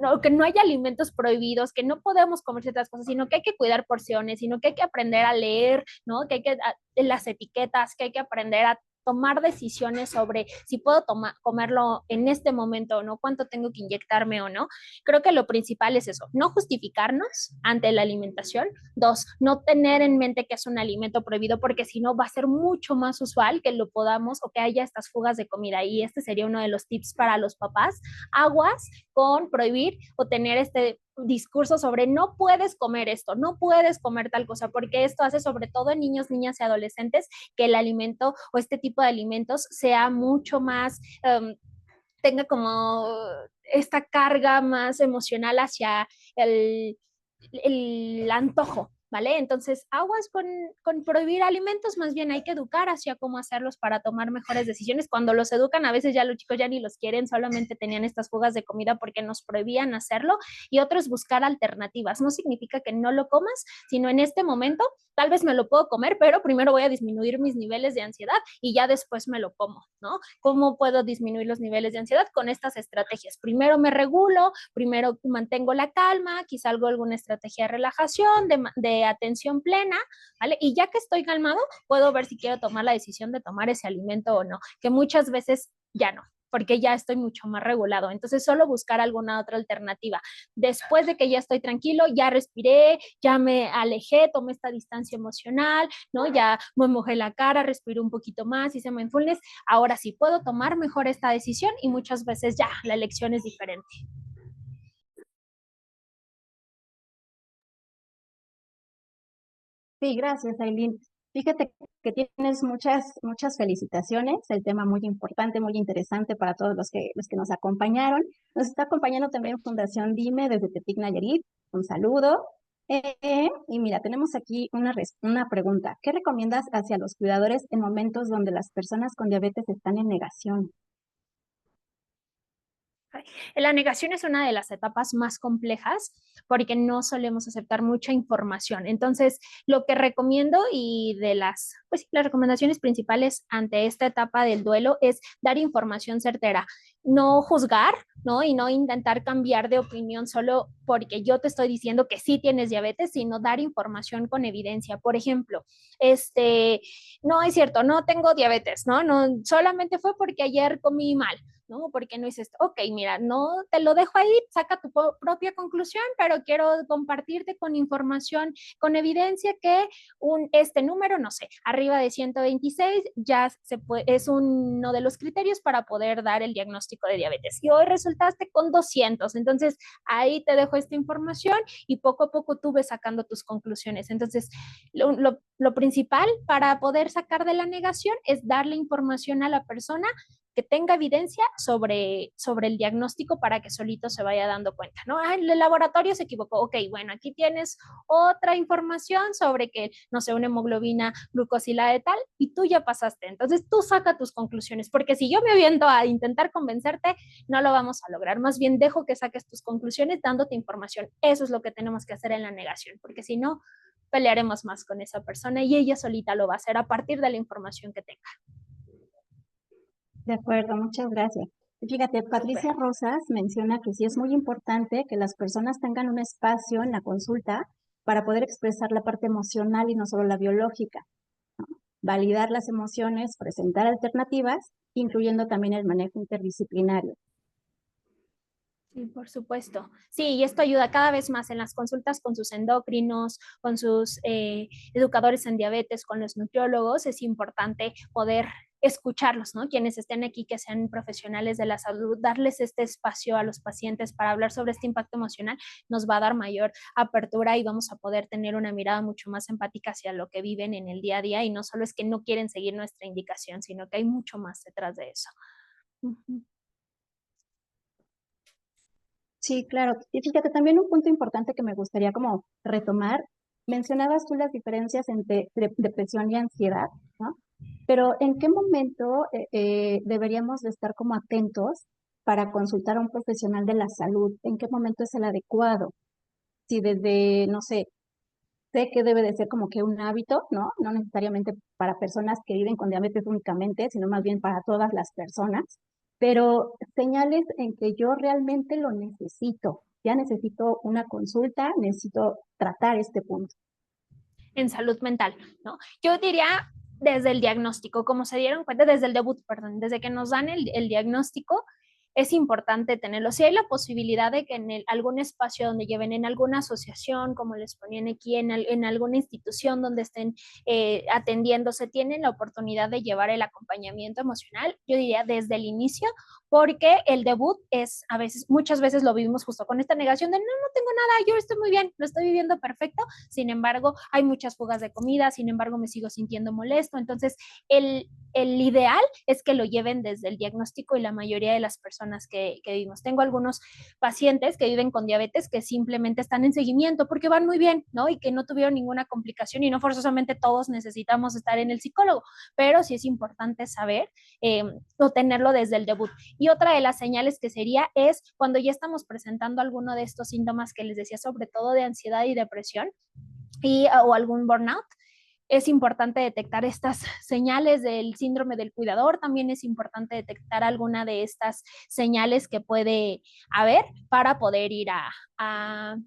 no, que no hay alimentos prohibidos, que no podemos comer ciertas cosas, sino que hay que cuidar porciones, sino que hay que aprender a leer, ¿no? Que hay que las etiquetas, que hay que aprender a tomar decisiones sobre si puedo comerlo en este momento o no, cuánto tengo que inyectarme o no. Creo que lo principal es eso, no justificarnos ante la alimentación. Dos, no tener en mente que es un alimento prohibido, porque si no va a ser mucho más usual que lo podamos o que haya estas fugas de comida. Y este sería uno de los tips para los papás. Aguas con prohibir o tener este discurso sobre no puedes comer esto, no puedes comer tal cosa, porque esto hace sobre todo en niños, niñas y adolescentes que el alimento o este tipo de alimentos sea mucho más, tenga como esta carga más emocional hacia el antojo, ¿vale? Entonces, aguas con prohibir alimentos, más bien hay que educar hacia cómo hacerlos para tomar mejores decisiones. Cuando los educan, a veces ya los chicos ya ni los quieren, solamente tenían estas fugas de comida porque nos prohibían hacerlo, y otros buscar alternativas. No significa que no lo comas, sino en este momento tal vez me lo puedo comer, pero primero voy a disminuir mis niveles de ansiedad y ya después me lo como, ¿no? ¿Cómo puedo disminuir los niveles de ansiedad? Con estas estrategias. Primero me regulo, primero mantengo la calma, quizá hago alguna estrategia de relajación, de atención plena, ¿vale? Y ya que estoy calmado, puedo ver si quiero tomar la decisión de tomar ese alimento o no, que muchas veces ya no, porque ya estoy mucho más regulado. Entonces, solo buscar alguna otra alternativa. Después de que ya estoy tranquilo, ya respiré, ya me alejé, tomé esta distancia emocional, ¿no? Ya me mojé la cara, respiré un poquito más, hice mindfulness. Ahora sí puedo tomar mejor esta decisión y muchas veces ya la elección es diferente. Sí, gracias, Aileen. Fíjate que tienes muchas felicitaciones, el tema muy importante, muy interesante para todos los que nos acompañaron. Nos está acompañando también Fundación Dime desde Tepic Nayarit. Un saludo. Y mira, tenemos aquí una pregunta. ¿Qué recomiendas hacia los cuidadores en momentos donde las personas con diabetes están en negación? La negación es una de las etapas más complejas porque no solemos aceptar mucha información. Entonces, lo que recomiendo y de las recomendaciones principales ante esta etapa del duelo es dar información certera, no juzgar, ¿no? Y no intentar cambiar de opinión solo porque yo te estoy diciendo que sí tienes diabetes, sino dar información con evidencia. Por ejemplo, no es cierto, no tengo diabetes, ¿no? No, solamente fue porque ayer comí mal. ¿No? Porque no dices, ok, mira, no te lo dejo ahí, saca tu propia conclusión, pero quiero compartirte con información, con evidencia que este número, no sé, arriba de 126 ya es uno de los criterios para poder dar el diagnóstico de diabetes. Y hoy resultaste con 200, entonces ahí te dejo esta información y poco a poco tú ves sacando tus conclusiones. Entonces, lo principal para poder sacar de la negación es darle información a la persona que tenga evidencia sobre el diagnóstico para que solito se vaya dando cuenta, ¿no? Ah, el laboratorio se equivocó, ok, bueno, aquí tienes otra información sobre que, no sé, una hemoglobina glucosilada de tal, y tú ya pasaste, entonces tú saca tus conclusiones, porque si yo me aviento a intentar convencerte, no lo vamos a lograr, más bien dejo que saques tus conclusiones dándote información, eso es lo que tenemos que hacer en la negación, porque si no, pelearemos más con esa persona y ella solita lo va a hacer a partir de la información que tenga. De acuerdo, muchas gracias. Y fíjate, Súper. Patricia Rosas menciona que sí es muy importante que las personas tengan un espacio en la consulta para poder expresar la parte emocional y no solo la biológica, ¿no? Validar las emociones, presentar alternativas, incluyendo también el manejo interdisciplinario. Sí, por supuesto. Sí, y esto ayuda cada vez más en las consultas con sus endocrinos, con sus educadores en diabetes, con los nutriólogos. Es importante poder escucharlos, ¿no? Quienes estén aquí, que sean profesionales de la salud, darles este espacio a los pacientes para hablar sobre este impacto emocional, nos va a dar mayor apertura y vamos a poder tener una mirada mucho más empática hacia lo que viven en el día a día, y no solo es que no quieren seguir nuestra indicación, sino que hay mucho más detrás de eso. Sí, claro. Y fíjate, también un punto importante que me gustaría como retomar, mencionabas tú las diferencias entre depresión y ansiedad, ¿no? Pero ¿en qué momento deberíamos de estar como atentos para consultar a un profesional de la salud? ¿En qué momento es el adecuado? Si desde, no sé que debe de ser como que un hábito, ¿no? No necesariamente para personas que viven con diabetes únicamente, sino más bien para todas las personas, pero señales en que yo realmente lo necesito. Ya necesito una consulta, necesito tratar este punto. En salud mental, ¿no? Yo diría desde el diagnóstico, como se dieron cuenta, desde el debut, perdón, desde que nos dan el diagnóstico, es importante tenerlo. Si hay la posibilidad de que en algún espacio donde lleven, en alguna asociación, como les ponían aquí, en alguna institución donde estén atendiéndose, tienen la oportunidad de llevar el acompañamiento emocional, yo diría desde el inicio, porque el debut es a veces, muchas veces lo vivimos justo con esta negación de no, no tengo nada, yo estoy muy bien, lo estoy viviendo perfecto, sin embargo, hay muchas fugas de comida, sin embargo, me sigo sintiendo molesto. Entonces, el ideal es que lo lleven desde el diagnóstico y la mayoría de las personas que vivimos. Tengo algunos pacientes que viven con diabetes que simplemente están en seguimiento porque van muy bien, ¿no? Y que no tuvieron ninguna complicación y no forzosamente todos necesitamos estar en el psicólogo, pero sí es importante saber o tenerlo desde el debut. Y otra de las señales que sería es cuando ya estamos presentando alguno de estos síntomas que les decía, sobre todo de ansiedad y depresión o algún burnout. Es importante detectar estas señales del síndrome del cuidador. También es importante detectar alguna de estas señales que puede haber para poder ir a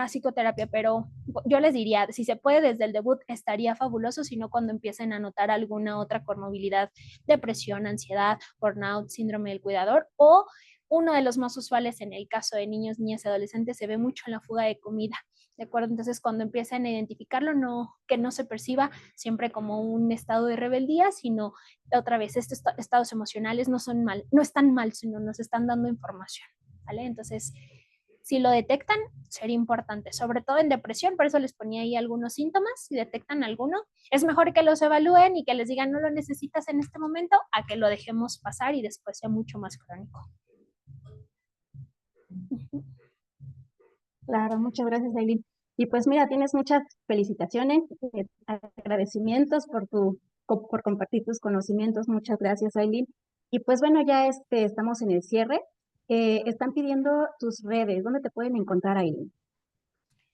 psicoterapia, pero yo les diría, si se puede desde el debut estaría fabuloso, sino cuando empiecen a notar alguna otra comorbilidad, depresión, ansiedad, burnout, síndrome del cuidador, o uno de los más usuales en el caso de niños, niñas y adolescentes se ve mucho en la fuga de comida. ¿De acuerdo? Entonces, cuando empiecen a identificarlo, no, que no se perciba siempre como un estado de rebeldía, sino otra vez, estos estados emocionales no son mal, no están mal, sino nos están dando información, ¿vale? Entonces, si lo detectan, sería importante, sobre todo en depresión, por eso les ponía ahí algunos síntomas, si detectan alguno, es mejor que los evalúen y que les digan no lo necesitas en este momento, a que lo dejemos pasar y después sea mucho más crónico. Claro, muchas gracias, Aileen. Y pues mira, tienes muchas felicitaciones, agradecimientos por compartir tus conocimientos. Muchas gracias, Aileen. Y pues bueno, ya estamos en el cierre. Están pidiendo tus redes. ¿Dónde te pueden encontrar, Aileen?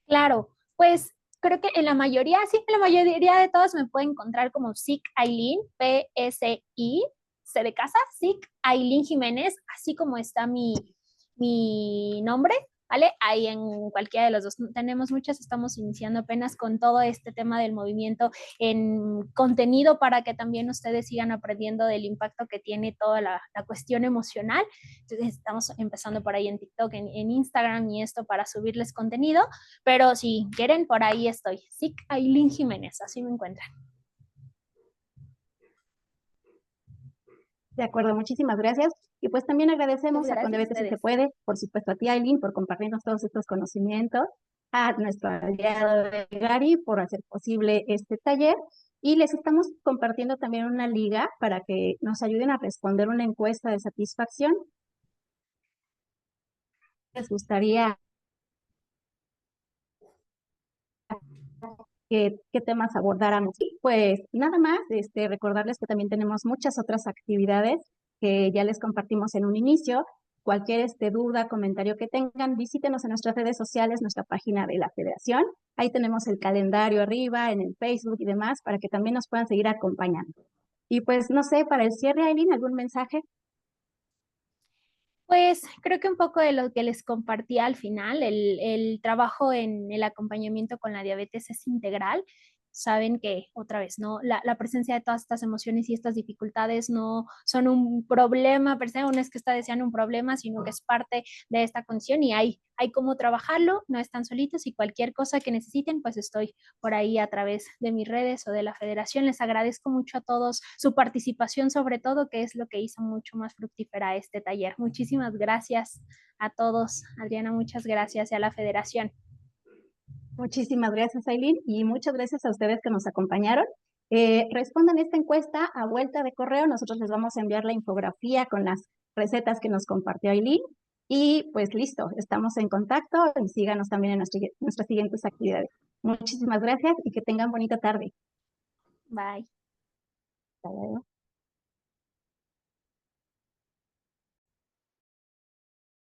Claro, pues creo que en la mayoría, sí, en la mayoría de todos me pueden encontrar como Sic Aileen, PSI, C de casa, Sic Aileen Jiménez, así como está mi nombre, ¿vale? Ahí en cualquiera de los dos tenemos muchas, estamos iniciando apenas con todo este tema del movimiento en contenido para que también ustedes sigan aprendiendo del impacto que tiene toda la cuestión emocional. Entonces estamos empezando por ahí en TikTok, en Instagram y esto para subirles contenido, pero si quieren, por ahí estoy. Sic Aileen Jiménez, así me encuentran. De acuerdo, muchísimas gracias. Y pues también agradecemos a Gracias a Condiabetes Si Se ustedes. Puede, por supuesto a ti, Aileen, por compartirnos todos estos conocimientos, a nuestro aliado Gary por hacer posible este taller. Y les estamos compartiendo también una liga para que nos ayuden a responder una encuesta de satisfacción. ¿Les gustaría qué temas abordáramos? Pues nada más, recordarles que también tenemos muchas otras actividades que ya les compartimos en un inicio. Cualquier duda, comentario que tengan, visítenos en nuestras redes sociales, nuestra página de la Federación. Ahí tenemos el calendario arriba, en el Facebook y demás, para que también nos puedan seguir acompañando. Y pues no sé, para el cierre, Aileen, ¿algún mensaje? Pues creo que un poco de lo que les compartí al final, el trabajo en el acompañamiento con la diabetes es integral. saben que, otra vez, ¿no? La presencia de todas estas emociones y estas dificultades no son un problema per se, no es que está deseando un problema, sino que es parte de esta condición y hay cómo trabajarlo, no están solitos y cualquier cosa que necesiten, pues estoy por ahí a través de mis redes o de la federación. Les agradezco mucho a todos su participación, sobre todo, que es lo que hizo mucho más fructífera este taller. Muchísimas gracias a todos. Adriana, muchas gracias y a la federación. Muchísimas gracias, Aileen, y muchas gracias a ustedes que nos acompañaron. Respondan esta encuesta a vuelta de correo. Nosotros les vamos a enviar la infografía con las recetas que nos compartió Aileen. Y pues listo, estamos en contacto y síganos también en nuestras siguientes actividades. Muchísimas gracias y que tengan bonita tarde. Bye. Hasta luego.